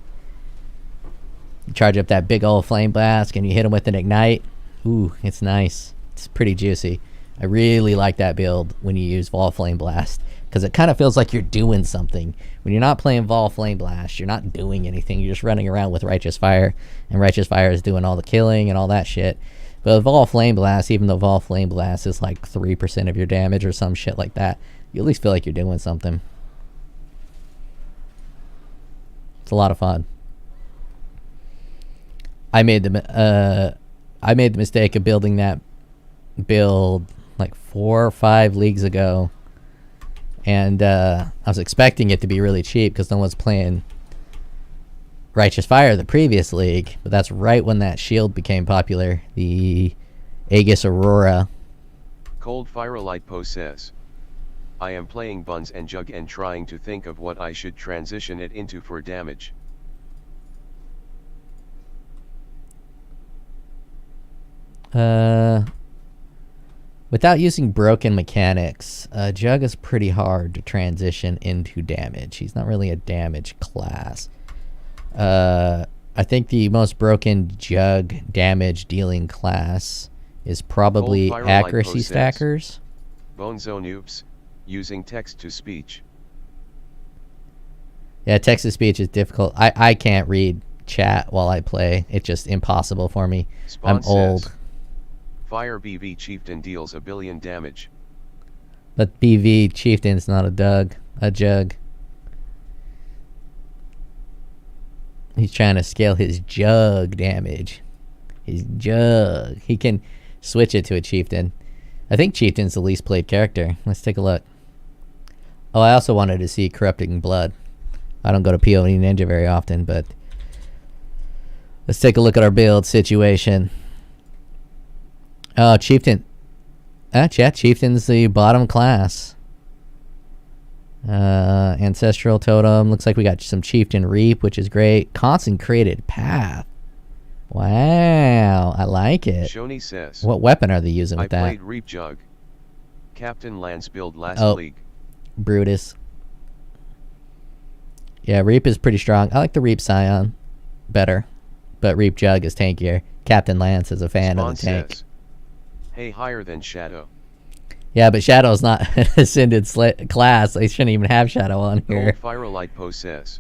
You charge up that big old flame blast and you hit them with an ignite. Ooh, it's nice. It's pretty juicy. I really like that build when you use Vol Flame Blast, because it kind of feels like you're doing something. When you're not playing Vol Flame Blast, you're not doing anything. You're just running around with Righteous Fire, and Righteous Fire is doing all the killing and all that shit. But with Vol Flame Blast, even though Vol Flame Blast is like 3% of your damage or some shit like that, you at least feel like you're doing something. It's a lot of fun. I made the mistake of building that build like 4 or 5 leagues ago, and I was expecting it to be really cheap because no one's playing Righteous Fire the previous league, but that's right when that shield became popular, the Aegis Aurora. Cold Firelight Poe says, I am playing Buns and Jug and trying to think of what I should transition it into for damage. Without using broken mechanics, Jug is pretty hard to transition into damage. He's not really a damage class. I think the most broken Jug damage dealing class is probably accuracy stackers. Bone Zone Oops, using text to speech. Yeah, text to speech is difficult. I can't read chat while I play. It's just impossible for me. Spawn I'm old. Fire BV Chieftain deals 1 billion damage. But BV Chieftain's not a jug. He's trying to scale his jug damage. His jug. He can switch it to a Chieftain. I think Chieftain's the least played character. Let's take a look. Oh, I also wanted to see Corrupting Blood. I don't go to POE Ninja very often, but let's take a look at our build situation. Oh, Chieftain. Chat, Chieftain's the bottom class. Ancestral Totem. Looks like we got some Chieftain Reap, which is great. Consecrated Path. Wow, I like it. Shoni says, what weapon are they using with that? I played Reap Jug. Captain Lance build last league. Brutus. Yeah, Reap is pretty strong. I like the Reap Scion better, but Reap Jug is tankier. Captain Lance is a fan of the tank. Says, hey, higher than Shadow. Yeah, but Shadow's not an Ascended class. They shouldn't even have Shadow on here. Gold Firelight Poe says,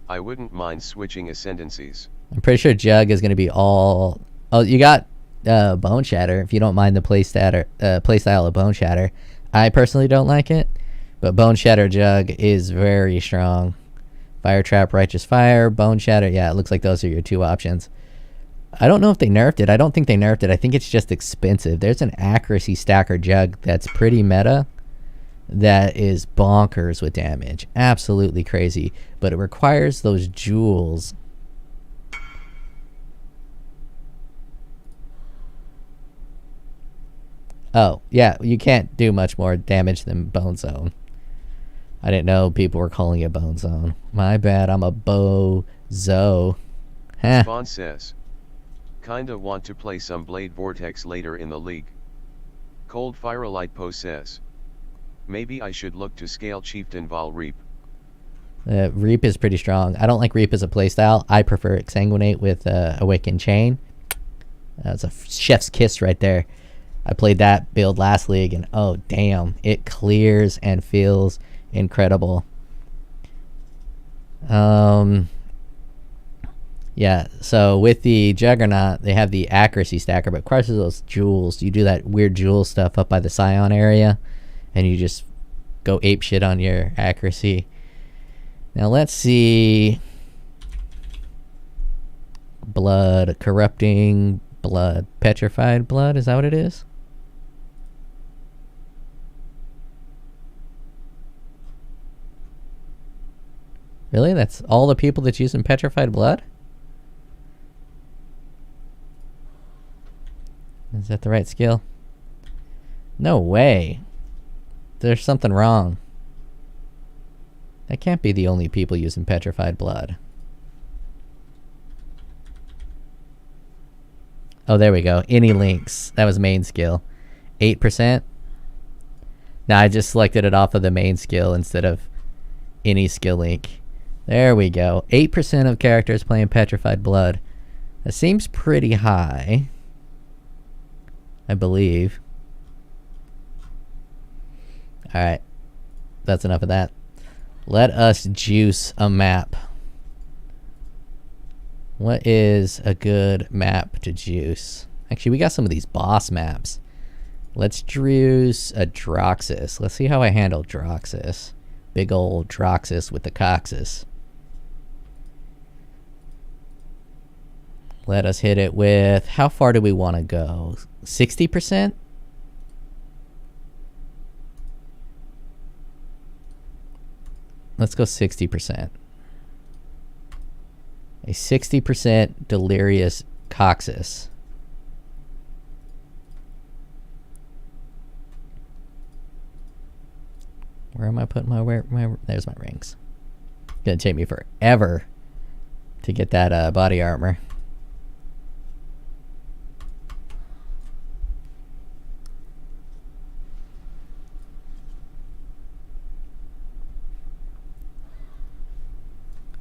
I wouldn't mind switching ascendancies. I'm pretty sure Jug is going to be all... Oh, you got Bone Shatter, if you don't mind the playstyle of Bone Shatter. I personally don't like it, but Bone Shatter Jug is very strong. Fire Trap, Righteous Fire, Bone Shatter. Yeah, it looks like those are your 2 options. I don't know if they nerfed it. I don't think they nerfed it. I think it's just expensive. There's an accuracy stacker Jug that's pretty meta that is bonkers with damage. Absolutely crazy. But it requires those jewels. Oh, yeah. You can't do much more damage than Bone Zone. I didn't know people were calling it Bone Zone. My bad. I'm a bozo. Huh. Spawn says, kinda want to play some Blade Vortex later in the league. Cold Firelight Poe says, maybe I should look to scale Chieftain Vol Reap. Reap is pretty strong. I don't like Reap as a playstyle. I prefer Exsanguinate with Awakened Chain. That's a chef's kiss right there. I played that build last league, and oh damn, it clears and feels incredible. Yeah, so with the Juggernaut, they have the accuracy stacker, but crushes those jewels. You do that weird jewel stuff up by the Scion area, and you just go ape shit on your accuracy. Now let's see. Blood, Corrupting Blood, Petrified Blood, is that what it is? Really? That's all the people that's using Petrified Blood? Is that the right skill? No way. There's something wrong. That can't be the only people using Petrified Blood. Oh, there we go. Any links. That was main skill. 8%? Now I just selected it off of the main skill instead of any skill link. There we go. 8% of characters playing Petrified Blood. That seems pretty high, I believe. Alright. That's enough of that. Let us juice a map. What is a good map to juice? Actually, we got some of these boss maps. Let's juice a Droxus. Let's see how I handle Droxus. Big old Droxus with the Coxus. Let us hit it with... How far do we want to go? 60%? Let's go 60%. A 60% Delirious Coxus. Where am I putting my... There's my rings. It's gonna take me forever to get that body armor.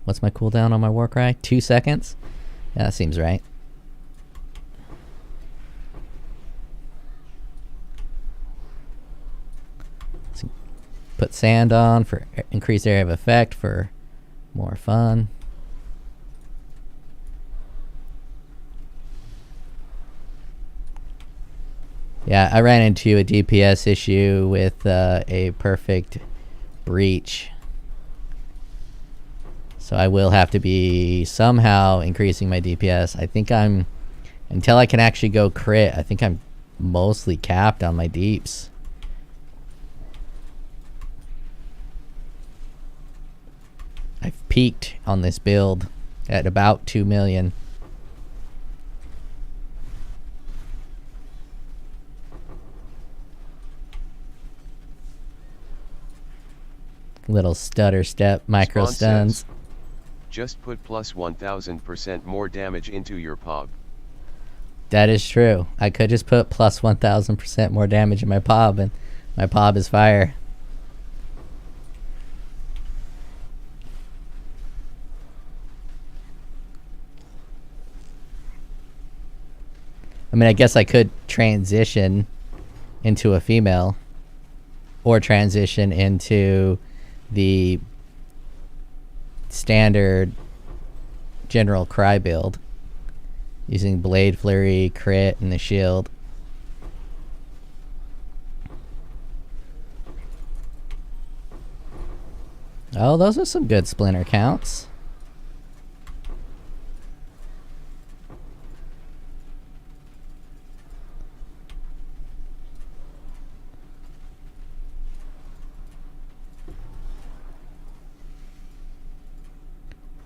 What's my cooldown on my Warcry? 2 seconds? Yeah, that seems right. Let's put sand on for increased area of effect for more fun. Yeah, I ran into a DPS issue with a perfect breach. So I will have to be somehow increasing my DPS. I think I'm... Until I can actually go crit, I think I'm mostly capped on my deeps. I've peaked on this build at about 2 million. Little stutter step, micro Spawn stuns. says, just put plus 1000% more damage into your POB. That is true. I could just put plus 1000% more damage in my POB, and my POB is fire. I mean, I guess I could transition into a female, or transition into the standard general cry build using Blade Flurry, crit, and the shield. Oh, those are some good splinter counts.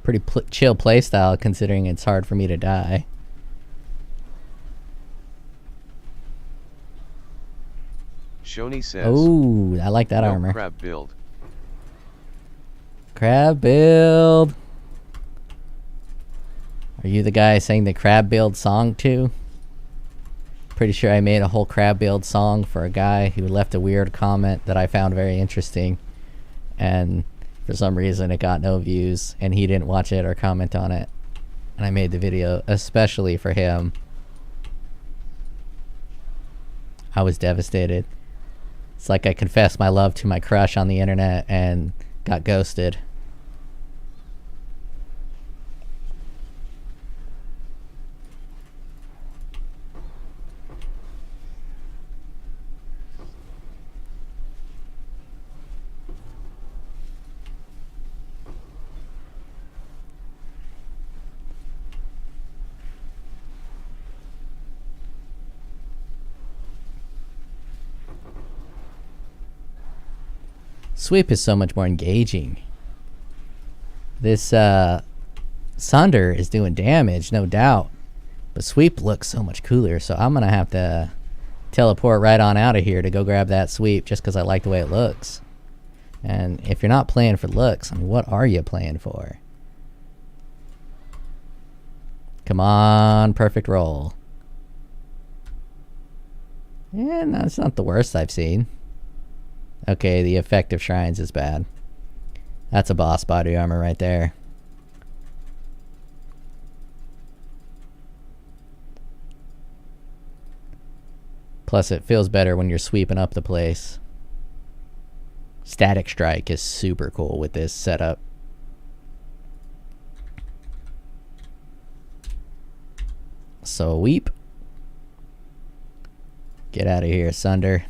Pretty chill playstyle considering it's hard for me to die. Shoni says, Oh, I like that no armor. crab build. Crab build. Are you the guy saying the crab build song too? Pretty sure I made a whole crab build song for a guy who left a weird comment that I found very interesting, and for some reason it got no views and he didn't watch it or comment on it, and I made the video especially for him. I was devastated. It's like I confessed my love to my crush on the internet and got ghosted. Sweep is so much more engaging. This Sunder is doing damage, no doubt, but Sweep looks so much cooler, so I'm gonna have to teleport right on out of here to go grab that Sweep just because I like the way it looks. And if you're not playing for looks, I mean, what are you playing for? Come on, perfect roll. Yeah, no, it's not the worst I've seen. Okay, the effect of shrines is bad. That's a boss body armor right there. Plus it feels better when you're sweeping up the place. Static Strike is super cool with this setup. Sweep. Get out of here, Sunder.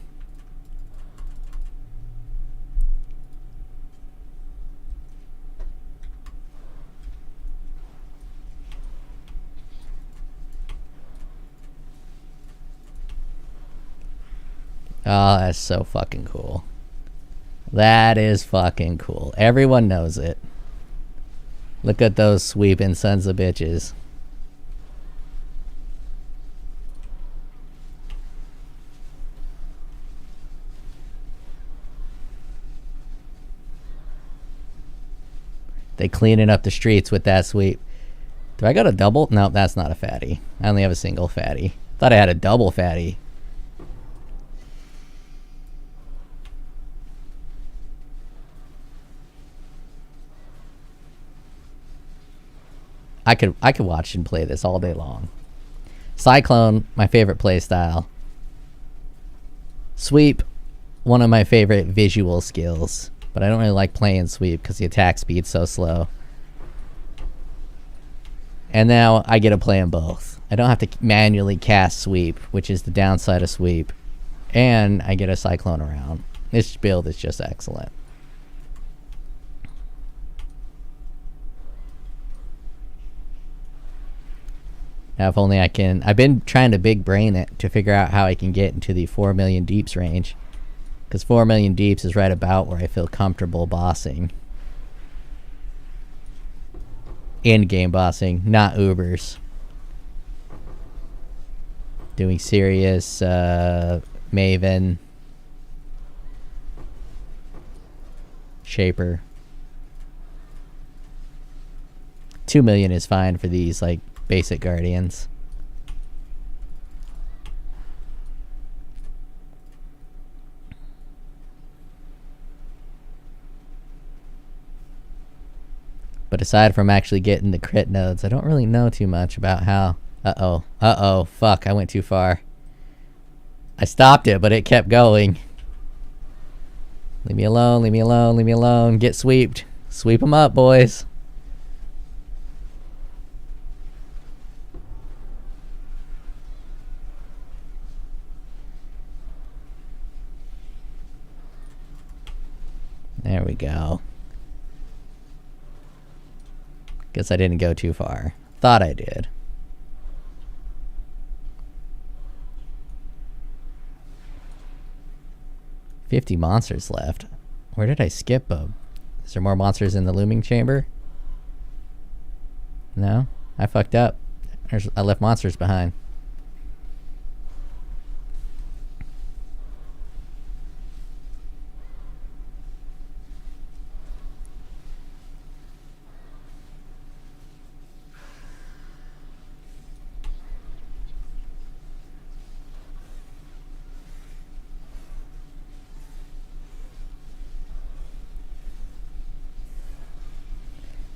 Oh, that's so fucking cool. That is fucking cool. Everyone knows it. Look at those sweeping sons of bitches. They cleaning up the streets with that sweep. Do I got a double? No, that's not a fatty. I only have a single fatty. Thought I had a double fatty. I could watch and play this all day long. Cyclone, my favorite play style. Sweep, one of my favorite visual skills. But I don't really like playing sweep because the attack speed's so slow. And now I get to play them both. I don't have to manually cast sweep, which is the downside of sweep. And I get a cyclone around. This build is just excellent. Now if only I can... I've been trying to big brain it to figure out how I can get into the 4 million deeps range. Because 4 million deeps is right about where I feel comfortable bossing. In-game bossing, not Ubers. Doing serious Maven. Shaper. 2 million is fine for these, like, basic guardians. But aside from actually getting the crit nodes, I don't really know too much about how... Uh-oh. Uh-oh. Fuck, I went too far. I stopped it, but it kept going. Leave me alone, leave me alone, leave me alone. Get sweeped. Sweep them up, boys. There we go. Guess I didn't go too far. Thought I did. $50 monsters left. Where did I skip them? Is there more monsters in the looming chamber? No? I fucked up. I left monsters behind.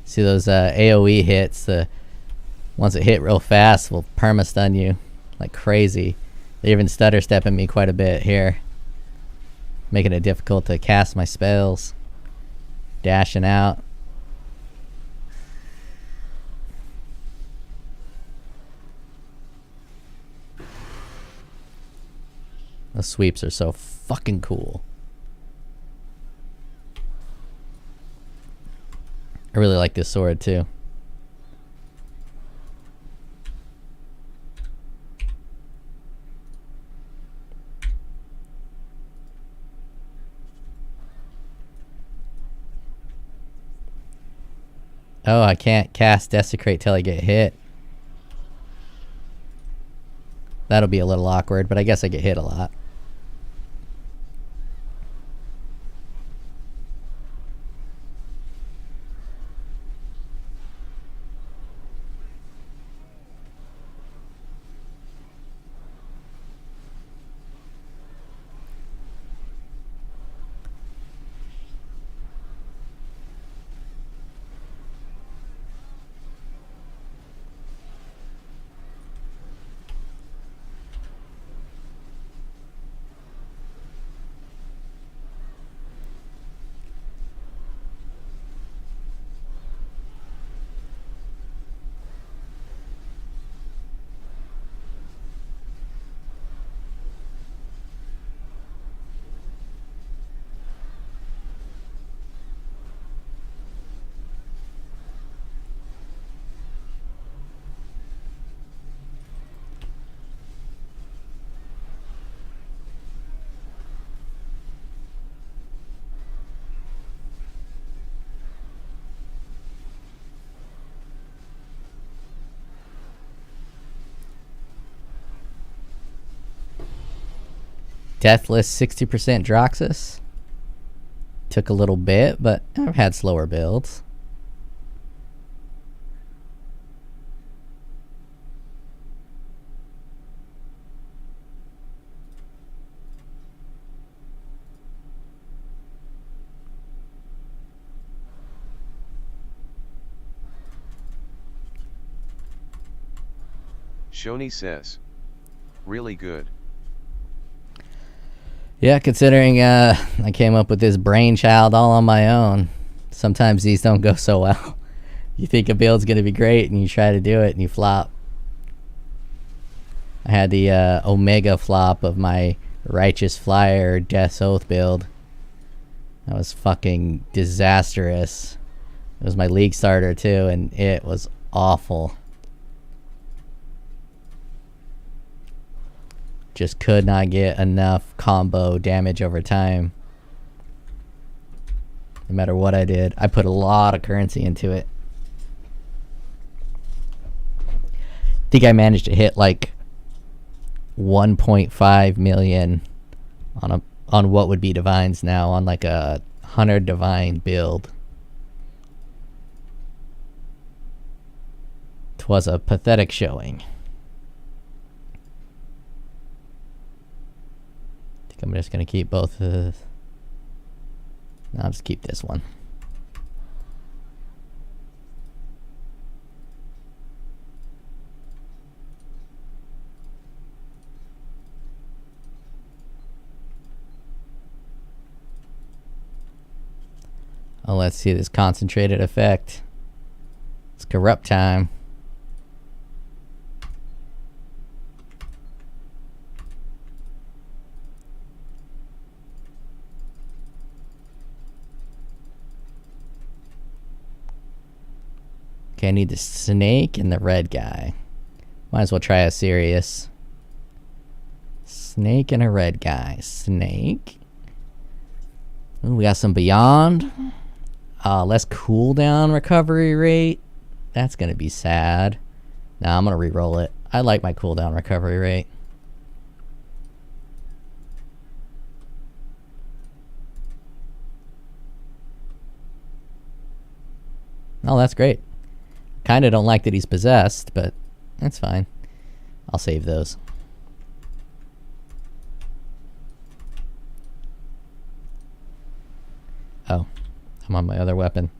See those AoE hits, the ones that hit real fast will perma-stun you like crazy. They're even stutter stepping me quite a bit here. Making it difficult to cast my spells. Dashing out. The sweeps are so fucking cool. I really like this sword too. Oh, I can't cast Desecrate till I get hit. That'll be a little awkward, but I guess I get hit a lot. Deathless 60% Droxus. Took a little bit, but I've had slower builds. Shoni says, really good. Yeah, considering I came up with this brainchild all on my own. Sometimes these don't go so well. You think a build's gonna be great and you try to do it and you flop. I had the Omega flop of my Righteous Flyer Death's Oath build. That was fucking disastrous. It was my league starter too, and it was awful. Just could not get enough combo damage over time. No matter what I did. I put a lot of currency into it. I think I managed to hit like 1.5 million on what would be divines now on like a 100 divine build. Twas a pathetic showing. I'm just gonna keep both of the... No, I'll just keep this one. Oh, let's see this concentrated effect. It's corrupt time. Okay, I need the snake and the red guy. Might as well try a serious. Snake and a red guy. Snake. Ooh, we got some beyond. Less cooldown recovery rate. That's gonna be sad. Nah, I'm gonna re-roll it. I like my cooldown recovery rate. Oh, that's great. Kinda don't like that he's possessed, but that's fine. I'll save those. Oh, I'm on my other weapon.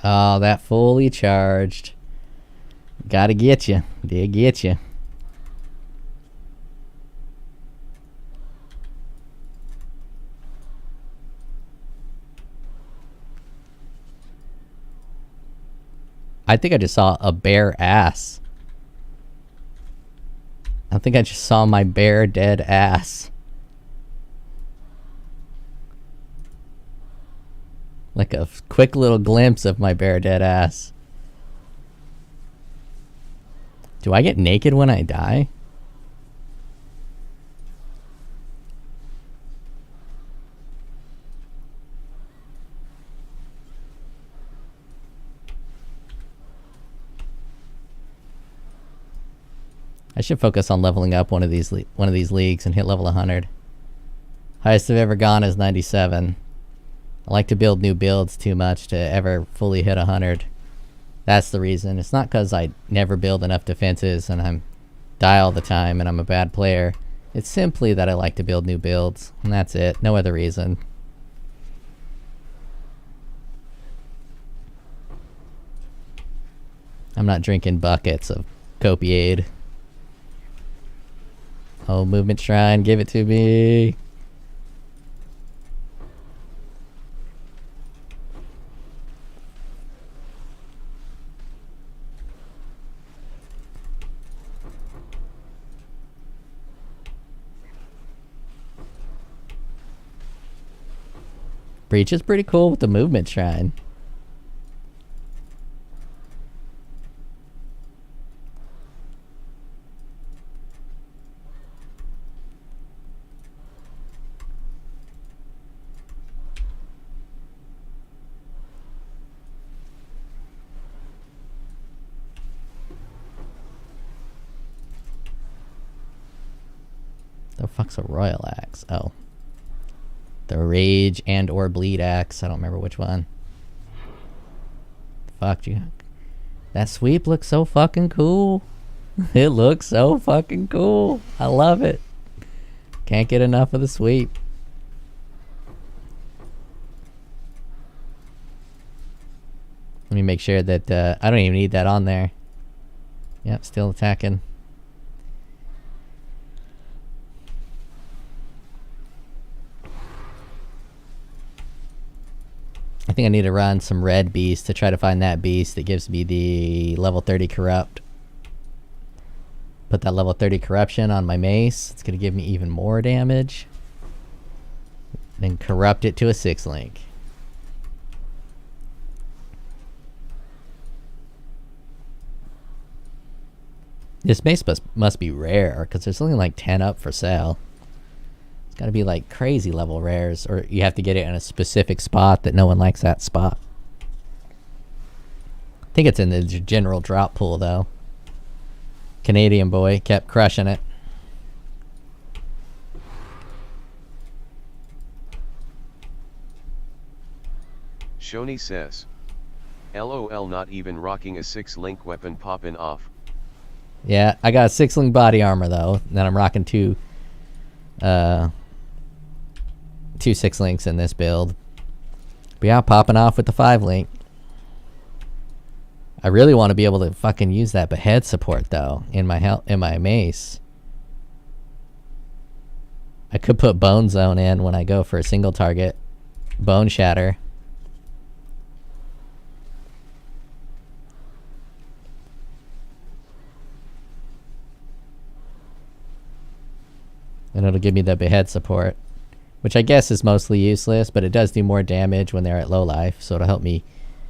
Oh, that fully charged. Gotta get you. Did get you. I think I just saw a bare ass. I think I just saw my bare dead ass. Like a quick little glimpse of my bare dead ass. Do I get naked when I die? I should focus on leveling up one of these leagues and hit level 100. Highest I've ever gone is 97. I like to build new builds too much to ever fully hit 100. That's the reason. It's not because I never build enough defenses and I'm die all the time and I'm a bad player. It's simply that I like to build new builds, and that's it. No other reason. I'm not drinking buckets of Copiade. Oh, Movement Shrine, give it to me. Breach is pretty cool with the movement shrine. The fuck's a royal axe? Oh. The rage and or bleed axe. I don't remember which one. Fuck you. That sweep looks so fucking cool. It looks so fucking cool. I love it. Can't get enough of the sweep. Let me make sure that I don't even need that on there. Yep, still attacking. I think I need to run some red beast to try to find that beast that gives me the level 30 corrupt. Put that level 30 corruption on my mace. It's going to give me even more damage. Then corrupt it to a 6 link. This mace must be rare because there's only like 10 up for sale. It's got to be like crazy level rares, or you have to get it in a specific spot that no one likes that spot. I think it's in the general drop pool though. Canadian boy kept crushing it. Shoni says, LOL, not even rocking a 6-link weapon popping off. Yeah, I got a 6-link body armor though. Then I'm rocking two 6-links in this build. But yeah, popping off with the 5-link. I really want to be able to fucking use that behead support though in my mace. I could put bone zone in when I go for a single target. Bone shatter. And it'll give me the behead support, which I guess is mostly useless, but it does do more damage when they're at low life, so it'll help me.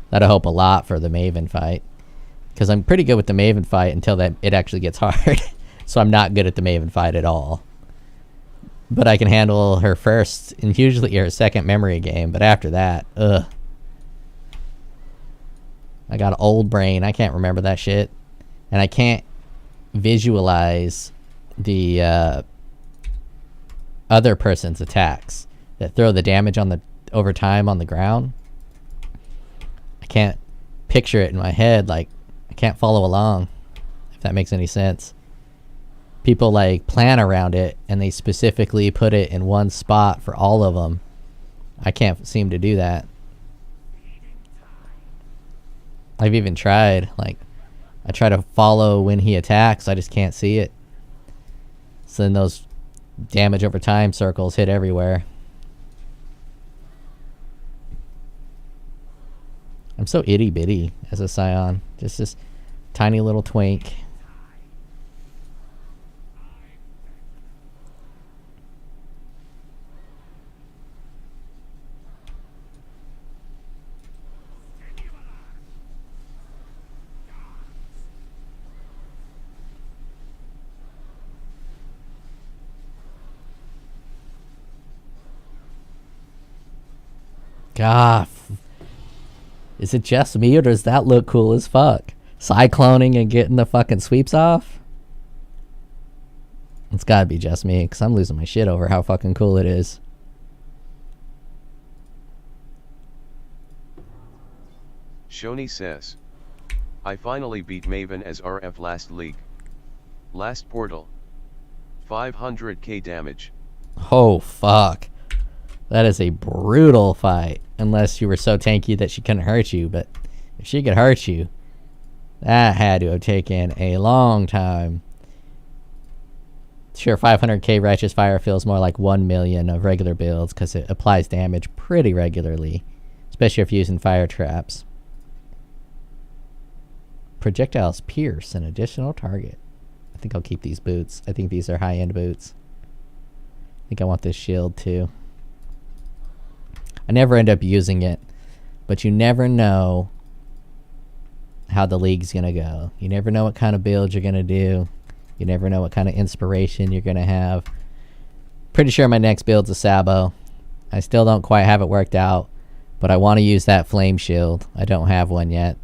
That'll help a lot for the Maven fight, because I'm pretty good with the Maven fight until that it actually gets hard. So I'm not good at the Maven fight at all. But I can handle her first and usually her second memory game, but after that, ugh. I got an old brain. I can't remember that shit, and I can't visualize the other person's attacks that throw the damage on the over time on the ground. I can't picture it in my head. Like, I can't follow along, if that makes any sense. People like plan around it and they specifically put it in one spot for all of them. I can't seem to do that. I've even tried, like, I try to follow when he attacks, I just can't see it. So then those damage over time circles hit everywhere. I'm so itty bitty as a Scion. Just this tiny little twink. God, is it just me or does that look cool as fuck? Cycloning and getting the fucking sweeps off? It's gotta be just me, because I'm losing my shit over how fucking cool it is. Shoni says, I finally beat Maven as RF last league. Last portal. 500k damage. Oh, fuck. That is a brutal fight. Unless you were so tanky that she couldn't hurt you. But if she could hurt you, that had to have taken a long time. Sure, 500k Righteous Fire feels more like 1 million of regular builds because it applies damage pretty regularly. Especially if you're using fire traps. Projectiles pierce an additional target. I think I'll keep these boots. I think these are high-end boots. I think I want this shield too. I never end up using it, but you never know how the league's gonna go. You never know what kind of build you're gonna do. You never know what kind of inspiration you're gonna have. Pretty sure my next build's a Sabo. I still don't quite have it worked out, but I want to use that flame shield. I don't have one yet.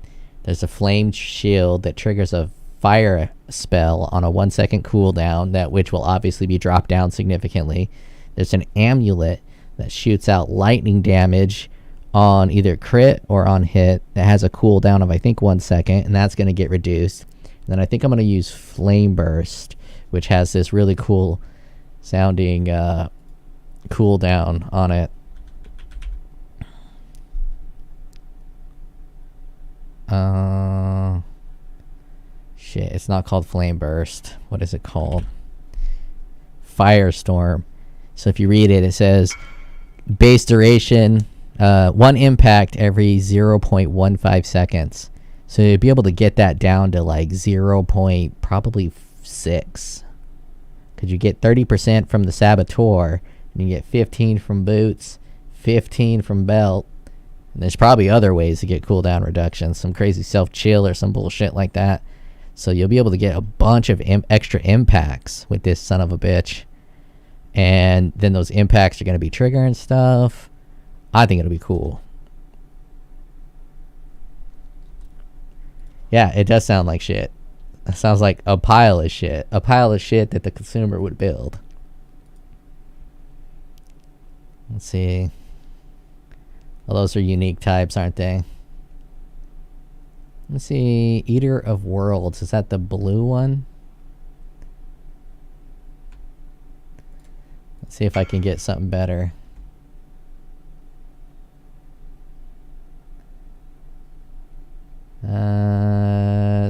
There's a flame shield that triggers a fire spell on a 1 second cooldown, that which will obviously be dropped down significantly. There's an amulet that shoots out lightning damage on either crit or on hit. That has a cooldown of I think 1 second, and that's going to get reduced. And then I think I'm going to use Flame Burst, which has this really cool sounding cooldown on it. Shit, it's not called Flame Burst. What is it called? Firestorm. So if you read it, it says base duration, 1 impact every 0.15 seconds. So you'll be able to get that down to like 0.probably 6. Because you get 30% from the Saboteur, and you get 15 from boots, 15 from belt. And there's probably other ways to get cooldown reductions, some crazy self-chill or some bullshit like that. So you'll be able to get a bunch of extra impacts with this son of a bitch. And then those impacts are going to be triggering stuff. I think it'll be cool. Yeah, it does sound like shit. It sounds like a pile of shit. A pile of shit that the consumer would build. Let's see. Well, those are unique types, aren't they? Let's see. Eater of Worlds. Is that the blue one? Let's see if I can get something better.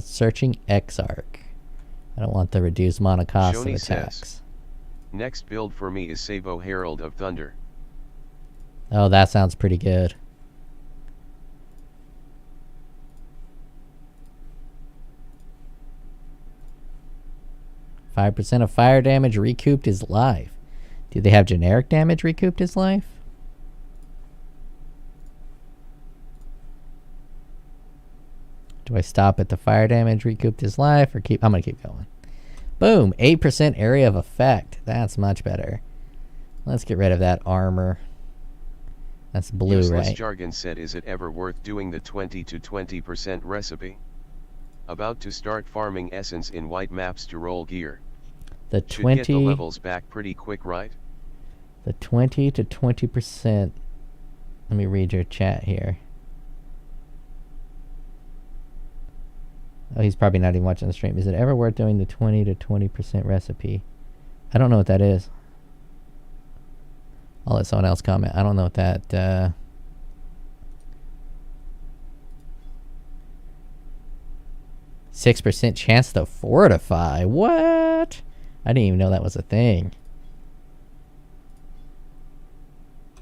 Searching Exarch. I don't want the reduced mana cost of Shoni attacks. says, next build for me is Sabo Herald of Thunder. Oh, that sounds pretty good. %5 of fire damage recouped is life. Do they have generic damage recouped is life? Do I stop at the fire damage recouped is life or keep? I'm gonna keep going. Boom, 8% area of effect. That's much better. Let's get rid of that armor. That's blue, Useless right? Jargon said, is it ever worth doing the 20 to 20% recipe? About to start farming essence in white maps to roll gear. The Should 20 get the levels back pretty quick, right? The 20 to 20%. Let me read your chat here. Oh, he's probably not even watching the stream. Is it ever worth doing the 20 to 20% recipe? I don't know what that is. I'll let someone else comment. I don't know what that... 6% chance to fortify. What? I didn't even know that was a thing.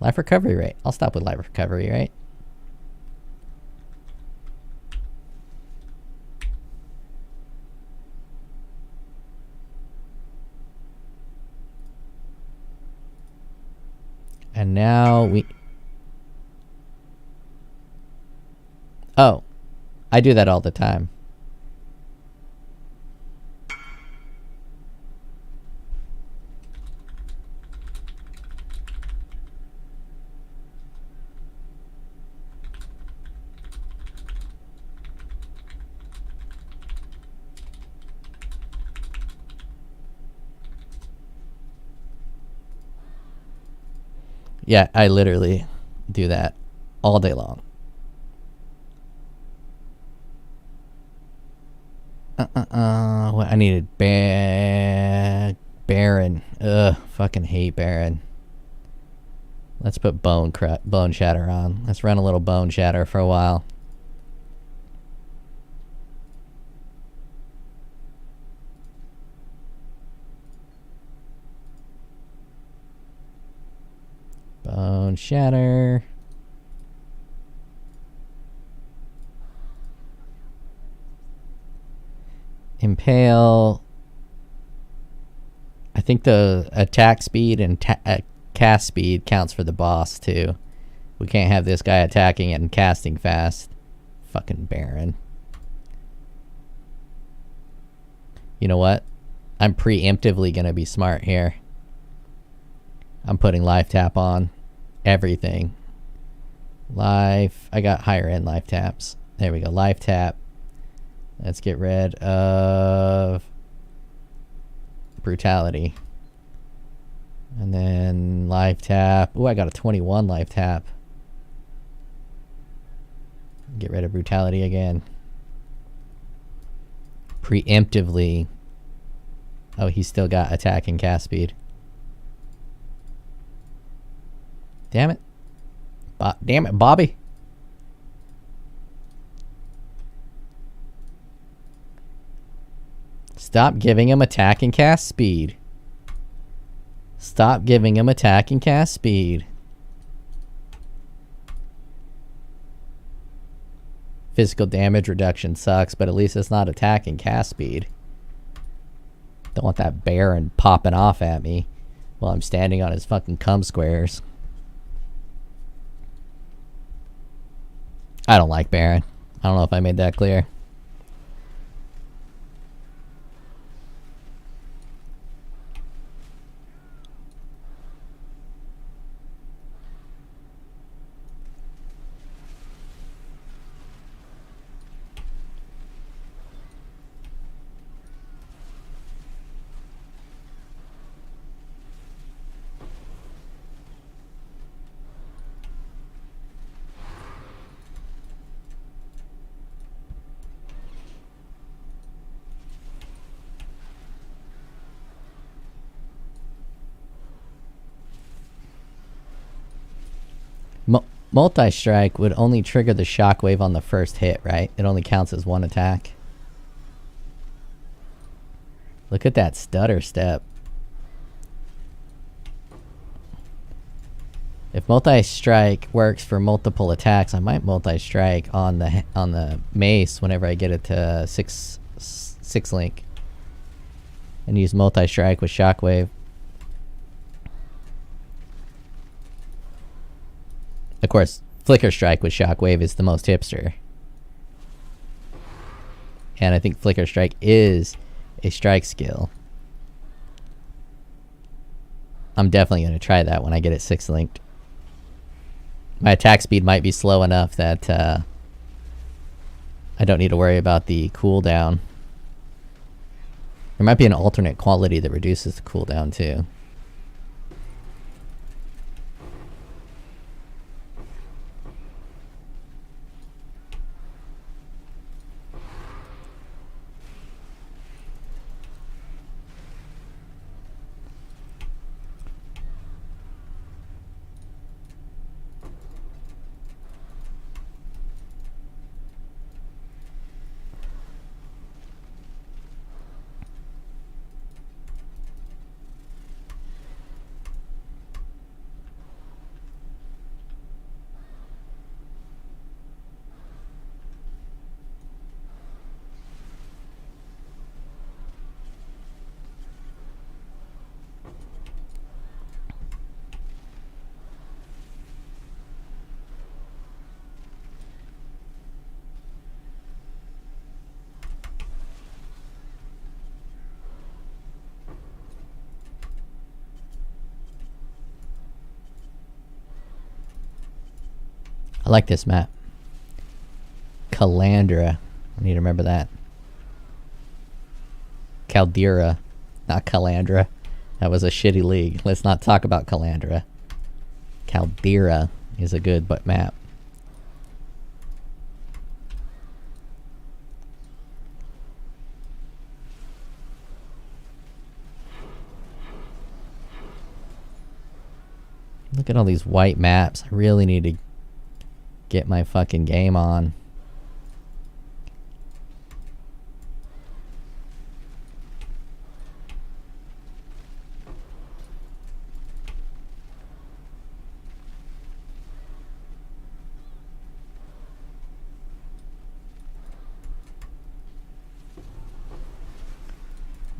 Life recovery rate. I'll stop with life recovery rate. And now we... Oh. I do that all the time. Yeah, I literally do that all day long. What I needed Baron. Ugh, fucking hate Baron. Let's put Bone Shatter on. Let's run a little Bone Shatter for a while. Bone Shatter. Impale. I think the attack speed and cast speed counts for the boss too. We can't have this guy attacking and casting fast. Fucking Baron. You know what? I'm preemptively gonna be smart here. I'm putting life tap on everything. Life. I got higher end life taps. There we go. Life tap. Let's get rid of brutality. And then life tap. Ooh, I got a 21 life tap. Get rid of brutality again. Preemptively. Oh, he's still got attack and cast speed. Damn it. Damn it, Bobby. Stop giving him attack and cast speed. Stop giving him attack and cast speed. Physical damage reduction sucks, but at least it's not attack and cast speed. Don't want that Baron popping off at me while I'm standing on his fucking cum squares. I don't like Baron. I don't know if I made that clear. Multi-strike would only trigger the shockwave on the first hit, right? It only counts as one attack. Look at that stutter step. If multi-strike works for multiple attacks, I might multi-strike on the mace whenever I get it to 6 link. And use multi-strike with shockwave. Of course, Flicker Strike with Shockwave is the most hipster. And I think Flicker Strike is a strike skill. I'm definitely going to try that when I get it 6 linked. My attack speed might be slow enough that I don't need to worry about the cooldown. There might be an alternate quality that reduces the cooldown too. I like this map. Calandra. I need to remember that. Caldera. Not Calandra. That was a shitty league. Let's not talk about Calandra. Caldera is a good map. Look at all these white maps. I really need to get my fucking game on.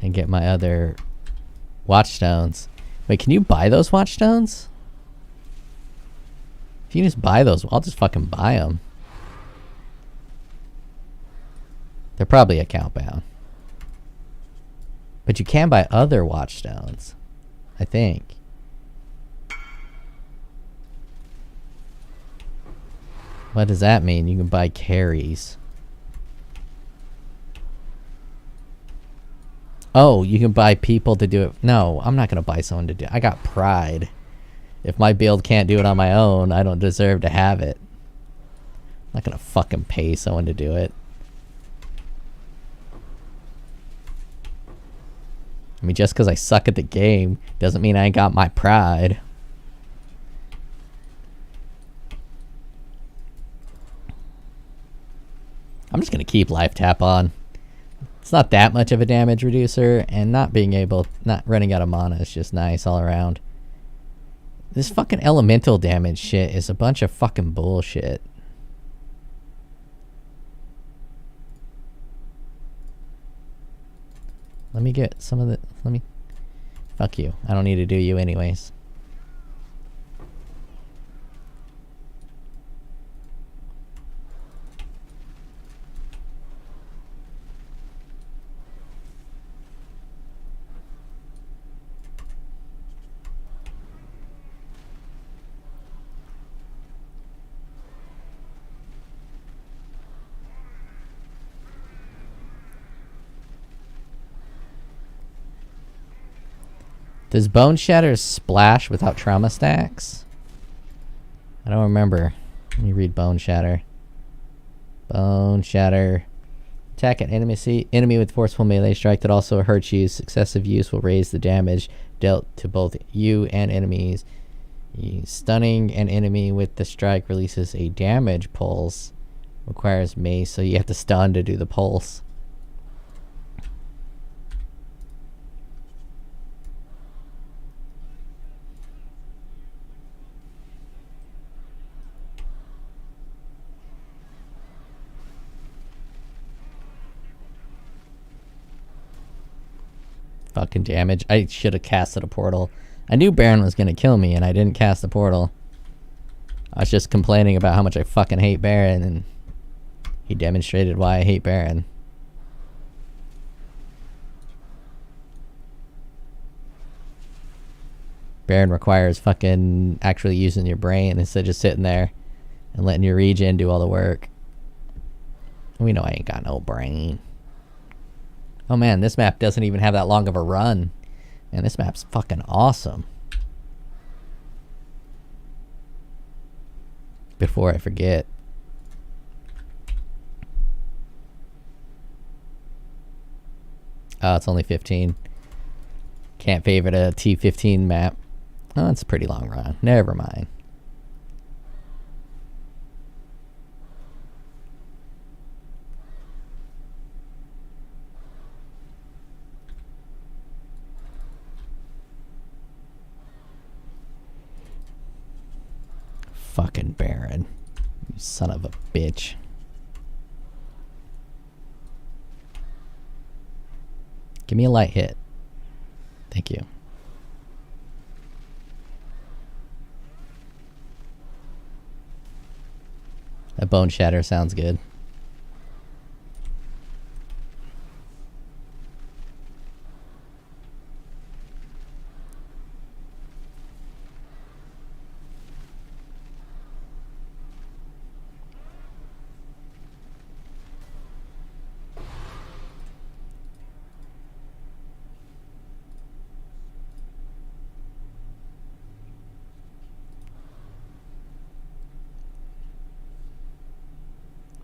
And get my other watchstones. Wait, can you buy those watchstones? If you just buy those, I'll just fucking buy them. They're probably account bound. But you can buy other watchstones, I think. What does that mean? You can buy carries. Oh, you can buy people to do it. No, I'm not going to buy someone to do it. I got pride. If my build can't do it on my own, I don't deserve to have it. I'm not going to fucking pay someone to do it. I mean, just because I suck at the game doesn't mean I ain't got my pride. I'm just going to keep life tap on. It's not that much of a damage reducer, and not running out of mana is just nice all around. This fucking elemental damage shit is a bunch of fucking bullshit. Let me get some of the... Fuck you. I don't need to do you anyways. Does Bone Shatter splash without trauma stacks? I don't remember. Let me read Bone Shatter. Bone Shatter. Attack an enemy with forceful melee strike that also hurts you. Successive use will raise the damage dealt to both you and enemies. Stunning an enemy with the strike releases a damage pulse. Requires mace, so you have to stun to do the pulse. Fucking damage. I should have casted a portal. I knew Baron was gonna kill me and I didn't cast the portal. I was just complaining about how much I fucking hate Baron, and he demonstrated why I hate Baron. Baron requires fucking actually using your brain instead of just sitting there and letting your regen do all the work. We know I ain't got no brain. Oh man, this map doesn't even have that long of a run. And this map's fucking awesome. Before I forget. Oh, it's only 15. Can't favorite a T15 map. Oh, it's a pretty long run. Never mind. Fucking Baron. You son of a bitch. Give me a light hit. Thank you. That Bone Shatter sounds good.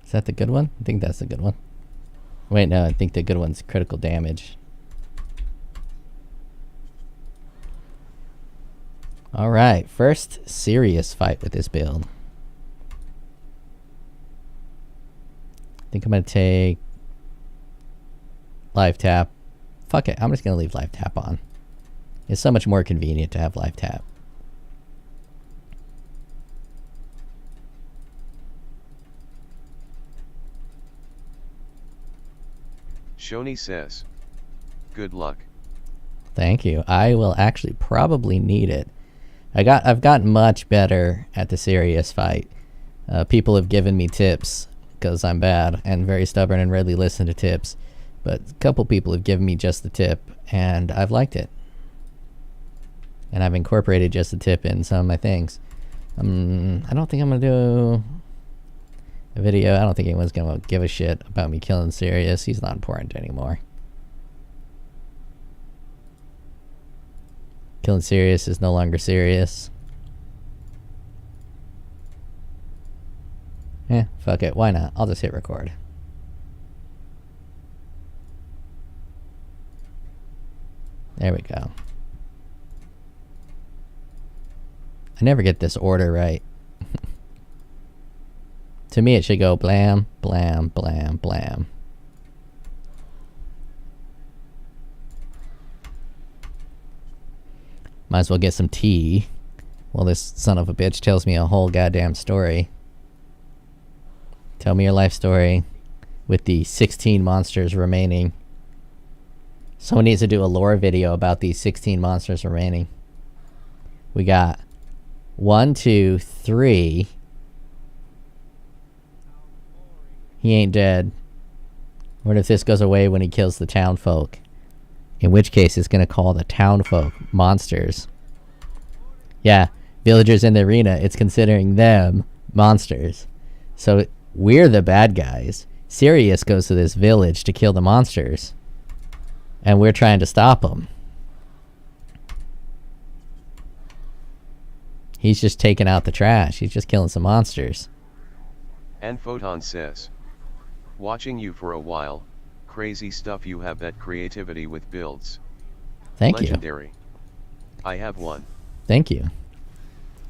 Is that the good one? I think that's the good one. Wait, no, I think the good one's critical damage. Alright, first serious fight with this build. I think I'm gonna take life tap. Fuck it, I'm just gonna leave life tap on. It's so much more convenient to have life tap. Shoni says, good luck. Thank you. I will actually probably need it. I've gotten much better at the serious fight. People have given me tips because I'm bad and very stubborn and rarely listen to tips. But a couple people have given me just the tip, and I've liked it. And I've incorporated just the tip in some of my things. I don't think I'm gonna do a video. I don't think anyone's gonna give a shit about me killing Sirius. He's not important anymore. Killing Sirius is no longer serious. Fuck it. Why not? I'll just hit record. There we go. I never get this order right. To me, it should go blam, blam, blam, blam. Might as well get some tea. Well, this son of a bitch tells me a whole goddamn story. Tell me your life story with the 16 monsters remaining. Someone needs to do a lore video about these 16 monsters remaining. We got 1, 2, 3. He ain't dead. What if this goes away when he kills the townfolk? In which case, it's gonna call the townfolk monsters. Yeah, villagers in the arena, it's considering them monsters. So we're the bad guys. Sirius goes to this village to kill the monsters. And we're trying to stop him. He's just taking out the trash. He's just killing some monsters. And Photon says, watching you for a while, crazy stuff. You have that creativity with builds. Thank you. Legendary. I have one. Thank you.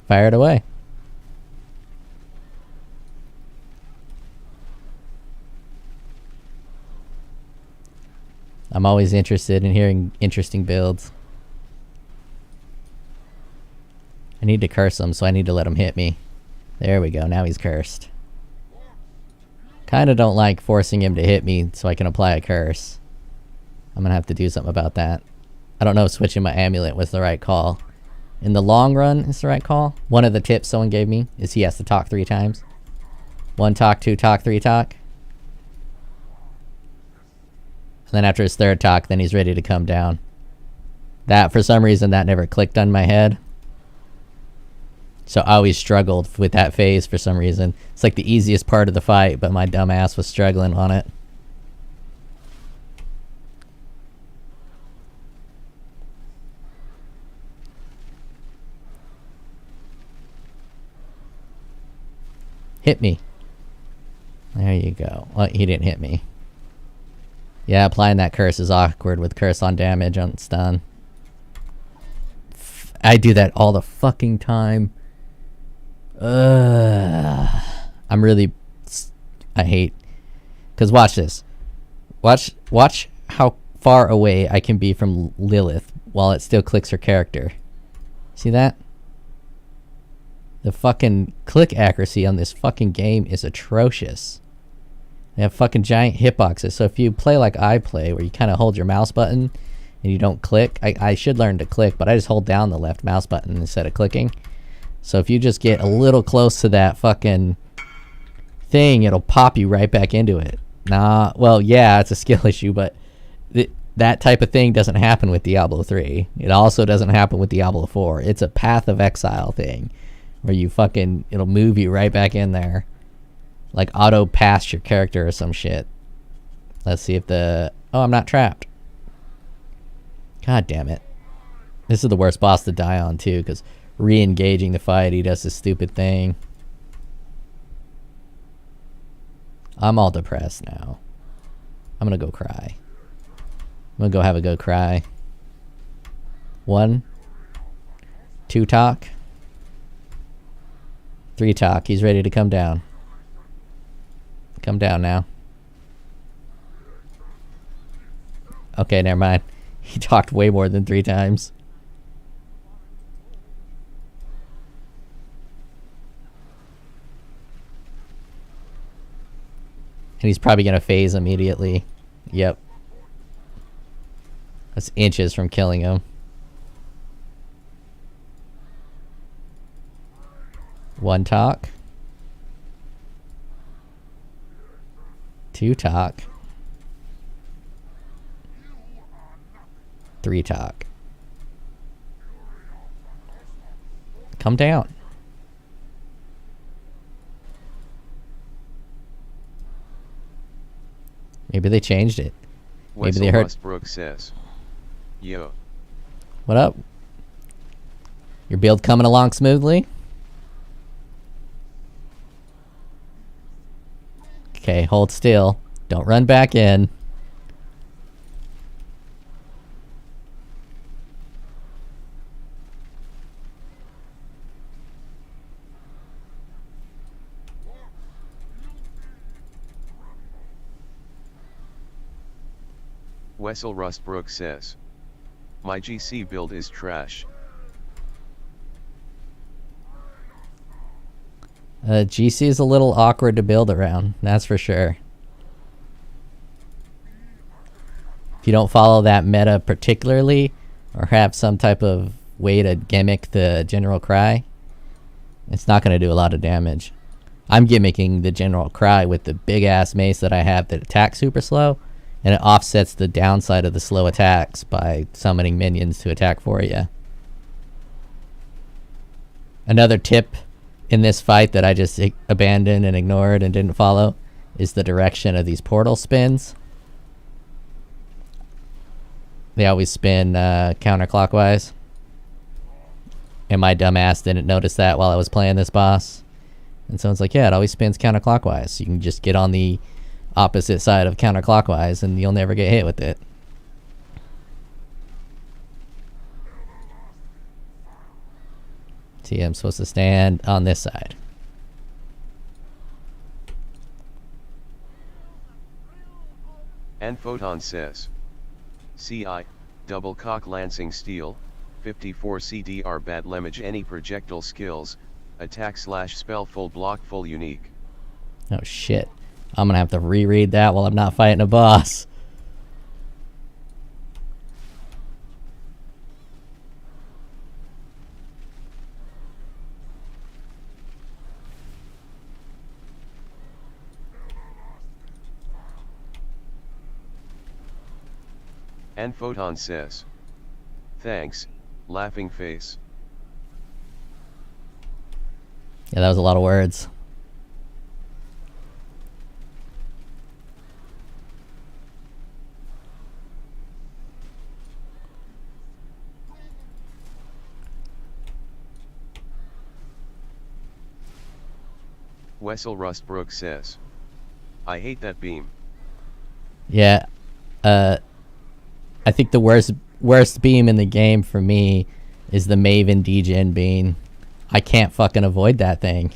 Fire it away. I'm always interested in hearing interesting builds. I need to curse him, so I need to let him hit me. There we go, now he's cursed. Kinda don't like forcing him to hit me so I can apply a curse. I'm gonna have to do something about that. I don't know if switching my amulet was the right call. In the long run, it's the right call. One of the tips someone gave me is he has to talk 3 times. 1 talk, 2 talk, 3 talk. And then after his 3rd talk, then he's ready to come down. That, for some reason, that never clicked on my head. So I always struggled with that phase for some reason. It's like the easiest part of the fight, but my dumb ass was struggling on it. Hit me. There you go. Well, he didn't hit me. Yeah, applying that curse is awkward with curse on damage on stun. I do that all the fucking time. I'm really... I hate... Because watch this. Watch how far away I can be from Lilith while it still clicks her character. See that? The fucking click accuracy on this fucking game is atrocious. They have fucking giant hitboxes, so if you play like I play, where you kind of hold your mouse button and you don't click, I should learn to click, but I just hold down the left mouse button instead of clicking. So if you just get a little close to that fucking thing, it'll pop you right back into it. Nah, well, yeah, it's a skill issue, but that type of thing doesn't happen with Diablo 3. It also doesn't happen with Diablo 4. It's a Path of Exile thing, where you fucking, it'll move you right back in there. Like auto pass your character or some shit. Let's see if the... Oh, I'm not trapped. God damn it. This is the worst boss to die on too, because re-engaging the fight, he does this stupid thing. I'm all depressed now. I'm gonna go cry. I'm gonna go have a good cry. 1, 2 talk. 3 talk. He's ready to come down. Come down now. Okay, never mind. He talked way more than 3 times. And he's probably gonna phase immediately. Yep. That's inches from killing him. 1 talk. 2 talk. 3 talk. Come down. Maybe they changed it. Maybe they heard. Westbrook says, "Yo, What up? Your build coming along smoothly? Okay, hold still. Don't run back in. Wessel Rustbrook says, my GC build is trash. GC is a little awkward to build around, that's for sure. If you don't follow that meta particularly, or have some type of way to gimmick the general cry, it's not going to do a lot of damage. I'm gimmicking the general cry with the big ass mace that I have that attacks super slow, and it offsets the downside of the slow attacks by summoning minions to attack for you. Another tip in this fight that I just abandoned and ignored and didn't follow is the direction of these portal spins. They always spin counterclockwise. And my dumbass didn't notice that while I was playing this boss. And so it's like, yeah, it always spins counterclockwise. So you can just get on the opposite side of counterclockwise and you'll never get hit with it. See, I'm supposed to stand on this side. And Photon says, CI, double cock lancing steel, 54 CDR bad lemage any projectile skills, attack / spell full block full unique. Oh shit. I'm gonna have to reread that while I'm not fighting a boss. And Photon says, thanks, laughing face. Yeah, that was a lot of words. Wessel Rustbrook says, I hate that beam. Yeah, I think the worst beam in the game for me is the Maven Degen beam. I can't fucking avoid that thing.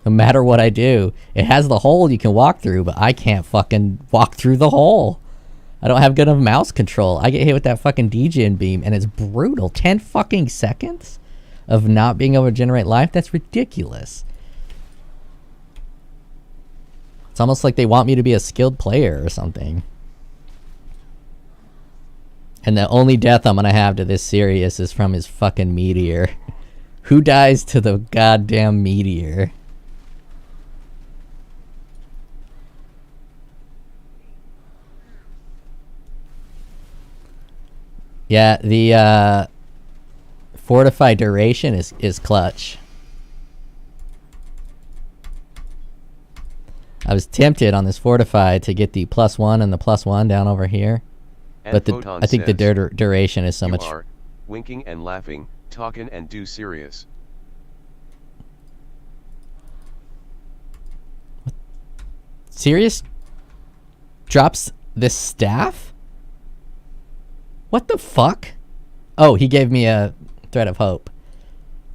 No matter what I do. It has the hole you can walk through, but I can't fucking walk through the hole. I don't have good enough mouse control. I get hit with that fucking Degen beam and it's brutal. 10 fucking seconds of not being able to generate life? That's ridiculous. It's almost like they want me to be a skilled player or something. And the only death I'm gonna have to this Sirius is from his fucking meteor. Who dies to the goddamn meteor? Yeah, the fortify duration is clutch. I was tempted on this fortify to get the +1 and the +1 down over here. And But I think the duration is so you much. are winking and laughing, talking and do serious. Sirius drops this staff? What the fuck? Oh, he gave me a thread of hope.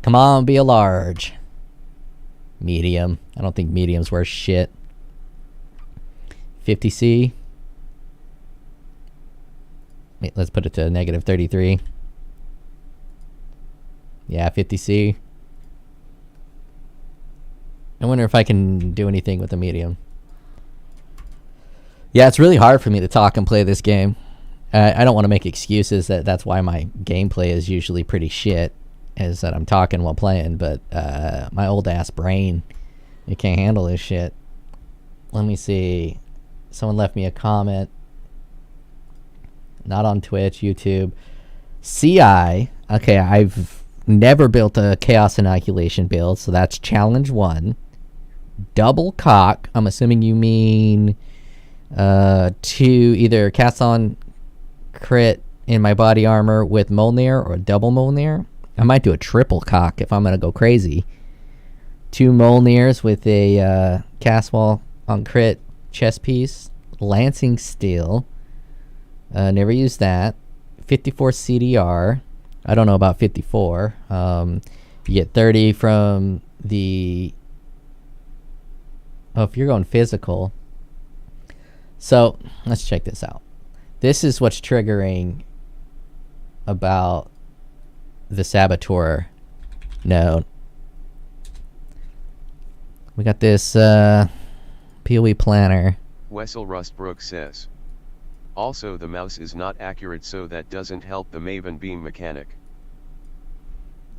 Come on, be a large. Medium. I don't think medium's worth shit. 50C. Wait, let's put it to -33. Yeah, 50C. I wonder if I can do anything with the medium. Yeah, it's really hard for me to talk and play this game. I don't want to make excuses that's why my gameplay is usually pretty shit. is that I'm talking while playing, but my old ass brain, it can't handle this shit. Let me see. Someone left me a comment. Not on Twitch, YouTube. CI. Okay, I've never built a Chaos Inoculation build, so that's challenge 1. Double cock. I'm assuming you mean to either cast on crit in my body armor with Mjolnir or double Mjolnir. I might do a triple cock if I'm gonna go crazy. 2 Mjolnirs with a cast wall on crit chest piece. Lancing Steel. Never used that. 54 CDR. I don't know about 54. You get 30 from the... Oh, if you're going physical. So, let's check this out. This is what's triggering about the Saboteur node. We got this POE planner. Wessel Rustbrook says. Also, the mouse is not accurate, so that doesn't help the Maven beam mechanic.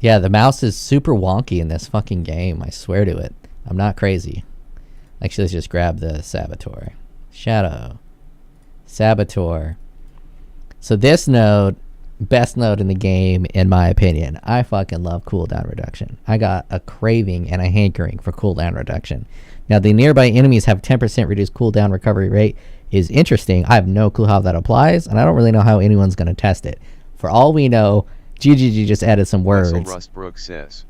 Yeah, the mouse is super wonky in this fucking game. I swear to it. I'm not crazy. Actually, let's just grab the Saboteur. Shadow. Saboteur. So this node, best node in the game, in my opinion. I fucking love cooldown reduction. I got a craving and a hankering for cooldown reduction. Now, the nearby enemies have 10% reduced cooldown recovery rate is interesting. I have no clue how that applies, and I don't really know how anyone's going to test it. For all we know, GGG just added some words. Wessel Rustbrook says.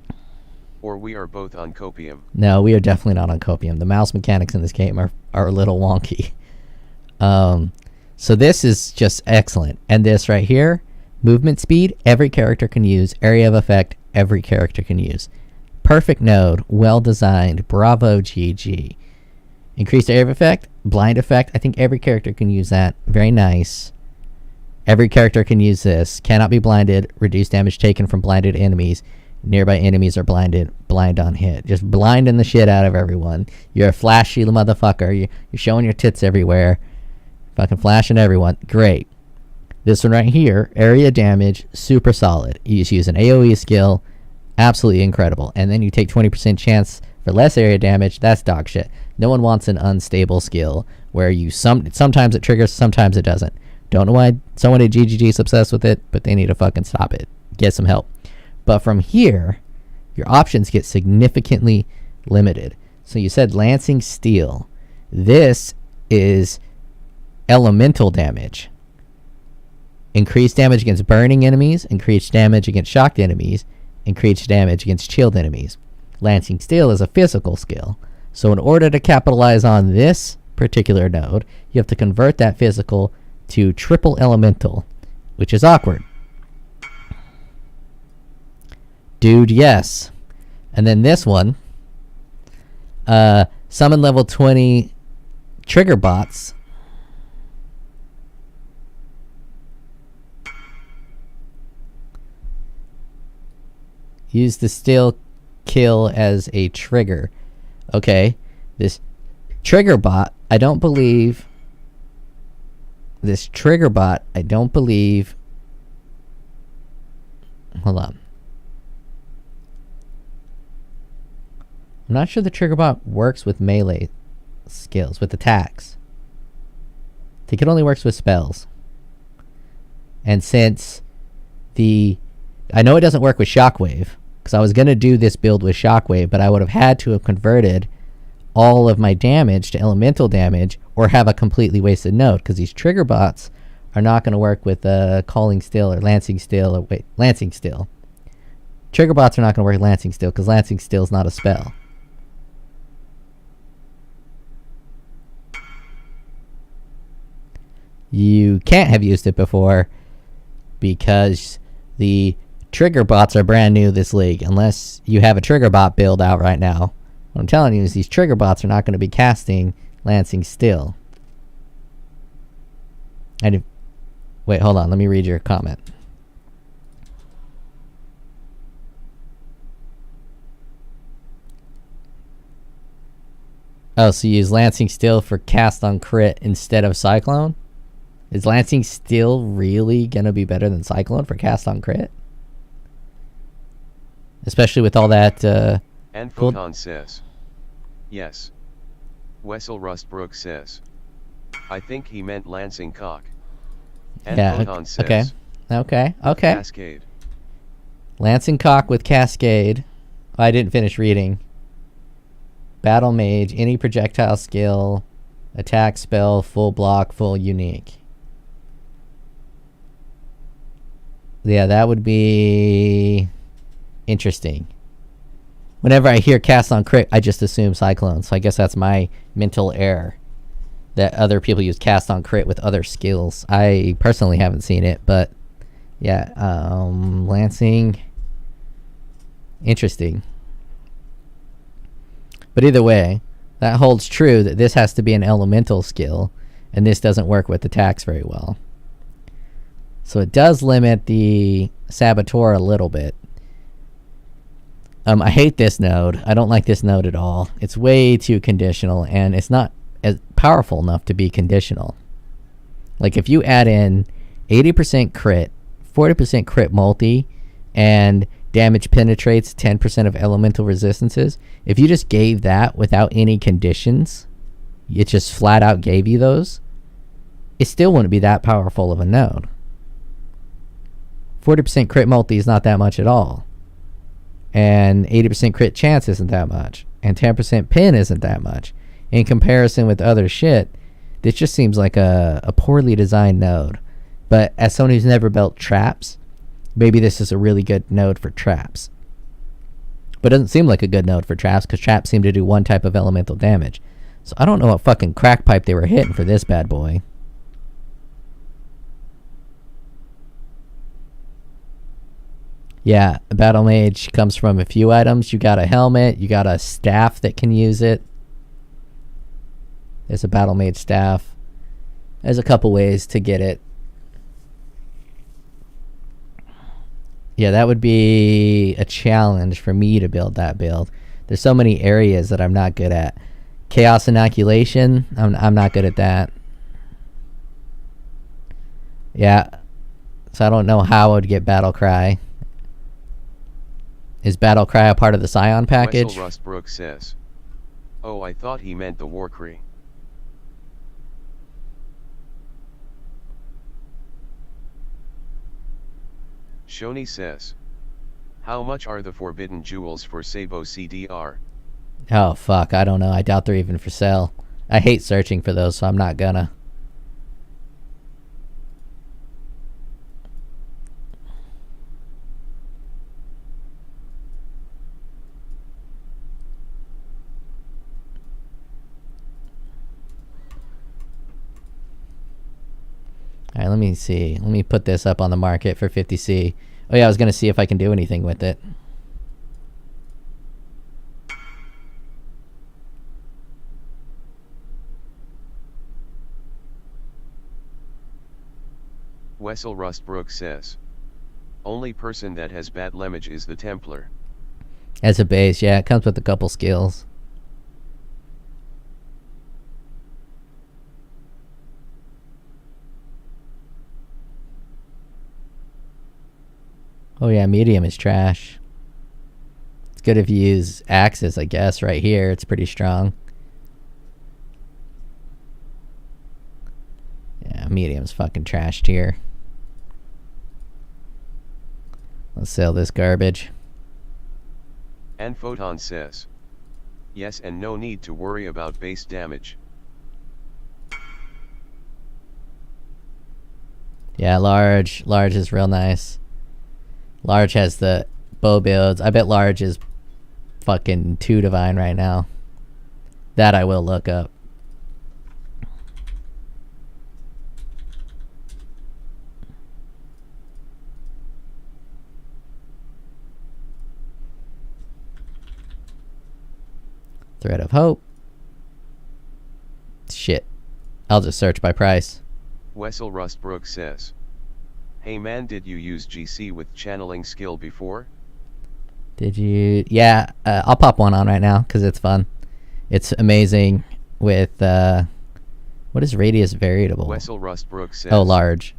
Or we are both on copium. No, we are definitely not on copium. The mouse mechanics in this game are a little wonky. So this is just excellent. And this right here, movement speed, every character can use. Area of effect, every character can use. Perfect node, well designed. Bravo, GG. Increased area of effect, blind effect. I think every character can use that. Very nice. Every character can use this. Cannot be blinded. Reduced damage taken from blinded enemies. Nearby enemies are blinded. Blind on hit. Just blinding the shit out of everyone. You're a flashy motherfucker. You're showing your tits everywhere. Fucking flashing everyone. Great. This one right here, area damage, super solid. You just use an AoE skill. Absolutely incredible. And then you take 20% chance for less area damage. That's dog shit. No one wants an unstable skill where you sometimes it triggers, sometimes it doesn't. Don't know why someone at GGG is obsessed with it, but they need to fucking stop it. Get some help. But from here, your options get significantly limited. So you said Lancing Steel. This is elemental damage. Increased damage against burning enemies, increased damage against shocked enemies, increased damage against chilled enemies. Lancing Steel is a physical skill. So in order to capitalize on this particular node, you have to convert that physical to triple elemental, which is awkward. Dude, yes. And then this one, summon level 20 trigger bots. Use the still kill as a trigger. Okay, this trigger bot, I don't believe. Hold on. I'm not sure the trigger bot works with melee skills, with attacks. I think it only works with spells. And since I know it doesn't work with Shockwave, because I was going to do this build with Shockwave, but I would have had to have converted all of my damage to elemental damage or have a completely wasted node, because these trigger bots are not going to work with Calling Still or Lancing Still. Lancing Still. Trigger bots are not going to work with Lancing Still, because Lancing Still is not a spell. You can't have used it before because the trigger bots are brand new this league, unless you have a trigger bot build out right now. What I'm telling you is these trigger bots are not going to be casting Lancing Still. Wait, hold on. Let me read your comment. Oh, so you use Lancing Still for cast on crit instead of Cyclone? Is Lancing Still really going to be better than Cyclone for cast on crit? especially with all that. And Cool. Photon says. Yes. Wessel Rustbrook says. I think he meant Lansing Cock. And Yeah, Photon says. okay. Okay. Cascade. Lancing Cock with Cascade. I didn't finish reading. Battle Mage, any projectile skill, attack spell, full block, full unique. Yeah, that would be interesting. Whenever I hear cast on crit, I just assume Cyclone. So I guess that's my mental error. That other people use cast on crit with other skills. I personally haven't seen it, but yeah, Lancing. Interesting. But either way, that holds true that this has to be an elemental skill, and this doesn't work with attacks very well. So it does limit the Saboteur a little bit. I hate this node. I don't like this node at all. It's way too conditional, and it's not as powerful enough to be conditional. Like if you add in 80% crit, 40% crit multi, and damage penetrates 10% of elemental resistances, if you just gave that without any conditions, it just flat out gave you those, it still wouldn't be that powerful of a node. 40% crit multi is not that much at all. And 80% crit chance isn't that much. And 10% pin isn't that much. In comparison with other shit, this just seems like a poorly designed node. But as someone who's never built traps, maybe this is a really good node for traps. But it doesn't seem like a good node for traps, because traps seem to do one type of elemental damage. So I don't know what fucking crack pipe they were hitting for this bad boy. Yeah, a Battle Mage comes from a few items. You got a helmet, you got a staff that can use it. There's a Battle Mage staff. There's a couple ways to get it. Yeah, that would be a challenge for me to build that build. There's so many areas that I'm not good at. Chaos Inoculation, I'm not good at that. Yeah, so I don't know how I would get Battle Cry. Is Battle Cry a part of the Scion package? Wessel Rustbrook says. Oh, I thought he meant the Warcree. Shoni says. How much are the forbidden jewels for Sabo CDR? Oh, fuck, I don't know. I doubt they're even for sale. I hate searching for those, so I'm not gonna. Alright, let me see. Let me put this up on the market for 50C. Oh yeah, I was gonna see if I can do anything with it. Wessel Rustbrook says. Only person that has bad lemage is the Templar. As a base, yeah, it comes with a couple skills. Oh yeah, medium is trash. It's good if you use axes, I guess, right here. It's pretty strong. Yeah, medium's fucking trashed here. Let's sell this garbage. And Photon says. Yes, and no need to worry about base damage. Yeah, large is real nice. Large has the bow builds. I bet large is fucking 2 divine right now. That I will look up. Thread of Hope. Shit. I'll just search by price. Wessel Rustbrook says. Hey man, did you use GC with channeling skill before? Did you? Yeah, I'll pop one on right now because it's fun. It's amazing with, what is radius variable? Wessel Rustbrook says. Oh, large.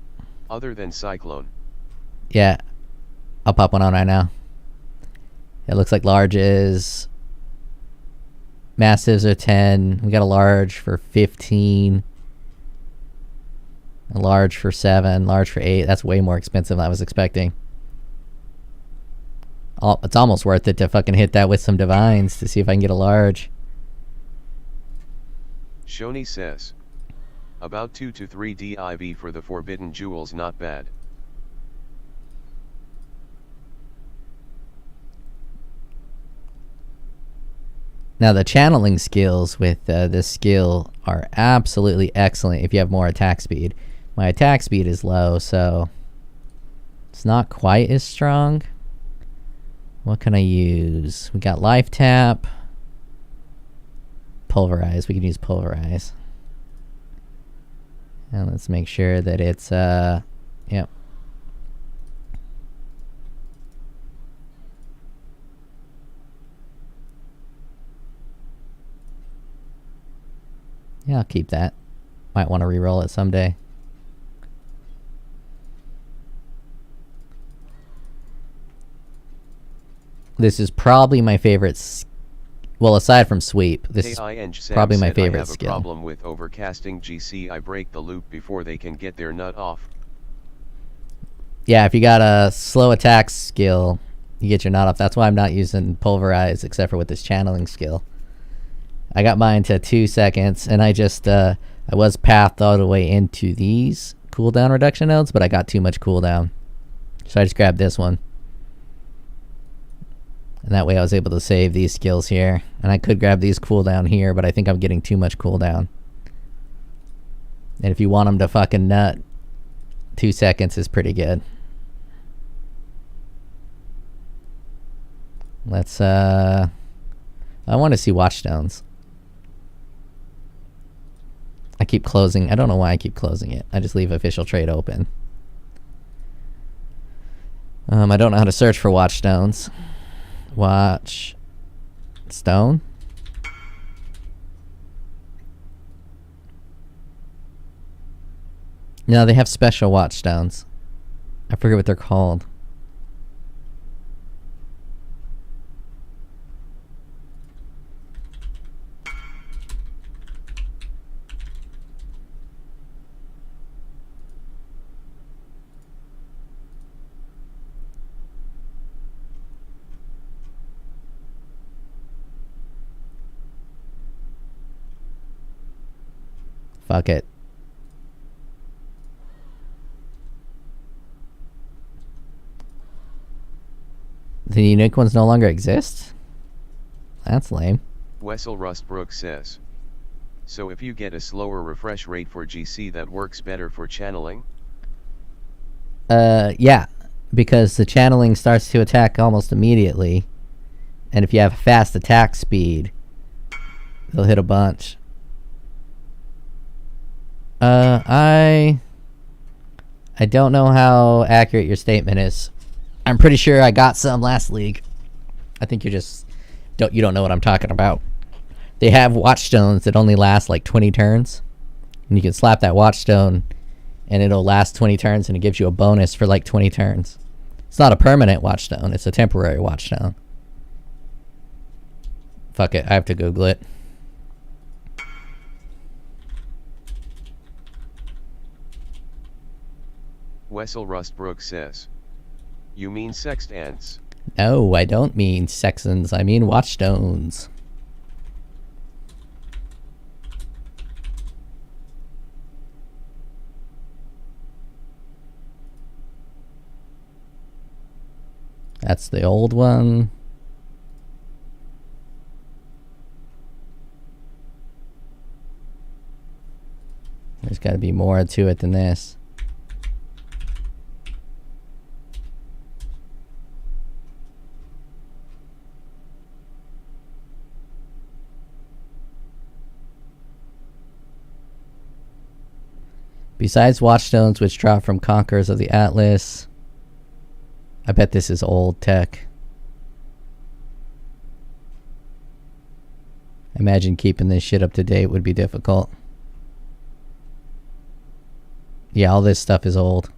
Other than Cyclone. Yeah, I'll pop one on right now. It looks like larges. Massives are 10. We got a large for 15. A large for 7. Large for 8. That's way more expensive than I was expecting. It's almost worth it to fucking hit that with some divines to see if I can get a large. Shoni says, about 2 to 3 div for the forbidden jewels, not bad. Now the channeling skills with this skill are absolutely excellent if you have more attack speed. My attack speed is low, so it's not quite as strong. What can I use? We got life tap. Pulverize. We can use pulverize. And let's make sure that it's yep. Yeah, I'll keep that. Might want to re-roll it someday. This is probably my favorite. Well, aside from sweep, this is probably my favorite I have skill. A problem with overcasting GC. I break the loop before they can get their nut off. Yeah, if you got a slow attack skill, you get your nut off. That's why I'm not using pulverize except for with this channeling skill. I got mine to 2 seconds, and I just I was pathed all the way into these cooldown reduction nodes, but I got too much cooldown, so I just grabbed this one. And that way I was able to save these skills here. And I could grab these cooldown here, but I think I'm getting too much cooldown. And if you want them to fucking nut, 2 seconds is pretty good. Let's, I want to see Watchstones. I keep closing. I don't know why I keep closing it. I just leave official trade open. I don't know how to search for Watchstones. Watch stone. No, they have special watchstones. I forget what they're called. Fuck it. The unique ones no longer exist? That's lame. Wessel Rustbrook says, so if you get a slower refresh rate for GC, that works better for channeling? Yeah. Because the channeling starts to attack almost immediately. And if you have fast attack speed, they'll hit a bunch. I don't know how accurate your statement is. I'm pretty sure I got some last league. I think you don't know what I'm talking about. They have watchstones that only last like 20 turns. And you can slap that watchstone and it'll last 20 turns and it gives you a bonus for like 20 turns. It's not a permanent watchstone, it's a temporary watchstone. Fuck it, I have to Google it. Wessel Rustbrook says, you mean sextants? No, I don't mean sextons. I mean watchstones. That's the old one. There's got to be more to it than this. Besides watchstones which drop from Conquerors of the Atlas. I bet this is old tech. Imagine keeping this shit up to date would be difficult. Yeah, all this stuff is old.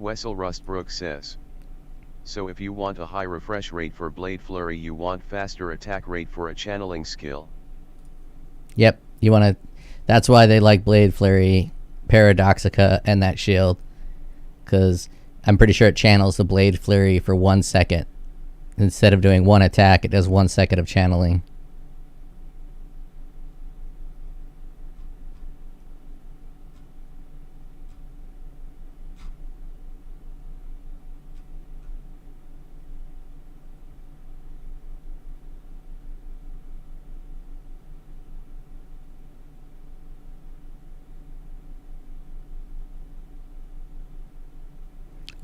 Wessel Rustbrook says. So if you want a high refresh rate for Blade Flurry, you want faster attack rate for a channeling skill. Yep, you want to. That's why they like Blade Flurry, Paradoxica, and that shield. Because I'm pretty sure it channels the Blade Flurry for 1 second. Instead of doing one attack, it does 1 second of channeling.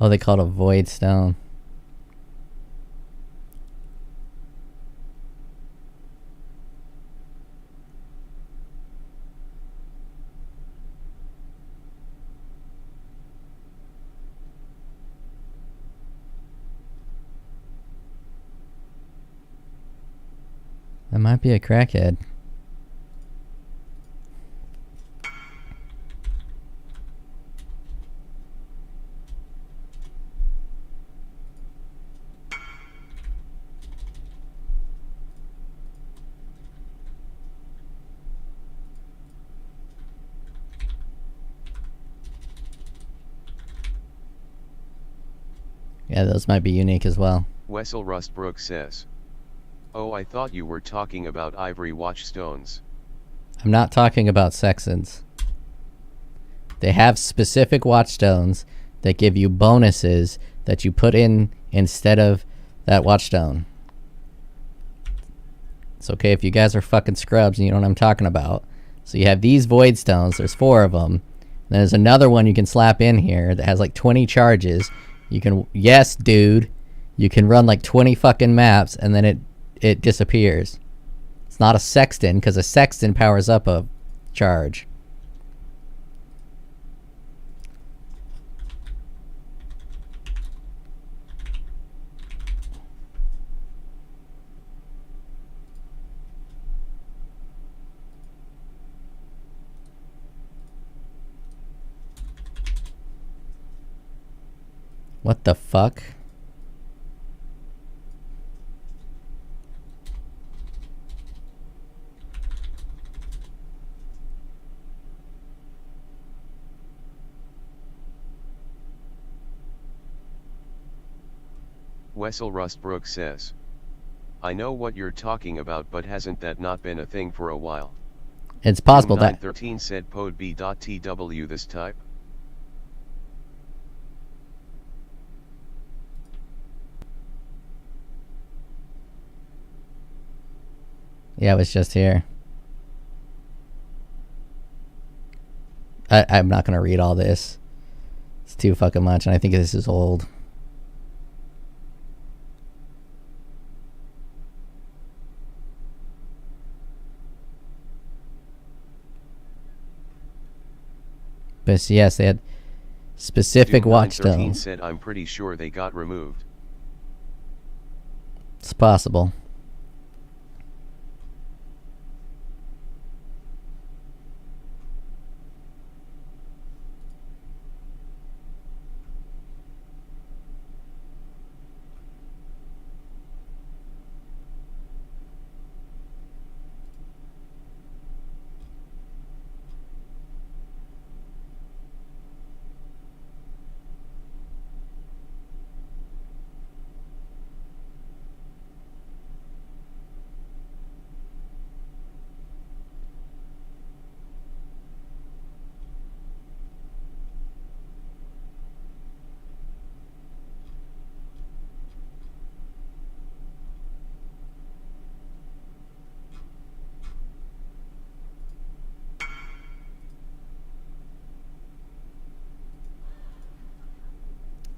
Oh, they call it a Void Stone. That might be a crackhead. Yeah, those might be unique as well. Wessel Rustbrook says. Oh, I thought you were talking about ivory watchstones. I'm not talking about Sextons. They have specific watchstones that give you bonuses that you put in instead of that watchstone. It's okay if you guys are fucking scrubs and you know what I'm talking about. So you have these void stones. There's 4 of them. And there's another one you can slap in here that has like 20 charges. You can, yes, dude, you can run like 20 fucking maps and then it disappears. It's not a sexton because a sexton powers up a charge. What the fuck? Wessel Rustbrook says. I know what you're talking about, but hasn't that not been a thing for a while? It's possible that 13 said POE.TW this type. Yeah, it was just here. I'm not gonna read all this. It's too fucking much, and I think this is old. But yes, they had specific watchstones. Said I'm pretty sure they got removed. It's possible.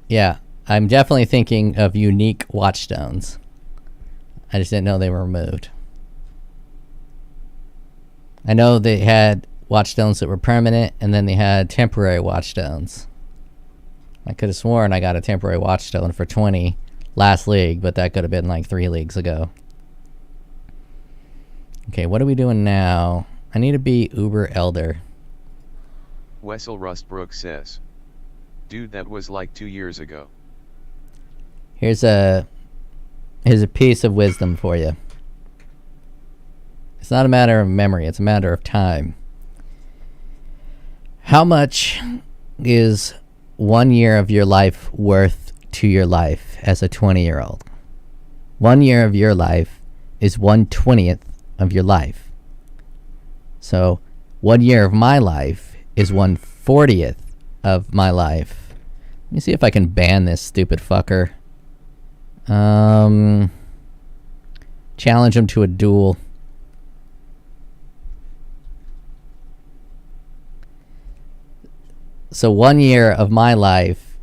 Yeah, I'm definitely thinking of unique watchstones. I just didn't know they were removed. I know they had watchstones that were permanent, and then they had temporary watchstones. I could have sworn I got a temporary watchstone for 20 last league, but that could have been like 3 leagues ago. Okay, what are we doing now? I need to be Uber Elder. Wessel Rustbrook says. Dude, that was like 2 years ago. Here's a piece of wisdom for you. It's not a matter of memory, it's a matter of time. How much is 1 year of your life worth to your life as a 20-year-old? 1 year of your life is 1/20th of your life. So 1 year of my life is 1/40th of my life. Let me see if I can ban this stupid fucker. Challenge him to a duel. So 1 year of my life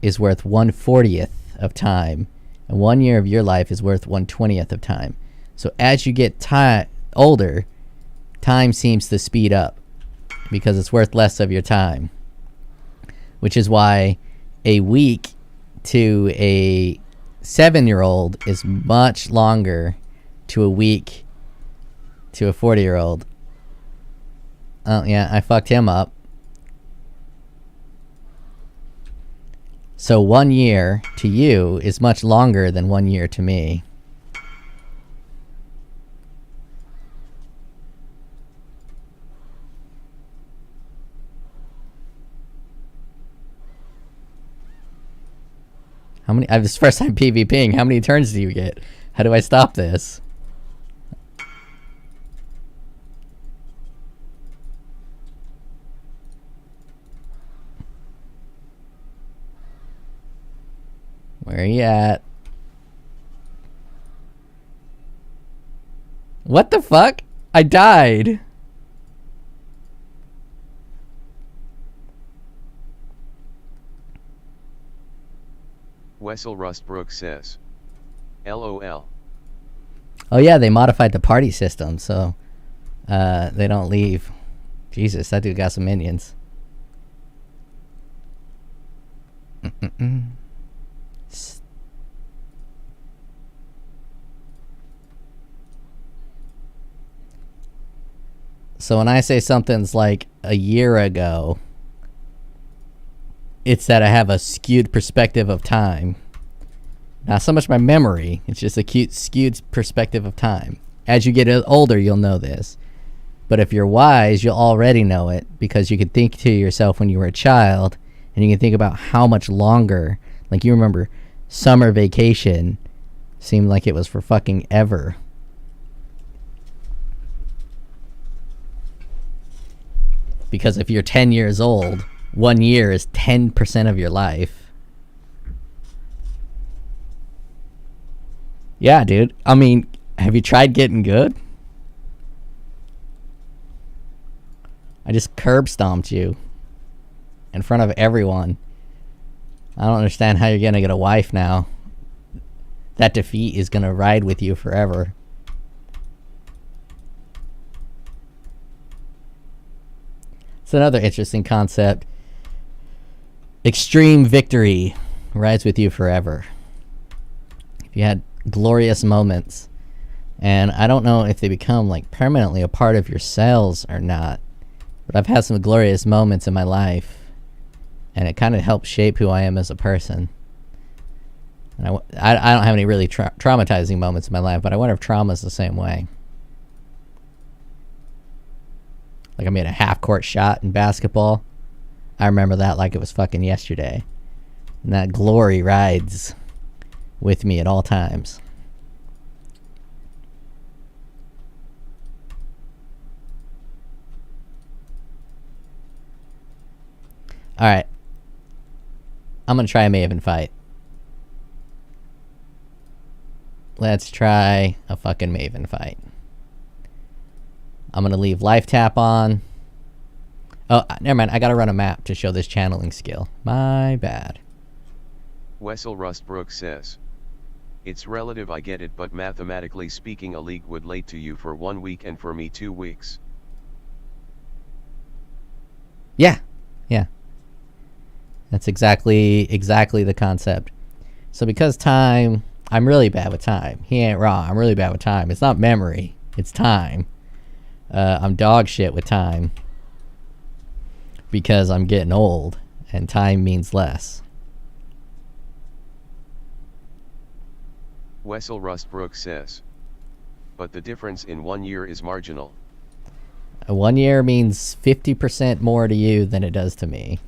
is worth 1/40th of time, and 1 year of your life is worth 1/20th of time. So as you get older, time seems to speed up because it's worth less of your time. Which is why a week to a 7-year-old is much longer to a week to a 40-year-old. Oh yeah, I fucked him up. So 1 year to you is much longer than 1 year to me. How many? This is first time PvPing. How many turns do you get? How do I stop this? Where are you at? What the fuck? I died. Wessel Rustbrook says, LOL. Oh yeah, they modified the party system, so they don't leave. Jesus, that dude got some minions. So when I say something's like a year ago, it's that I have a skewed perspective of time. Not so much my memory, it's just a skewed perspective of time. As you get older, you'll know this. But if you're wise, you'll already know it, because you can think to yourself when you were a child, and you can think about how much longer, like you remember summer vacation seemed like it was for fucking ever. Because if you're 10 years old, 1 year is 10% of your life. Yeah, dude. I mean, have you tried getting good? I just curb stomped you in front of everyone. I don't understand how you're gonna get a wife now. That defeat is gonna ride with you forever. It's another interesting concept. Extreme victory rides with you forever. If you had glorious moments, and I don't know if they become like permanently a part of your cells or not, but I've had some glorious moments in my life, and it kind of helped shape who I am as a person. And I don't have any really traumatizing moments in my life, but I wonder if trauma is the same way. Like I made a half-court shot in basketball. I remember that like it was fucking yesterday. And that glory rides with me at all times. Alright. I'm gonna try a Maven fight. Let's try a fucking Maven fight. I'm gonna leave life tap on. Oh, never mind. I gotta run a map to show this channeling skill. My bad. Wessel Rustbrook says, it's relative, I get it, but mathematically speaking, a league would late to you for 1 week and for me 2 weeks. Yeah. Yeah. That's exactly the concept. So because time, I'm really bad with time. He ain't wrong. I'm really bad with time. It's not memory. It's time. I'm dog shit with time. Because I'm getting old. And time means less. Wessel Rustbrook says. But the difference in 1 year is marginal. 1 year means 50% more to you than it does to me.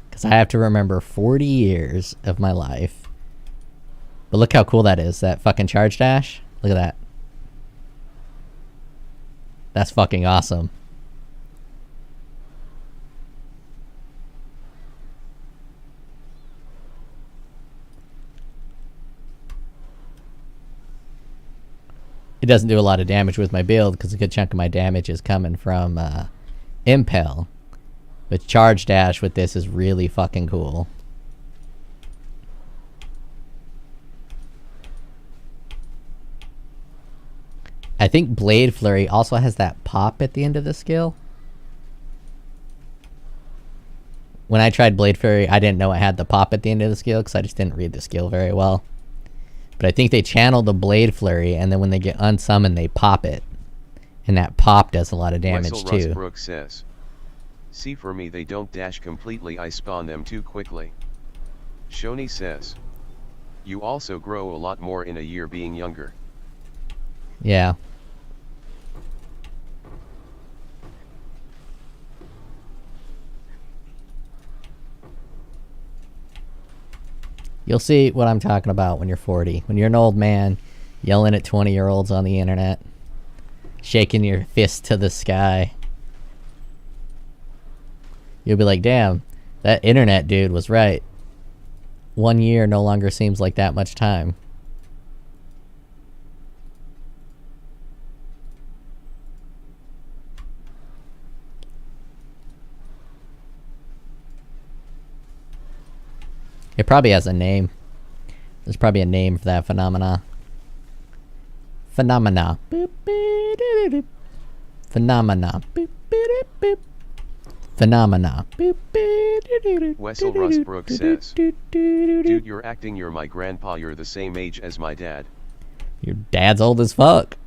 Because I have to remember 40 years of my life. But look how cool that is, that fucking charge dash. Look at that. That's fucking awesome. It doesn't do a lot of damage with my build because a good chunk of my damage is coming from Impel. But charge dash with this is really fucking cool. I think Blade Flurry also has that pop at the end of the skill. When I tried Blade Flurry, I didn't know it had the pop at the end of the skill because I just didn't read the skill very well. But I think they channel the Blade Flurry, and then when they get unsummoned, they pop it. And that pop does a lot of damage Wessel too. Rustbrook says. See, for me they don't dash completely, I spawn them too quickly. Shoni says. You also grow a lot more in a year being younger. Yeah. You'll see what I'm talking about when you're 40. When you're an old man yelling at 20-year-olds on the internet, shaking your fist to the sky. You'll be like, damn, that internet dude was right. 1 year no longer seems like that much time. It probably has a name. There's probably a name for that phenomena. Phenomena. Boop, boop, doo, doo, doo. Phenomena. Boop, boop, boop. Phenomena. Boop, boop, doo, doo, doo. Wessel Rustbrook says. Dude, you're acting, you're my grandpa, you're the same age as my dad. Your dad's old as fuck.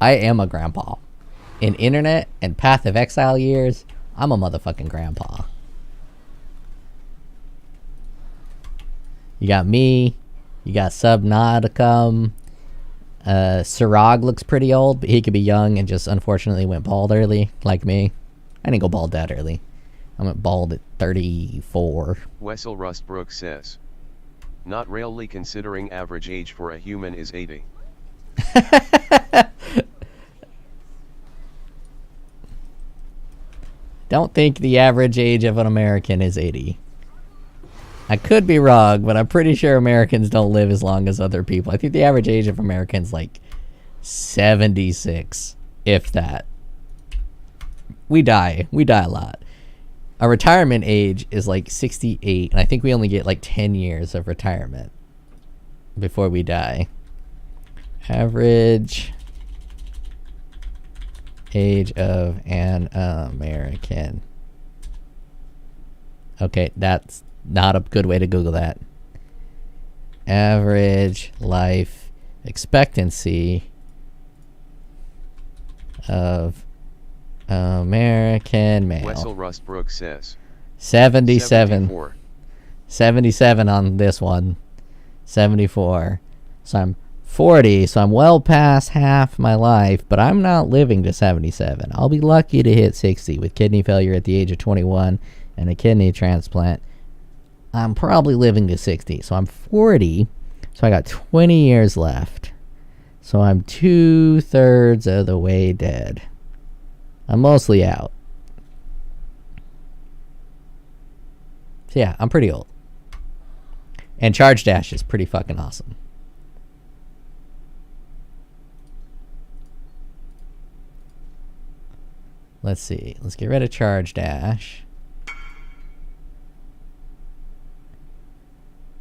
I am a grandpa. In internet and Path of Exile years, I'm a motherfucking grandpa. You got me. You got Subnauticum. Sirag looks pretty old, but he could be young and just unfortunately went bald early, like me. I didn't go bald that early. I went bald at 34. Wessel Rustbrook says. Not really, considering average age for a human is 80. Don't think the average age of an American is 80. I could be wrong, but I'm pretty sure Americans don't live as long as other people. I think the average age of Americans like 76, if that. We die a lot. Our retirement age is like 68, and I think we only get like 10 years of retirement before we die. Average age of an American. Okay, that's not a good way to Google that. Average life expectancy of American male. Wessel Rustbrook says. 77. 74. 77 on this one. 74. So I'm 40, so I'm well past half my life, but I'm not living to 77. I'll be lucky to hit 60 with kidney failure at the age of 21 and a kidney transplant. I'm probably living to 60, so I'm 40, so I got 20 years left. So I'm 2/3 of the way dead. I'm mostly out. So yeah, I'm pretty old. And Charge Dash is pretty fucking awesome. Let's see. Let's get rid of Charge Dash.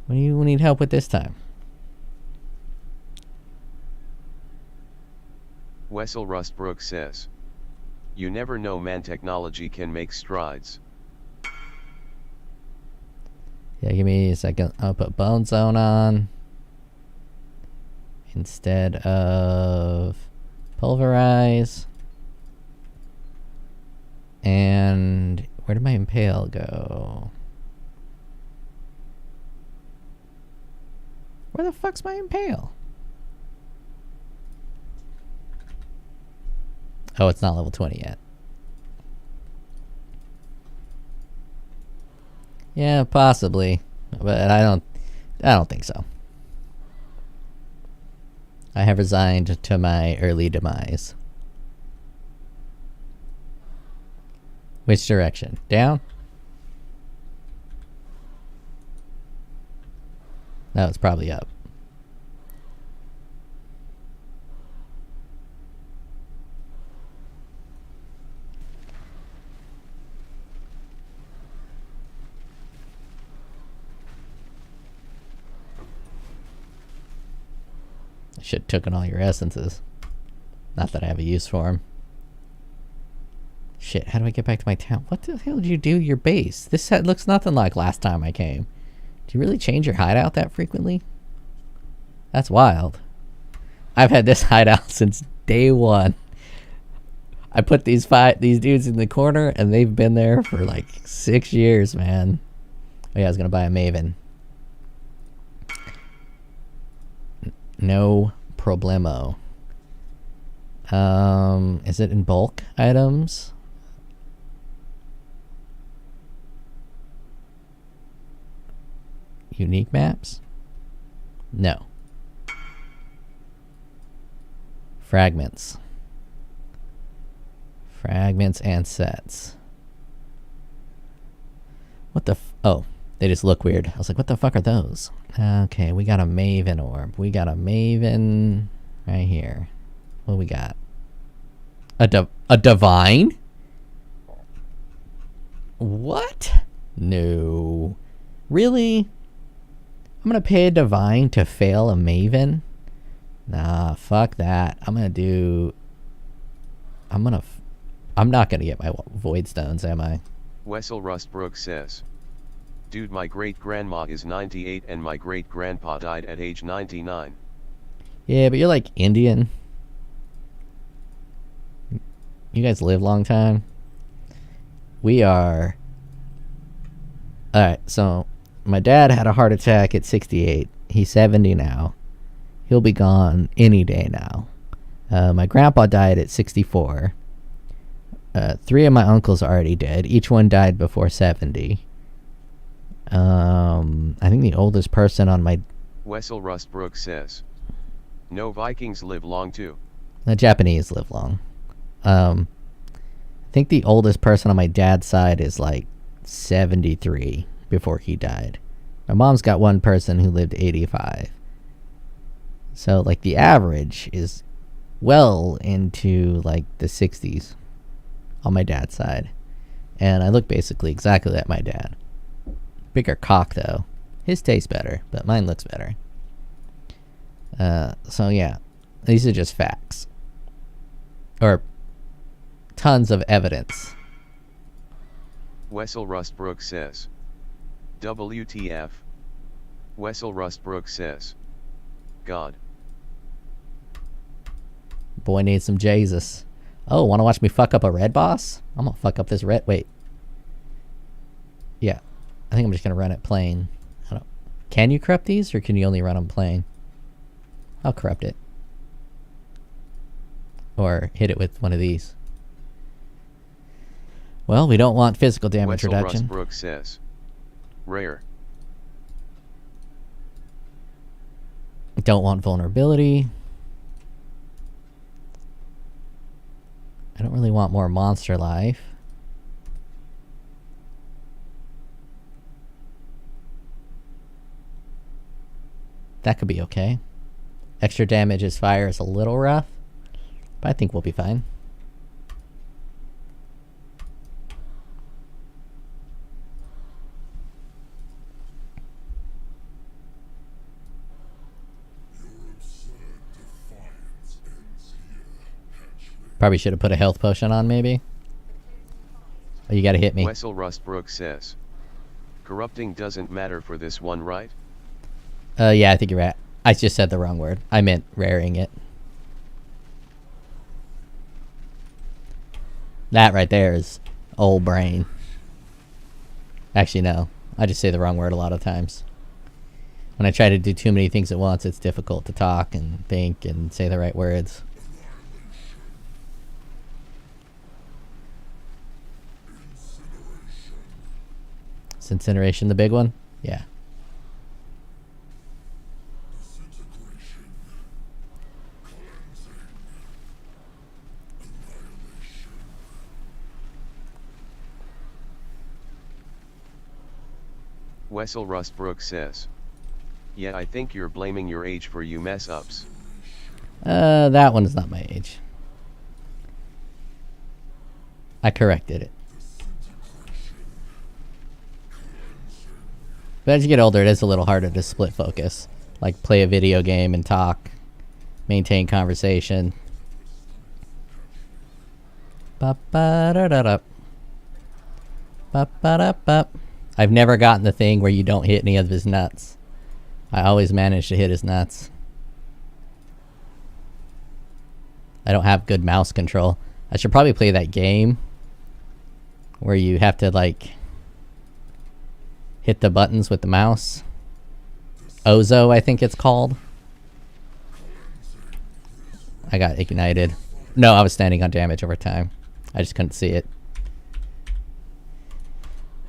What do you need help with this time? Wessel Rustbrook says. You never know, man, technology can make strides. Yeah, give me a second. I'll put Bone Zone on instead of Pulverize. And where did my Impale go? Where the fuck's my Impale? Oh, it's not level 20 yet. Yeah, possibly, but I don't think so. I have resigned to my early demise. Which direction? Down? No, it's probably up. I should have taken all your essences. Not that I have a use for them. Shit, how do I get back to my town? What the hell did you do to your base? This set looks nothing like last time I came. Do you really change your hideout that frequently? That's wild. I've had this hideout since day one. I put these dudes in the corner and they've been there for like 6 years, man. Oh yeah, I was gonna buy a Maven. No problemo. Is it in bulk items? Unique maps? No. Fragments. Fragments and sets. What the oh, they just look weird. I was like, what the fuck are those? Okay, we got a Maven orb. We got a Maven right here. What do we got? A divine? What? No. Really? I'm gonna pay a divine to fail a Maven? Nah, fuck that. I'm not gonna get my Void Stones, am I? Wessel Rustbrook says, dude, my great-grandma is 98 and my great-grandpa died at age 99. Yeah, but you're like Indian. You guys live long time. We are... Alright, so my dad had a heart attack at 68. He's 70 now. He'll be gone any day now. My grandpa died at 64. 3 of my uncles are already dead. Each one died before 70. I think the oldest person on my... Wessel Rustbrook says, no, Vikings live long too. The Japanese live long. I think the oldest person on my dad's side is like 73 before he died. My mom's got one person who lived 85. So like the average is well into like the 60s on my dad's side. And I look basically exactly like my dad. Bigger cock though. His tastes better, but mine looks better. So yeah, these are just facts. Or tons of evidence. Wessel Rustbrook says, WTF? Wessel Rustbrook says, God. Boy needs some Jesus. Oh, wanna watch me fuck up a red boss? I'm gonna fuck up this red... Wait. Yeah. I think I'm just gonna run it plain. Can you corrupt these, or can you only run them plain? I'll corrupt it. Or hit it with one of these. Well, we don't want physical damage Wessel reduction. Rustbrook says, rare. Don't want vulnerability. I don't really want more monster life. That could be okay. Extra damage as fire is a little rough, but I think we'll be fine. Probably should have put a health potion on, maybe. Oh, you gotta hit me. Wessel Rustbrook says, Corrupting doesn't matter for this one, right? Yeah, I think you're right. I just said the wrong word. I meant raring it. That right there is old brain. Actually, no. I just say the wrong word a lot of times. When I try to do too many things at once, it's difficult to talk and think and say the right words. Is incineration the big one? Yeah. Wessel Rustbrook says. Yeah, I think you're blaming your age for you mess ups. That one is not my age. I corrected it. But as you get older, it is a little harder to split focus. Like play a video game and talk. Maintain conversation. Ba-ba-da-da-da. Ba-ba-da-ba. I've never gotten the thing where you don't hit any of his nuts. I always manage to hit his nuts. I don't have good mouse control. I should probably play that game where you have to like hit the buttons with the mouse. Ozo, I think it's called. I got ignited. No, I was standing on damage over time. I just couldn't see it.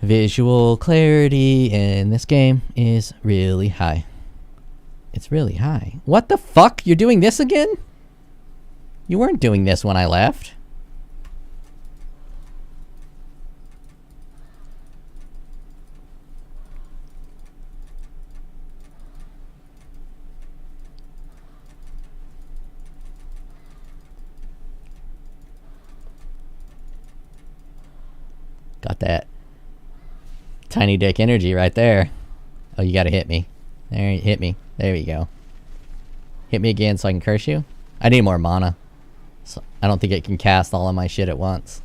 Visual clarity in this game is really high. It's really high. What the fuck? You're doing this again? You weren't doing this when I left. Got that tiny dick energy right there. Oh, you gotta hit me. There, hit me. There we go. Hit me again so I can curse you. I need more mana. So I don't think it can cast all of my shit at once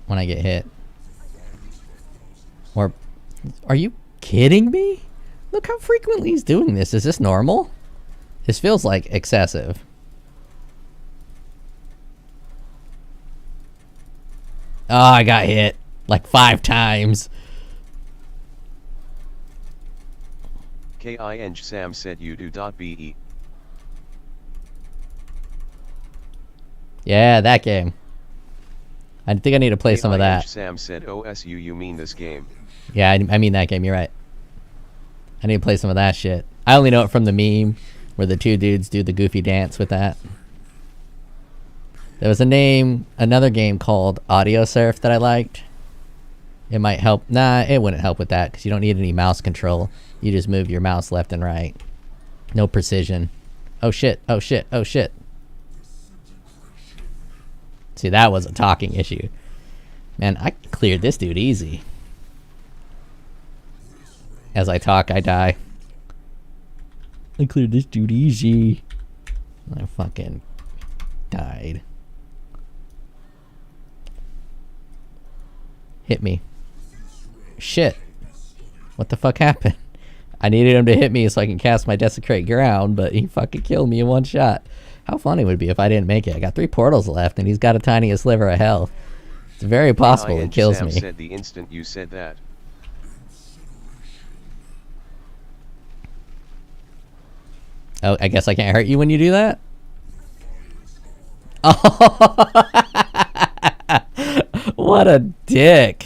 when I get hit. Or, are you kidding me? Look how frequently he's doing this. Is this normal? This feels like excessive. Oh, I got hit like 5 times. King Sam said you do.be. Yeah, that game. I think I need to play some of that. Sam said OSU, you mean this game? Yeah, I mean that game, you're right. I need to play some of that shit. I only know it from the meme where the 2 dudes do the goofy dance with that. There was another game called Audio Surf that I liked. It might help. Nah, it wouldn't help with that because you don't need any mouse control. You just move your mouse left and right. No precision. Oh shit, oh shit, oh shit. See, that was a talking issue. Man, I cleared this dude easy. As I talk, I die. I cleared this dude easy. I fucking died. Hit me. Shit. What the fuck happened? I needed him to hit me so I can cast my Desecrate Ground, but he fucking killed me in one shot. How funny would it be if I didn't make it? I got 3 portals left, and he's got a tiny sliver of health. It's very possible he kills me. Said the instant you said that. Oh, I guess I can't hurt you when you do that? Oh, what a dick.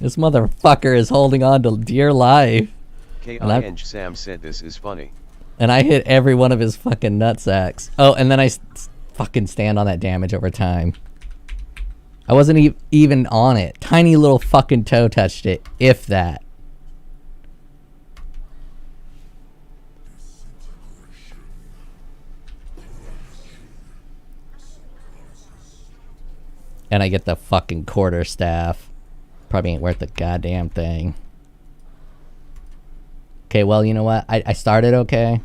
This motherfucker is holding on to dear life. Sam said this is funny. And I hit every one of his fucking nutsacks. Oh, and then I fucking stand on that damage over time. I wasn't even on it. Tiny little fucking toe touched it, if that. And I get the fucking quarterstaff. Probably ain't worth the goddamn thing. Okay, well, you know what? I started okay.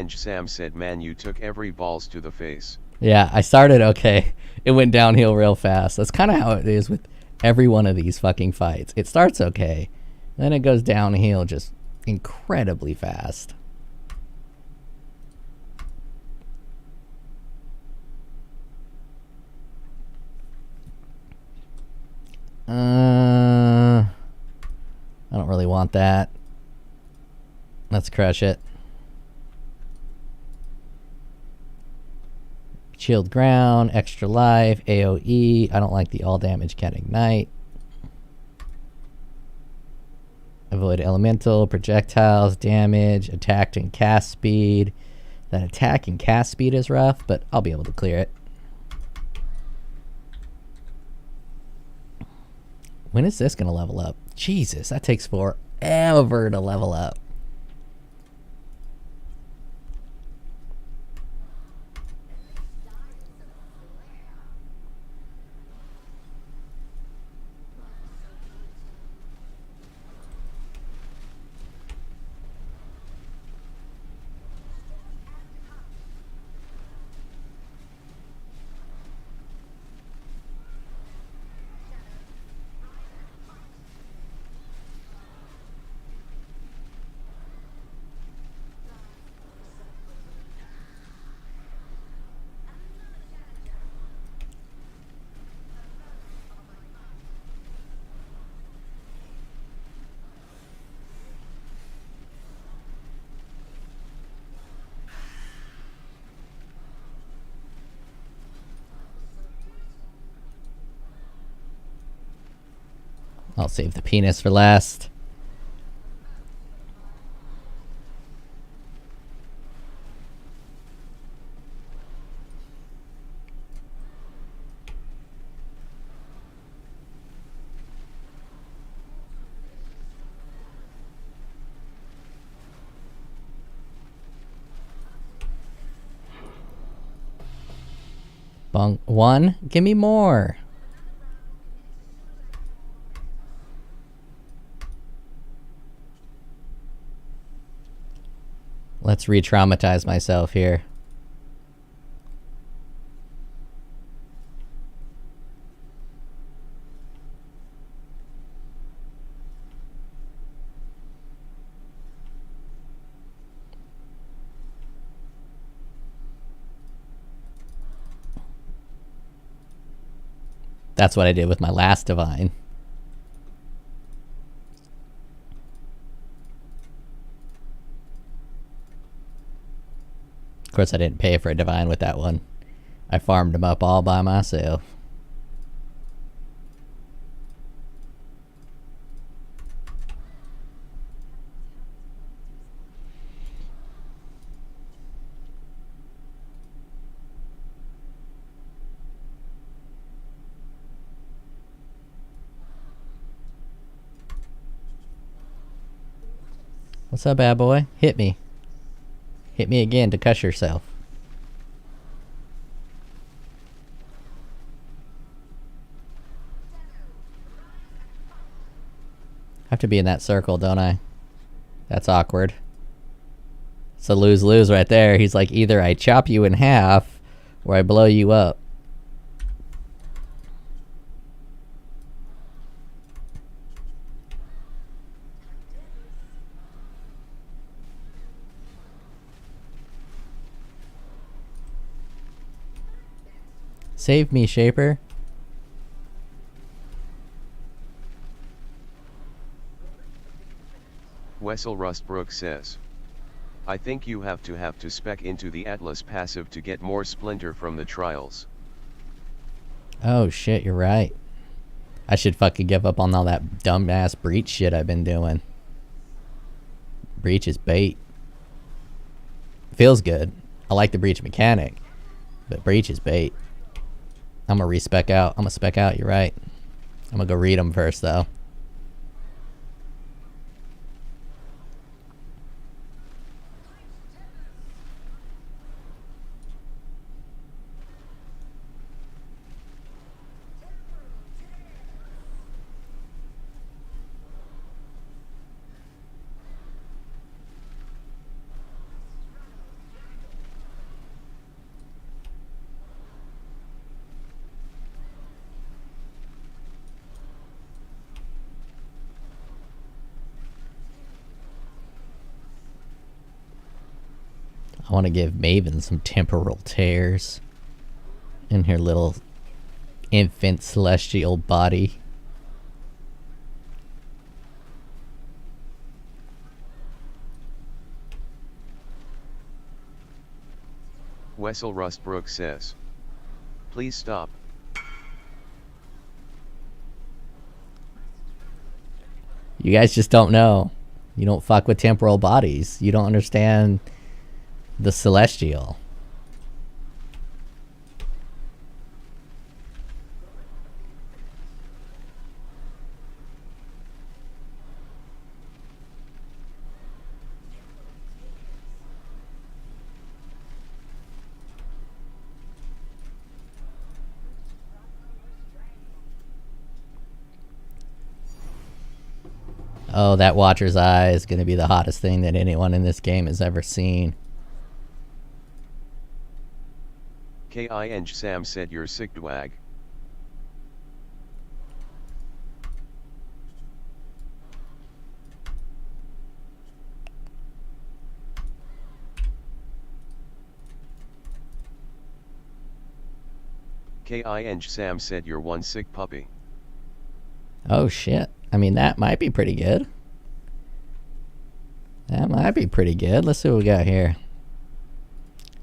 Sam said, man, you took every balls to the face. Yeah, I started okay. It went downhill real fast. That's kind of how it is with Every one of these fucking fights. It starts okay. Then it goes downhill just incredibly fast. I don't really want that. Let's crush it. Shield ground, extra life, AoE. I don't like the all damage can ignite. Avoid elemental, projectiles, damage, attack and cast speed. That attack and cast speed is rough, but I'll be able to clear it. When is this gonna level up? Jesus, that takes forever to level up. I'll save the penis for last. Bunk one, give me more. Let's re-traumatize myself here. That's what I did with my last divine. Of course, I didn't pay for a divine with that one. I farmed them up all by myself. What's up, bad boy? Hit me. Hit me again to cuss yourself. Have to be in that circle, don't I? That's awkward. It's a lose-lose right there. He's like, either I chop you in half or I blow you up. Save me, Shaper. Wessel Rustbrook says, I think you have to spec into the Atlas passive to get more Splinter from the trials. Oh shit, you're right. I should fucking give up on all that dumbass breach shit I've been doing. Breach is bait. Feels good. I like the breach mechanic, but breach is bait. I'm gonna respec out. I'm gonna spec out, you're right. I'm gonna go read them first though. I want to give Maven some temporal tears in her little infant celestial body. Wessel Rustbrook says, please stop. You guys just don't know. You don't fuck with temporal bodies. You don't understand the celestial. Oh, that Watcher's Eye is going to be the hottest thing that anyone in this game has ever seen. King Sam said you're sick dwag. King Sam said you're one sick puppy. Oh shit. I mean, that might be pretty good. That might be pretty good. Let's see what we got here.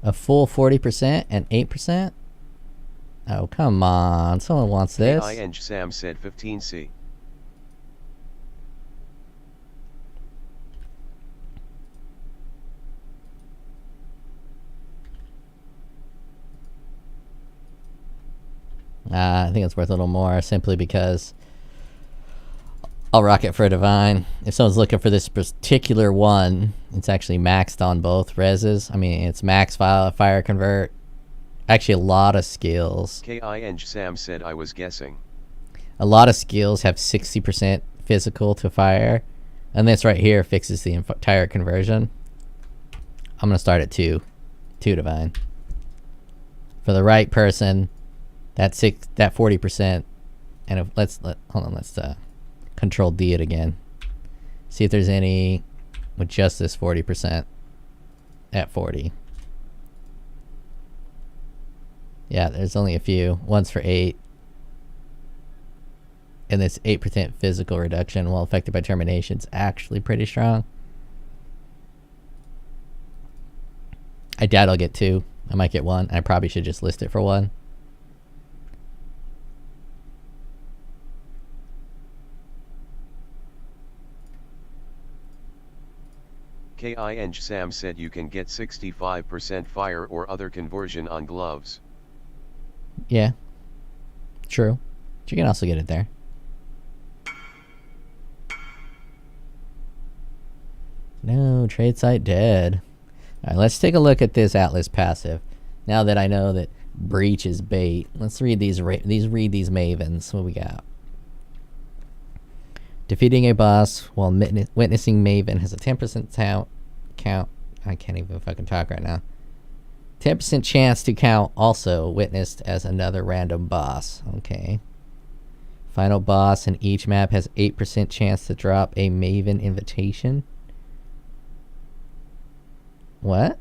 A full 40% and 8%? Oh, come on. Someone wants this. King Sam said 15C. I think it's worth a little more simply because I'll rock it for a divine. If someone's looking for this particular one, it's actually maxed on both reses. I mean, it's max fire convert. Actually, a lot of skills. King Sam said I was guessing. A lot of skills have 60% physical to fire. And this right here fixes the entire conversion. I'm going to start at 2. 2 divine. For the right person, that 40%. And if, hold on, let's Control D it again. See if there's any with just this 40% at 40. Yeah, there's only a few. One's for 8. And this 8% physical reduction while affected by termination is actually pretty strong. I doubt I'll get 2. I might get 1. I probably should just list it for 1. King Sam said you can get 65% fire or other conversion on gloves. Yeah. True. But you can also get it there. No, trade site dead. Alright, let's take a look at this Atlas passive. Now that I know that breach is bait, let's read these mavens. What we got? Defeating a boss while witnessing Maven has a 10% count. I can't even fucking talk right now. 10% chance to count also witnessed as another random boss. Okay. Final boss in each map has 8% chance to drop a Maven invitation. What?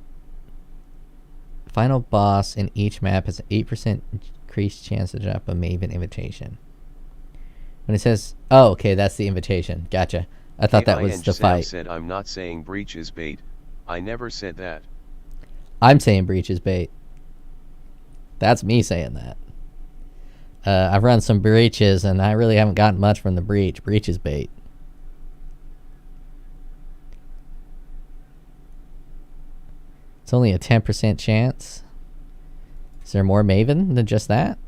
Final boss in each map has an 8% increased chance to drop a Maven invitation. When it says, oh, okay, that's the invitation. Gotcha. I thought that was the fight. Said I'm not saying breach is bait. I never said that. I'm saying breach is bait. That's me saying that. I've run some breaches and I really haven't gotten much from the breach. Breach is bait. It's only a 10% chance. Is there more Maven than just that?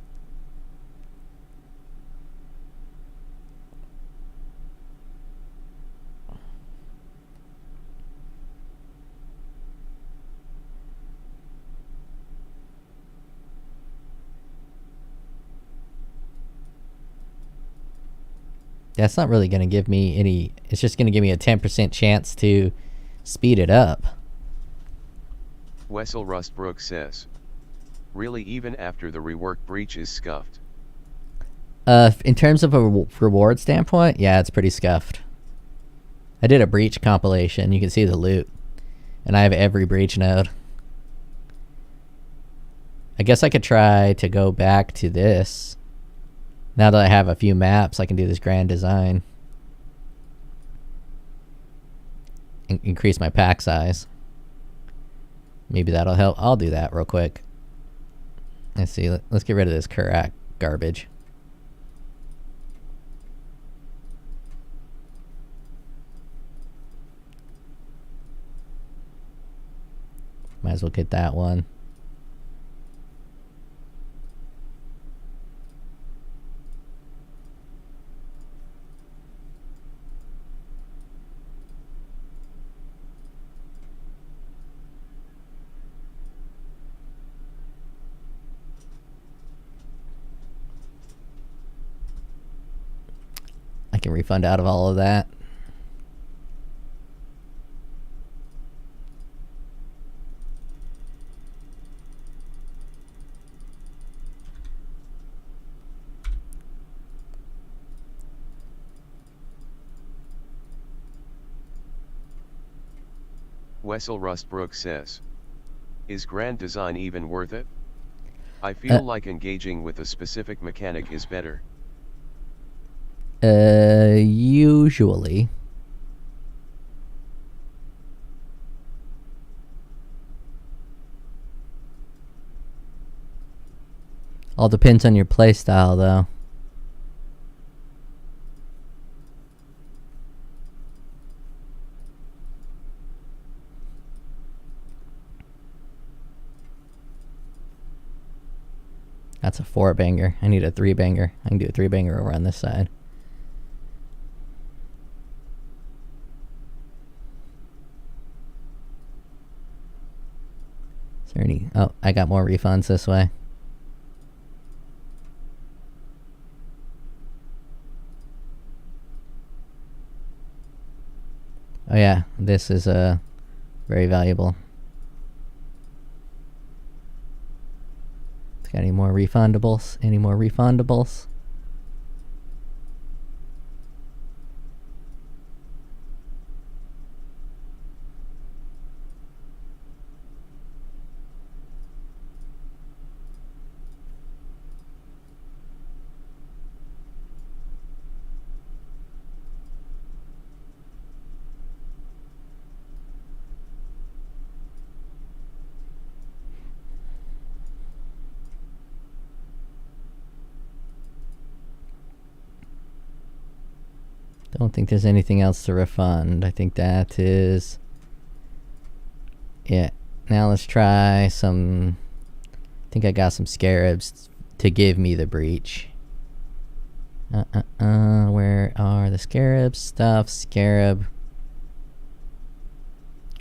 That's not really going to give me any... It's just going to give me a 10% chance to speed it up. Wessel Rustbrook says, really even after the rework breach is scuffed? In terms of a reward standpoint, yeah, it's pretty scuffed. I did a breach compilation. You can see the loot. And I have every breach node. I guess I could try to go back to this. Now that I have a few maps, I can do this grand design. Increase my pack size. Maybe that'll help. I'll do that real quick. Let's see. Let's get rid of this Kurak garbage. Might as well get that one. I can refund out of all of that. Wessel Rustbrook says, is grand design even worth it? I feel like engaging with a specific mechanic is better. Usually. All depends on your playstyle, though. That's a 4-banger. I need a 3-banger. I can do a 3-banger over on this side. Is there any... Oh, I got more refunds this way. Oh yeah, this is very valuable. Got any more refundables? Any more refundables? Don't think there's anything else to refund. I think that is... Yeah. Now let's try some... I think I got some scarabs to give me the breach. Where are the scarabs? Stuff, scarab.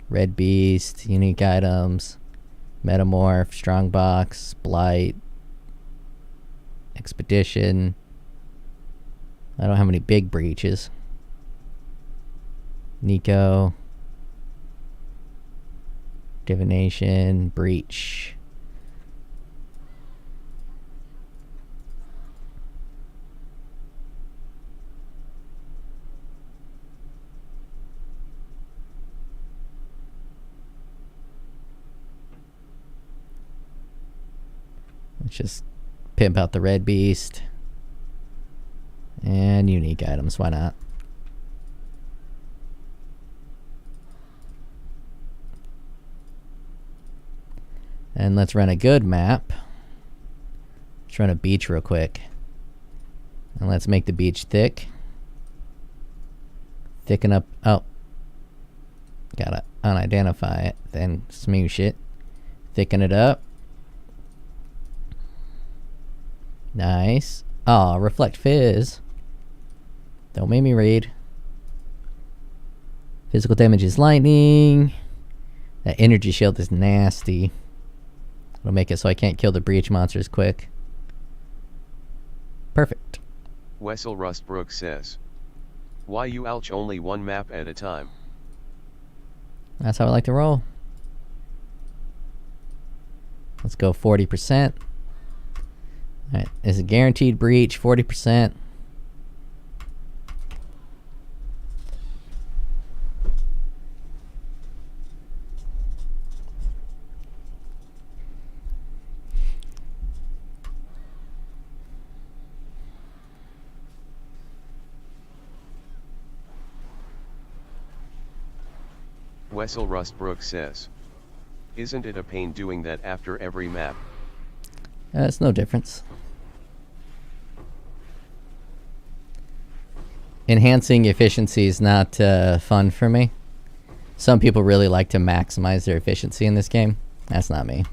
Red beast, unique items. Metamorph, strongbox, blight. Expedition. I don't have any big breaches. Nico. Divination. Breach. Let's just pimp out the red beast. And unique items, why not? And let's run a good map. Let's run a beach real quick. And let's make the beach thick. Thicken up. Oh. Gotta unidentify it. Then smoosh it. Thicken it up. Nice. Oh, reflect fizz. Don't make me read. Physical damage is lightning. That energy shield is nasty. It'll make it so I can't kill the breach monsters quick. Perfect. Wessel Rustbrook says, why you alch only one map at a time? That's how I like to roll. Let's go 40%. Alright, it's a guaranteed breach, 40%. Wessel Rustbrook says. Isn't it a pain doing that after every map? It's no difference. Enhancing efficiency is not fun for me. Some people really like to maximize their efficiency in this game. That's not me.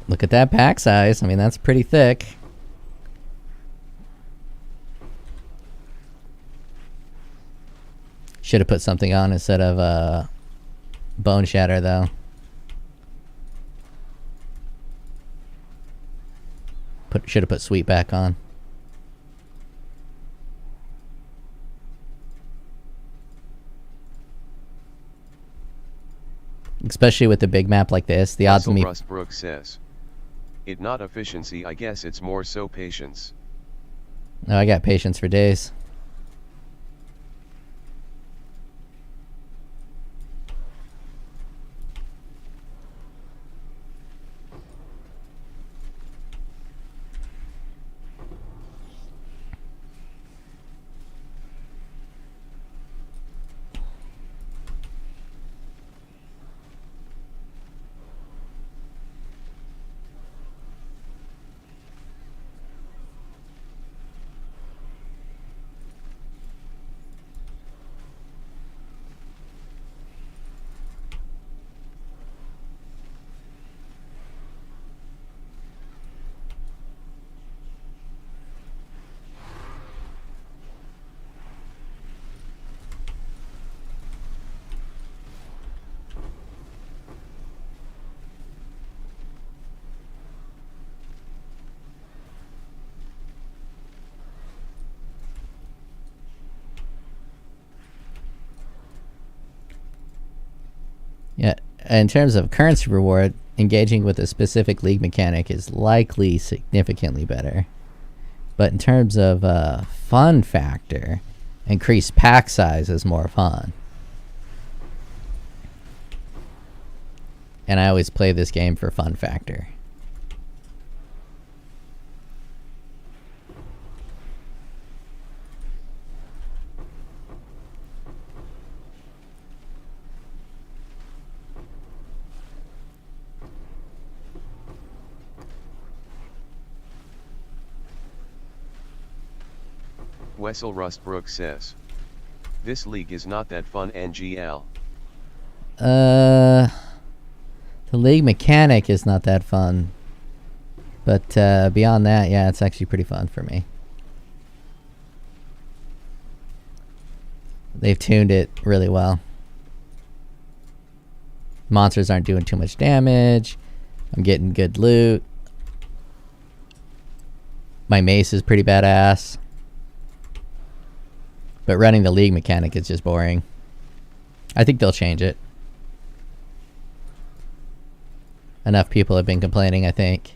Look at that pack size. I mean, that's pretty thick. Should have put something on instead of Bone Shatter, though. Should have put Sweet back on. Especially with a big map like this, the odds of me... Rustbrook says. It not efficiency, I guess it's more so patience. No, I got patience for days. Yeah, in terms of currency reward, engaging with a specific league mechanic is likely significantly better. But in terms of fun factor, increased pack size is more fun. And I always play this game for fun factor. Wessel Rustbrook says. This league is not that fun, NGL. The league mechanic is not that fun. But beyond that, yeah, it's actually pretty fun for me. They've tuned it really well. Monsters aren't doing too much damage. I'm getting good loot. My mace is pretty badass. But running the league mechanic is just boring. I think they'll change it. Enough people have been complaining, I think.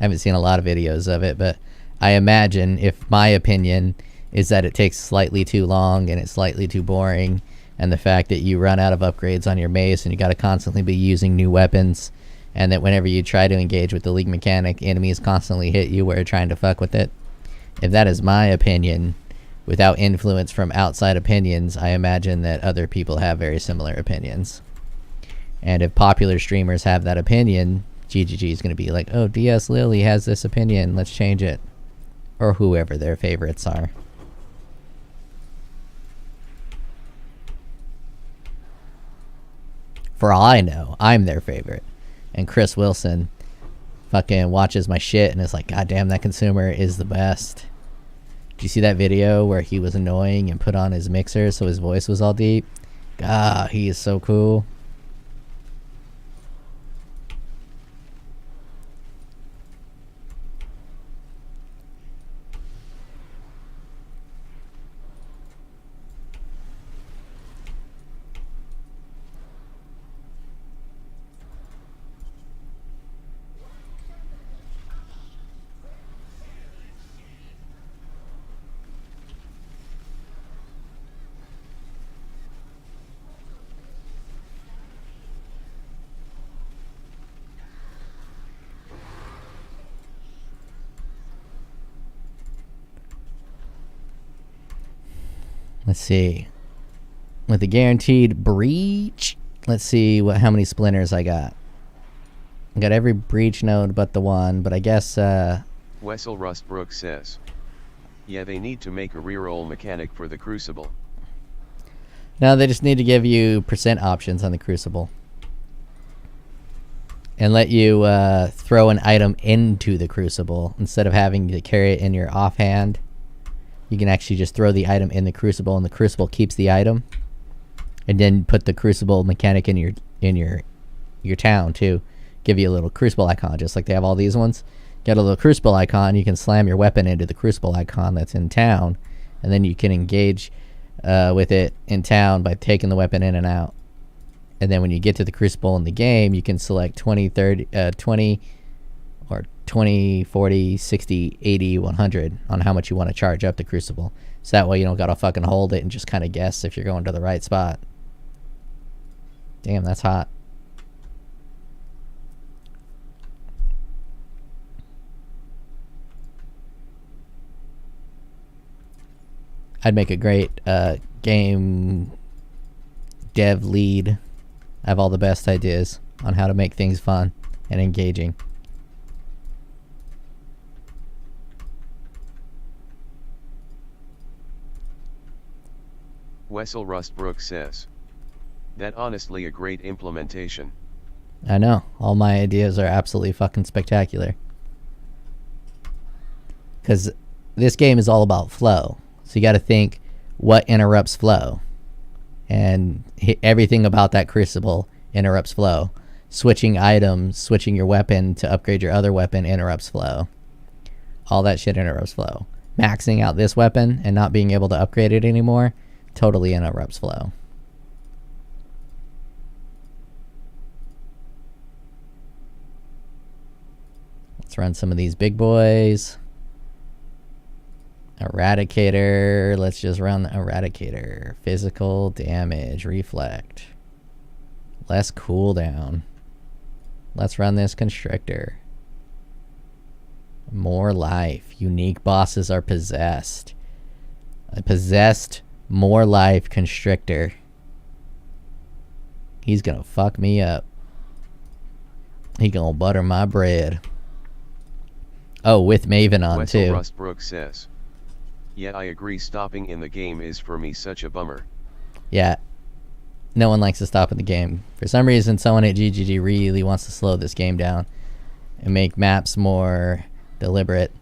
I haven't seen a lot of videos of it, but I imagine if my opinion is that it takes slightly too long and it's slightly too boring, and the fact that you run out of upgrades on your mace and you got to constantly be using new weapons, and that whenever you try to engage with the league mechanic, enemies constantly hit you where you're trying to fuck with it. If that is my opinion, without influence from outside opinions, I imagine that other people have very similar opinions. And if popular streamers have that opinion, GGG is going to be like, oh, DS Lily has this opinion, let's change it. Or whoever their favorites are. For all I know, I'm their favorite. And Chris Wilson fucking watches my shit and is like, God damn, that consumer is the best. Did you see that video where he was annoying and put on his mixer so his voice was all deep? God, he is so cool. Let's see. With a guaranteed breach, let's see how many splinters I got. I got every breach node but the one, but I guess Wessel Rustbrook says, yeah, they need to make a reroll mechanic for the Crucible. no, they just need to give you percent options on the Crucible. And let you throw an item into the Crucible instead of having to carry it in your offhand. You can actually just throw the item in the Crucible, and the Crucible keeps the item. And then put the Crucible mechanic in your town too. Give you a little Crucible icon, just like they have all these ones. Get a little Crucible icon. You can slam your weapon into the Crucible icon that's in town, and then you can engage with it in town by taking the weapon in and out. And then when you get to the Crucible in the game, you can select 20, 30, 20, or 20, 40, 60, 80, 100 on how much you want to charge up the Crucible. So that way you don't gotta fucking hold it and just kind of guess if you're going to the right spot. Damn, that's hot. I'd make a great game dev lead. I have all the best ideas on how to make things fun and engaging. Wessel Rustbrook says, that honestly a great implementation. I know. All my ideas are absolutely fucking spectacular. Because this game is all about flow. So you got to think what interrupts flow. And everything about that Crucible interrupts flow. Switching items, switching your weapon to upgrade your other weapon interrupts flow. All that shit interrupts flow. Maxing out this weapon and not being able to upgrade it anymore totally interrupts flow. Let's run some of these big boys. Eradicator. Let's just run the Eradicator. Physical damage. Reflect. Less cooldown. Let's run this Constrictor. More life. Unique bosses are possessed. A possessed, more life Constrictor. He's gonna fuck me up. He gonna butter my bread. Oh, with Maven on Wessel too. Rustbrook says, yeah, I agree, stopping in the game is for me such a bummer. Yeah. No one likes to stop in the game. For some reason, someone at GGG really wants to slow this game down and make maps more deliberate.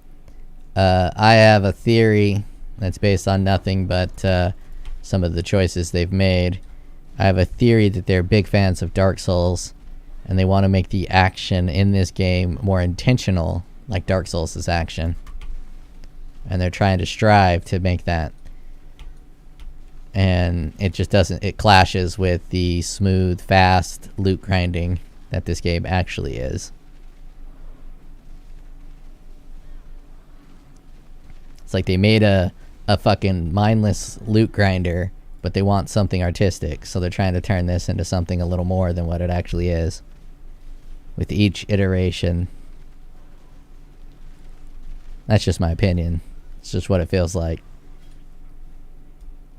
I have a theory that's based on nothing but some of the choices they've made. I have a theory that they're big fans of Dark Souls, and they want to make the action in this game more intentional, like Dark Souls' action. And they're trying to strive to make that. And it just doesn't, it clashes with the smooth, fast loot grinding that this game actually is. It's like they made a fucking mindless loot grinder, but they want something artistic, so they're trying to turn this into something a little more than what it actually is. With each iteration. That's just my opinion. It's just what it feels like.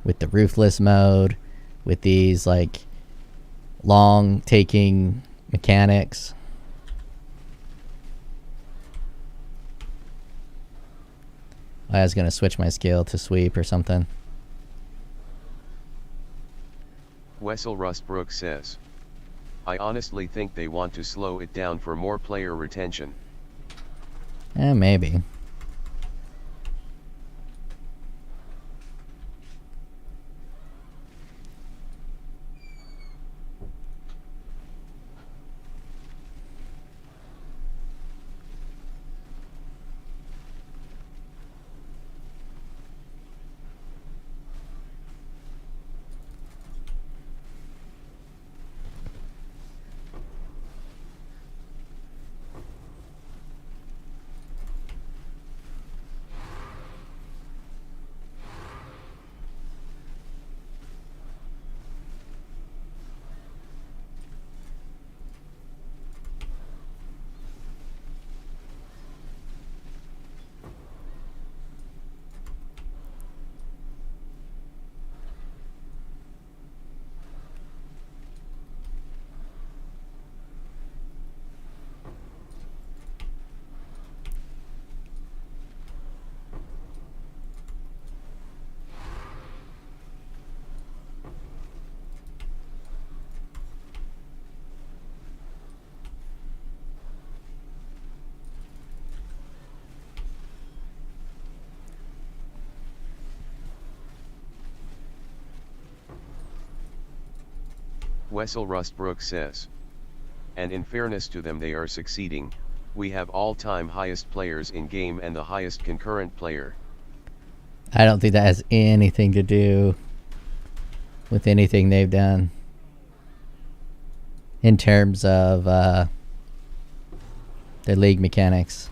With the ruthless mode, with these like long taking mechanics. I was gonna switch my skill to sweep or something. Wessel Rustbrook says, I honestly think they want to slow it down for more player retention. Maybe. Wessel Rustbrook says. And in fairness to them, they are succeeding. We have all-time highest players in game and the highest concurrent player. I don't think that has anything to do with anything they've done in terms of their league mechanics.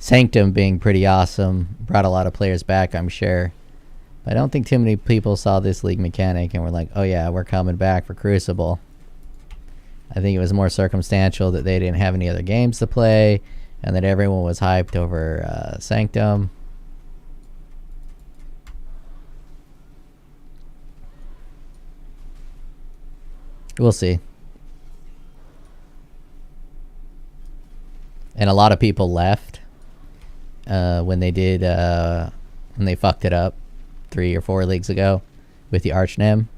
Sanctum being pretty awesome, brought a lot of players back, I'm sure. But I don't think too many people saw this league mechanic and were like, oh yeah, we're coming back for Crucible. I think it was more circumstantial that they didn't have any other games to play and that everyone was hyped over Sanctum. We'll see. And a lot of people left when they did when they fucked it up 3 or 4 leagues ago with the Archnem.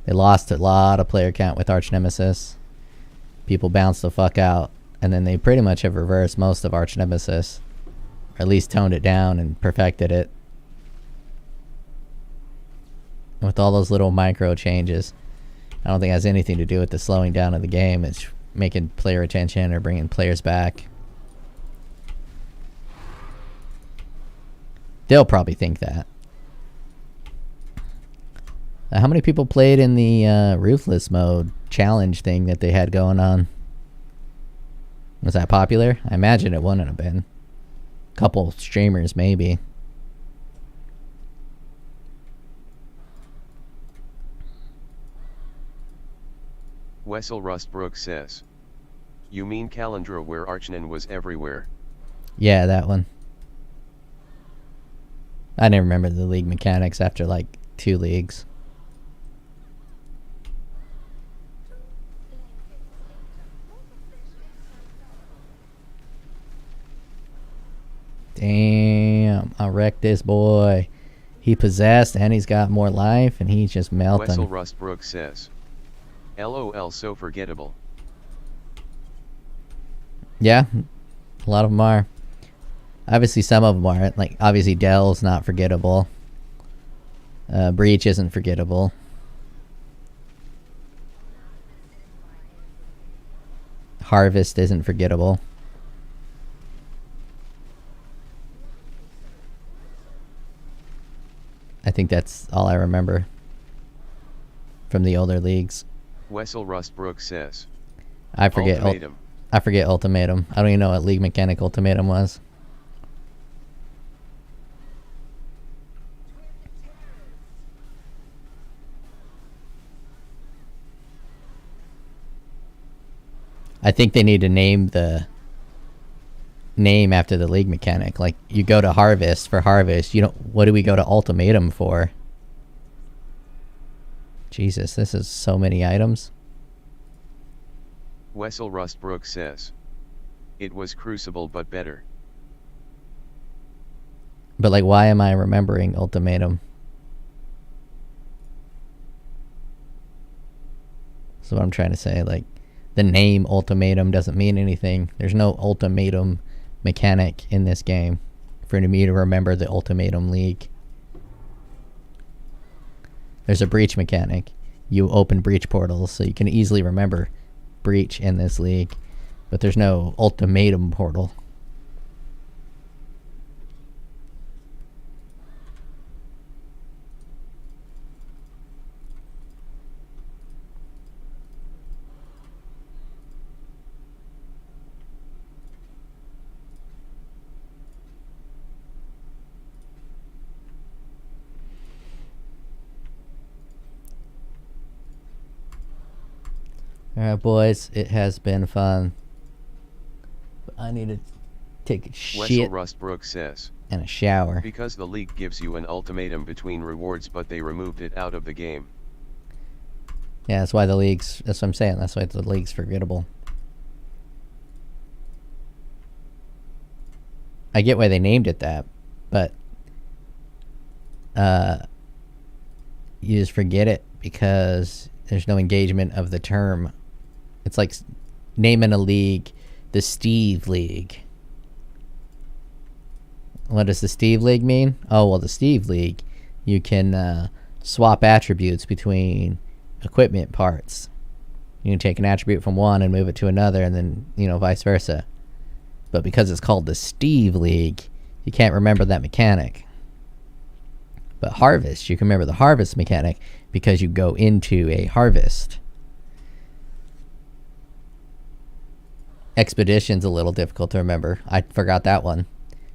They lost a lot of player count with Arch Nemesis. People bounced the fuck out, and then they pretty much have reversed most of Arch Nemesis, or at least toned it down and perfected it. And with all those little micro changes, I don't think it has anything to do with the slowing down of the game. It's making player retention or bringing players back. They'll probably think that. How many people played in the Ruthless mode challenge thing that they had going on? Was that popular? I imagine it wouldn't have been. Couple streamers, maybe. Wessel Rustbrook says. You mean Calandra where Archnen was everywhere? Yeah, that one. I didn't remember the league mechanics after like 2 leagues. Damn, I wrecked this boy. He possessed and he's got more life and he's just melting. Wessel Rustbrook says. LOL, so forgettable. Yeah, a lot of them are. Obviously some of them aren't. Like, obviously Dell's not forgettable. Breach isn't forgettable. Harvest isn't forgettable. I think that's all I remember from the older leagues. Wessel Rustbrook says. I forget Ultimatum. I forget Ultimatum. I don't even know what league mechanic Ultimatum was. I think they need to name the name after the league mechanic. Like, you go to Harvest for Harvest. You don't. What do we go to Ultimatum for? Jesus, this is so many items. Wessel Rustbrook says. It was Crucible but better. But like, why am I remembering Ultimatum? That's what I'm trying to say. Like, the name Ultimatum doesn't mean anything. There's no Ultimatum mechanic in this game for me to remember the Ultimatum League. There's a breach mechanic. You open breach portals, so you can easily remember breach in this league. But there's no ultimatum portal. Alright, boys, it has been fun. But I need to take a Wessel shit Rustbrook says. and a shower. Because the league gives you an ultimatum between rewards, but they removed it out of the game. Yeah, that's why the league's... That's what I'm saying. That's why the league's forgettable. I get why they named it that, but... you just forget it because there's no engagement of the term. It's like naming a league the Steve League. What does the Steve League mean? Oh, well, the Steve League, you can swap attributes between equipment parts. You can take an attribute from one and move it to another, and then, you know, vice versa. But because it's called the Steve League, you can't remember that mechanic. But harvest, you can remember the harvest mechanic because you go into a harvest. Expedition's a little difficult to remember. I forgot that one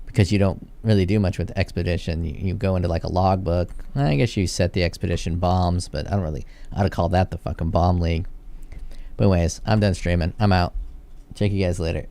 because you don't really do much with expedition. You go into like a logbook. I guess you set the expedition bombs, but I'd call that the fucking bomb league. But anyways, I'm done streaming. I'm out. Check you guys later.